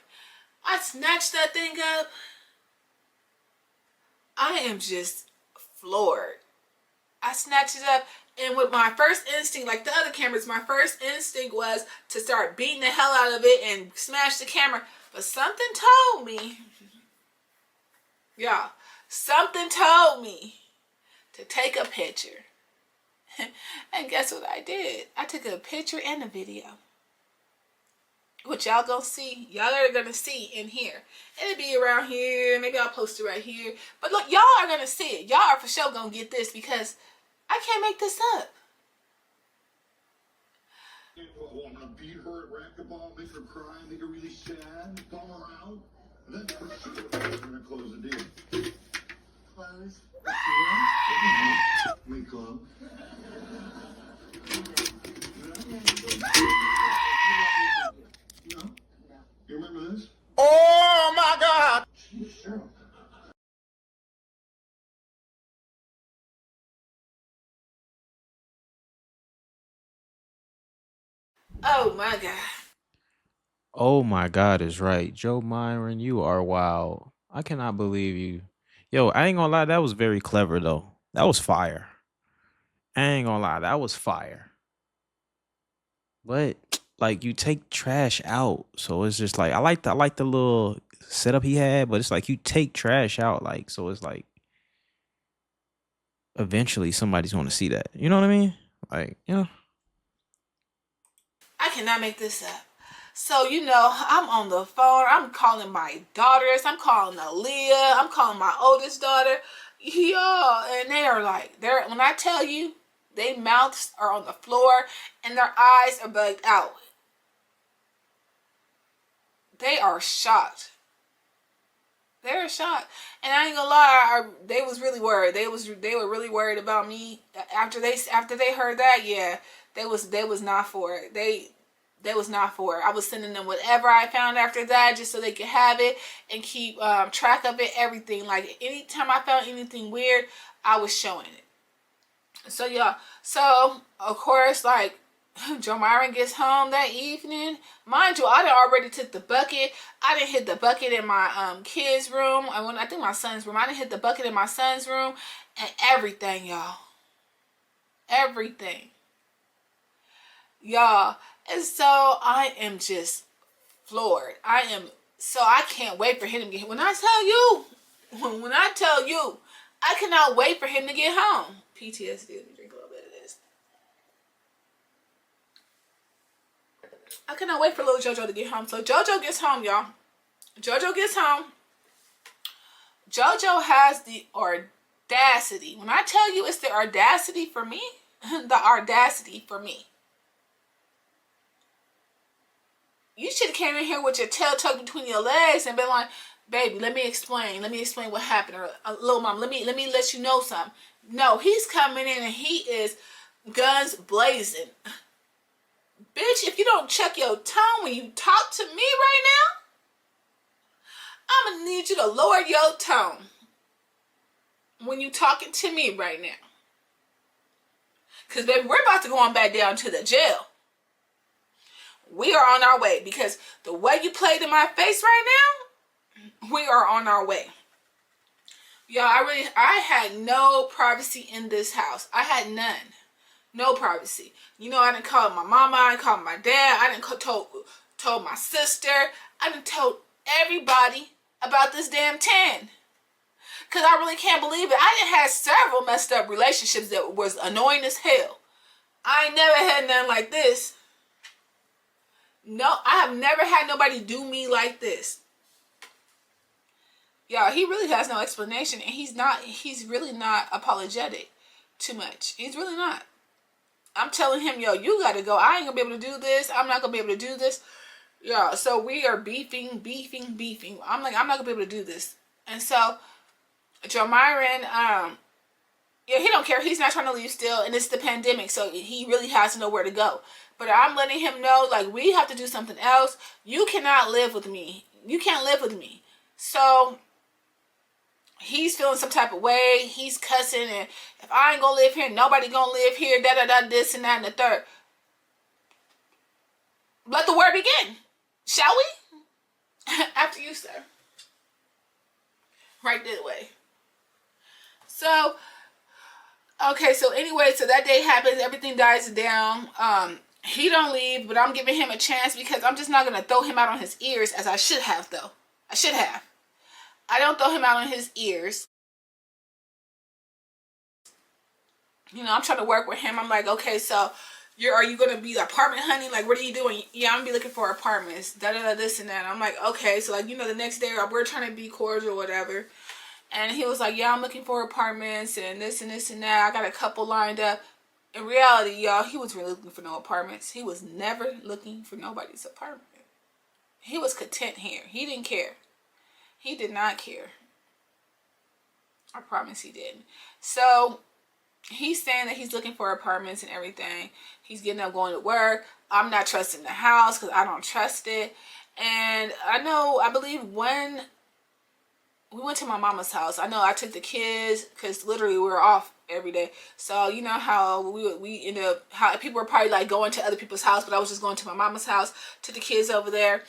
I snatched that thing up. I am just floored. I snatched it up, and with my first instinct, like the other cameras, my first instinct was to start beating the hell out of it and smash the camera. But something told me, y'all, something told me to take a picture. And guess what I did? I took a picture and a video. What y'all gonna see, y'all are gonna see in here. It'll be around here. Maybe I'll post it right here. But look, y'all are gonna see it. Y'all are for sure gonna get this, because I can't make this up. Want to beat her at racquetball, make her cry, make her really sad, bum her out? Then for sure we're gonna close the deal. Close. We close. No? You remember this? Oh my God! Sure. Oh my God. Oh my God is right. Joe Myron, you are wild. I cannot believe you. Yo, I ain't gonna lie, that was very clever though. That was fire. I ain't gonna lie, that was fire. But like, you take trash out. So it's just like, I like the little setup he had, but it's like you take trash out, like, so it's like eventually somebody's gonna see that. You know what I mean? Like, you know. I cannot make this up. So, you know, I'm on the phone. I'm calling my daughters. I'm calling Aaliyah. I'm calling my oldest daughter. Y'all, and they are like, when I tell you, their mouths are on the floor and their eyes are bugged out. They are shocked. They're shocked, and I ain't gonna lie, they was really worried. They were really worried about me after they heard that. Yeah, they was not for it. They was not for it. I was sending them whatever I found after that, just so they could have it and keep track of it. Everything. Like anytime I found anything weird, I was showing it. So yeah. So of course, like Joe Myron gets home that evening. Mind you, I done already took the bucket. I done hit the bucket in my kids' room. I think my son's room. I done hit the bucket in my son's room and everything, y'all. Everything. Y'all. And so I am just floored. I can't wait for him to get home. When I tell you, I cannot wait for him to get home. PTSD. Let me drink a little bit of this. I cannot wait for little JoJo to get home. So JoJo gets home, y'all. JoJo gets home. JoJo has the audacity. When I tell you it's the audacity for me, the audacity for me. You should have came in here with your tail tucked between your legs and been like, baby, let me explain. Let me explain what happened. Or, little mom, let me let you know something. No, he's coming in and he is guns blazing. Bitch, if you don't check your tone when you talk to me right now, I'm going to need you to lower your tone when you talking to me right now. Because, baby, we're about to go on back down to the jail. We are on our way because the way you played in my face right now, we are on our way. Y'all, I had no privacy in this house. I had none. No privacy. You know, I didn't call my mama. I didn't call my dad. I didn't told my sister. I didn't told everybody about this damn tan. Because I really can't believe it. I done had several messed up relationships that was annoying as hell. I ain't never had nothing like this. No, I have never had nobody do me like this. Y'all, he really has no explanation. And he's really not apologetic too much. He's really not. I'm telling him, yo, you gotta go. I ain't gonna be able to do this. I'm not gonna be able to do this. Yeah, so we are beefing. I'm like, I'm not gonna be able to do this. And so, Joe Myron, yeah, he don't care. He's not trying to leave still, and it's the pandemic, so he really has to know where to go. But I'm letting him know, like, we have to do something else. You cannot live with me. You can't live with me. So he's feeling some type of way. He's cussing, and if I ain't gonna live here, nobody gonna live here. This and that and the third. Let the word begin, shall we? After you, sir. Right this way. So, okay, so anyway, so that day happens, everything dies down. He don't leave, but I'm giving him a chance because I'm just not going to throw him out on his ears as I should have, though. I should have. I don't throw him out on his ears. You know, I'm trying to work with him. I'm like, okay, so are you going to be the apartment honey? Like, what are you doing? Yeah, I'm going to be looking for apartments. This and that. I'm like, okay, so like, you know, the next day we're trying to be cordial or whatever. And he was like, yeah, I'm looking for apartments and this and this and that. I got a couple lined up. In reality, y'all, he was really looking for no apartments. He was never looking for nobody's apartment. He was content here. He didn't care. He did not care. I promise he didn't. So he's saying that he's looking for apartments and everything. He's getting up, going to work. I'm not trusting the house because I don't trust it. And I believe when we went to my mama's house, I know I took the kids because literally we were off every day. So you know how we end up, how people were probably like going to other people's house, but I was just going to my mama's house, took the kids over there.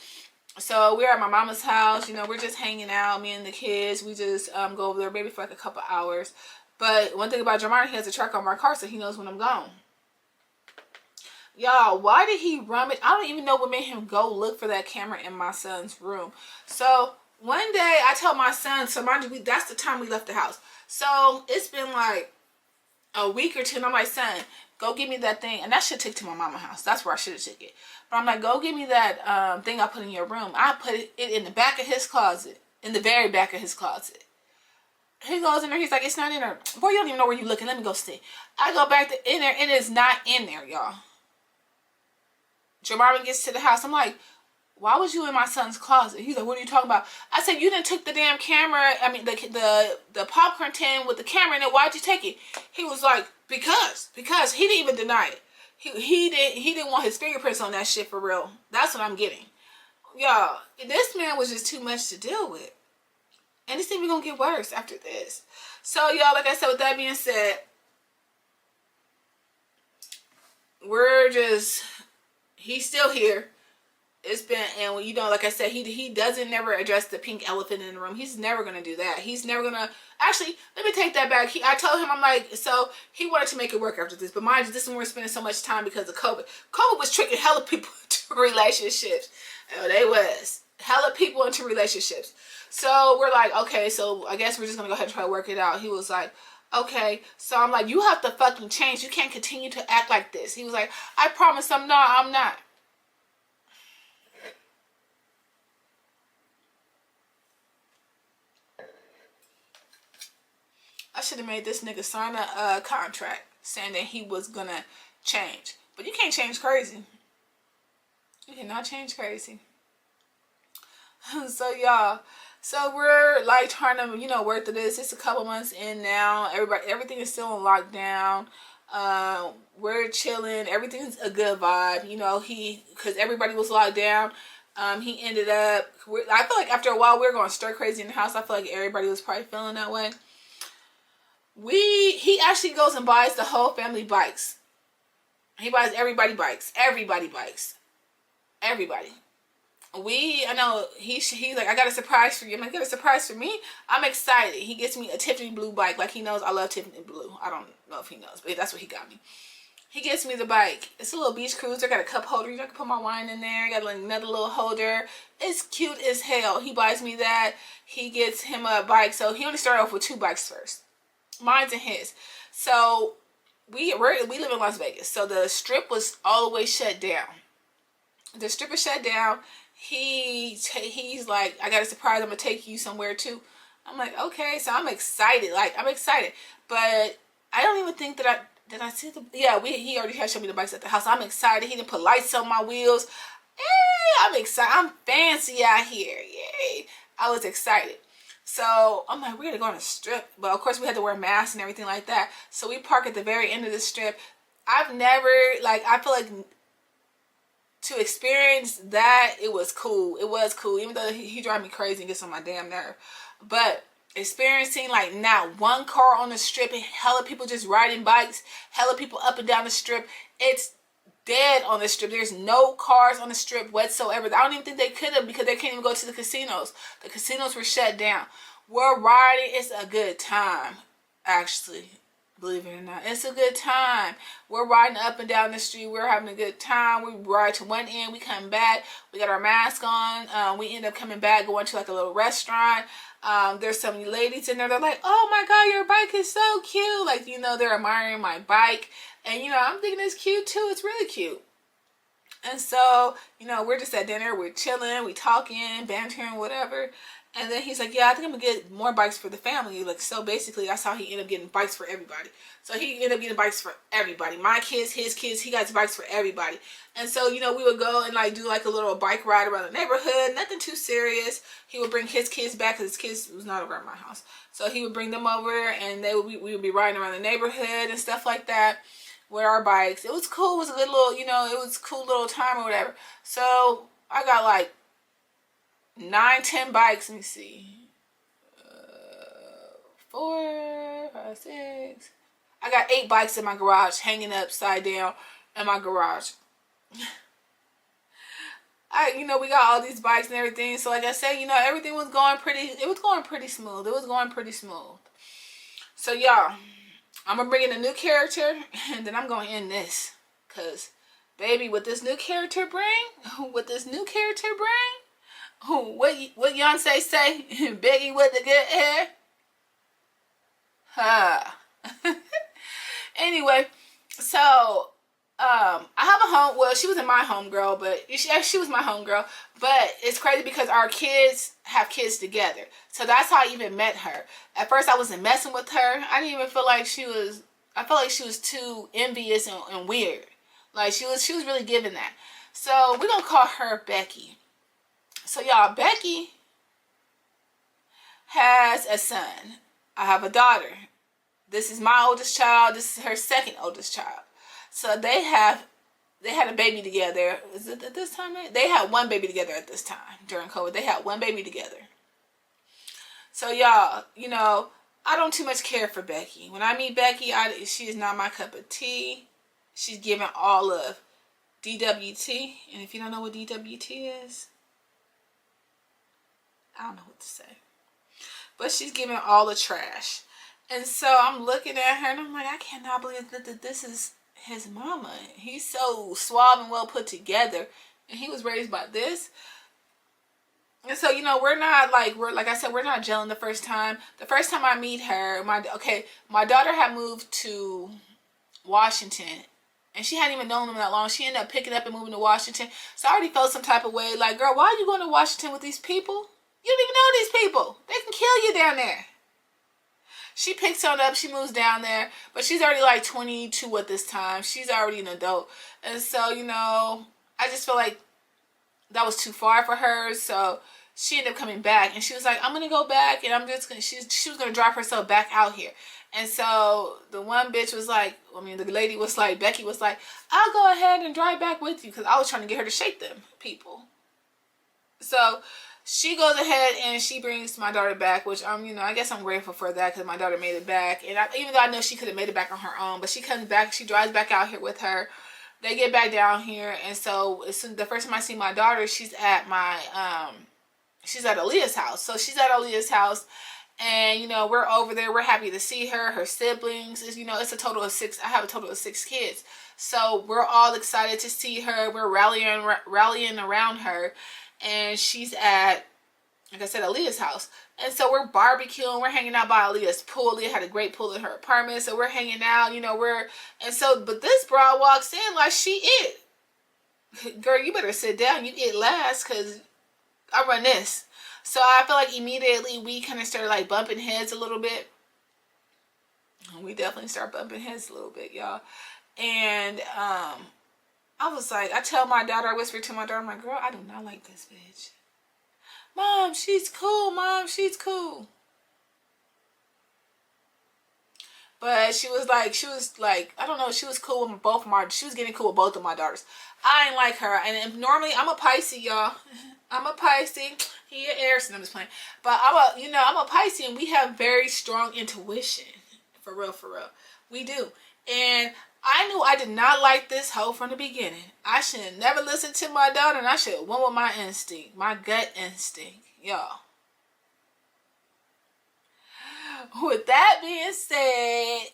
So we're at my mama's house, you know, we're just hanging out, me and the kids. We just go over there maybe for like a couple hours. But one thing about Jamar, he has a track on my car, so he knows when I'm gone. Y'all, why did he rummage? I don't even know what made him go look for that camera in my son's room. So one day I told my son, so mind you, that's the time we left the house. So it's been like a week or two, and I'm like, son, go give me that thing. And that shit took to my mama's house. That's where I should have took it. But I'm like, go give me that thing I put in your room. I put it in the back of his closet. In the very back of his closet. He goes in there. He's like, it's not in there. Boy, you don't even know where you're looking. Let me go see. I go back in there. It is not in there, y'all. Jamarvin gets to the house. I'm like, why was you in my son's closet? He's like, what are you talking about? I said, you didn't took the damn camera. I mean, the popcorn tin with the camera in it. Why'd you take it? He was like, because he didn't even deny it. He didn't want his fingerprints on that shit for real. That's what I'm getting. Y'all, this man was just too much to deal with. And it's even gonna get worse after this. So, y'all, like I said, with that being said, he's still here. It's been, and you know, like I said, he doesn't never address the pink elephant in the room. He's never gonna do that. He's never gonna. Actually, let me take that back. I told him, I'm like, so he wanted to make it work after this, but mind you, this is when we're spending so much time because of COVID. COVID was tricking hella people into relationships. They was hella people into relationships. So we're like, okay, so I guess we're just gonna go ahead and try to work it out. He was like, okay. So I'm like, you have to fucking change. You can't continue to act like this. He was like, I promise I'm not. I should have made this nigga sign a contract saying that he was gonna change. But you can't change crazy. You cannot change crazy. So y'all, so we're like trying to, you know, work through this. It's a couple months in now. Everything is still in lockdown. We're chilling. Everything's a good vibe. You know, because everybody was locked down. He ended up, I feel like after a while we were going stir crazy in the house. I feel like everybody was probably feeling that way. He actually goes and buys the whole family bikes. He buys everybody bikes. Everybody. I know he's like, I got a surprise for you. I'm like, got a surprise for me? I'm excited. He gets me a Tiffany blue bike. Like, he knows I love Tiffany blue. I don't know if he knows, but that's what he got me. He gets me the bike. It's a little beach cruiser. Got a cup holder. You know, I can put my wine in there. Got like another little holder. It's cute as hell. He buys me that. He gets him a bike. So he only started off with 2 bikes first. Mine's and his. So we live in Las Vegas. So the strip was all the way shut down. The strip is shut down. He's like, I got a surprise. I'm gonna take you somewhere too. I'm like, okay. So I'm excited. I'm excited. But I don't even think that did I see the, yeah, he already had showed me the bikes at the house. I'm excited. He didn't put lights on my wheels. Hey, I'm excited. I'm fancy out here. Yay. I was excited. So I'm like, we're gonna go on a strip. But of course we had to wear masks and everything like that. So we park at the very end of the strip. I've never, I feel like to experience that, it was cool. It was cool. Even though he drive me crazy and gets on my damn nerve. But experiencing not one car on the strip and hella people just riding bikes, hella people up and down the strip. It's dead on the strip. There's no cars on the strip whatsoever. I don't even think they could have, because they can't even go to the casinos. The casinos were shut down. We're riding. It's a good time, actually. Believe it or not, it's a good time. We're riding up and down the street. We're having a good time. We ride to one end. We come back. We got our mask on. We end up coming back, going to a little restaurant. There's some ladies in there. They're like, oh my God, your bike is so cute. They're admiring my bike. And, I'm thinking it's cute too. It's really cute. And so, we're just at dinner. We're chilling. We talking, bantering, whatever. And then he's like, yeah, I think I'm going to get more bikes for the family. So basically, that's how he ended up getting bikes for everybody. So he ended up getting bikes for everybody. My kids, his kids, he got bikes for everybody. And so, we would go and do a little bike ride around the neighborhood. Nothing too serious. He would bring his kids back because his kids was not over at my house. So he would bring them over and we would be riding around the neighborhood and stuff like that with our bikes. It was cool. It was a good little, it was a cool little time or whatever. So I got 9-10 bikes. Let me see. 4, 5, 6. I got 8 bikes in my garage, hanging upside down in my garage. We got all these bikes and everything. So like I said, everything was going pretty. It was going pretty smooth. So y'all, I'm gonna bring in a new character, and then I'm gonna end this, cause baby, what this new character bring? What Beyonce say? Biggie with the good hair. Anyway, So I have a home. Well, she wasn't my homegirl, but she was my homegirl. But it's crazy because our kids have kids together, so that's how I even met her. At first, I wasn't messing with her. I didn't even feel like she was. I felt like she was too envious and weird. Like she was really giving that. So we're gonna call her Becky. So y'all, Becky has a son. I have a daughter. This is my oldest child. This is her second oldest child. So they had a baby together. Is it at this time? They had one baby together at this time during COVID. They had one baby together. So y'all, you know, I don't too much care for Becky. When I meet Becky, she is not my cup of tea. She's giving all of DWT. And if you don't know what DWT is, I don't know what to say. But she's giving all the trash. And so I'm looking at her and I'm like, I cannot believe that this is his mama. He's so suave and well put together. And he was raised by this. And so, you know, we're like I said, we're not gelling the first time. The first time I meet her, my daughter had moved to Washington. And she hadn't even known him that long. She ended up picking up and moving to Washington. So I already felt some type of way. Like, girl, why are you going to Washington with these people? You don't even know these people. They can kill you down there. She picks on up. She moves down there. But she's already like 22 at this time. She's already an adult. And so, you know, I just feel like that was too far for her. So she ended up coming back. And she was like, I'm going to go back. And I'm just going to, she was going to drop herself back out here. And so the one bitch was like, the lady was like, Becky was like, I'll go ahead and drive back with you. Because I was trying to get her to shake them people. So she goes ahead and she brings my daughter back, which I guess I'm grateful for that because my daughter made it back. And even though I know she could have made it back on her own, but she comes back, she drives back out here with her. They get back down here, and so the first time I see my daughter, she's at she's at Aaliyah's house. So she's at Aaliyah's house, and you know we're over there. We're happy to see her. Her siblings, it's a total of 6. I have a total of 6 kids, so we're all excited to see her. We're rallying around her. And she's at, like I said, Aaliyah's house. And so we're barbecuing. We're hanging out by Aaliyah's pool. Aaliyah had a great pool in her apartment. So we're hanging out, but this broad walks in like she it. Girl, you better sit down. You eat last because I run this. So I feel like immediately we kind of started like bumping heads a little bit. We definitely start bumping heads a little bit, y'all. And, I was like, I tell my daughter, I whispered to my daughter, I'm like, girl, I do not like this bitch. Mom, she's cool. Mom, she's cool. But she was like, I don't know, she was cool with she was getting cool with both of my daughters. I ain't like her. And normally, I'm a Pisces, y'all. I'm a Pisces. He an Aries, I'm just playing. But I'm a Pisces, and we have very strong intuition. For real, for real. We do. And I knew I did not like this hoe from the beginning. I should have never listened to my daughter, and I should have went with my instinct, my gut instinct, y'all. With that being said,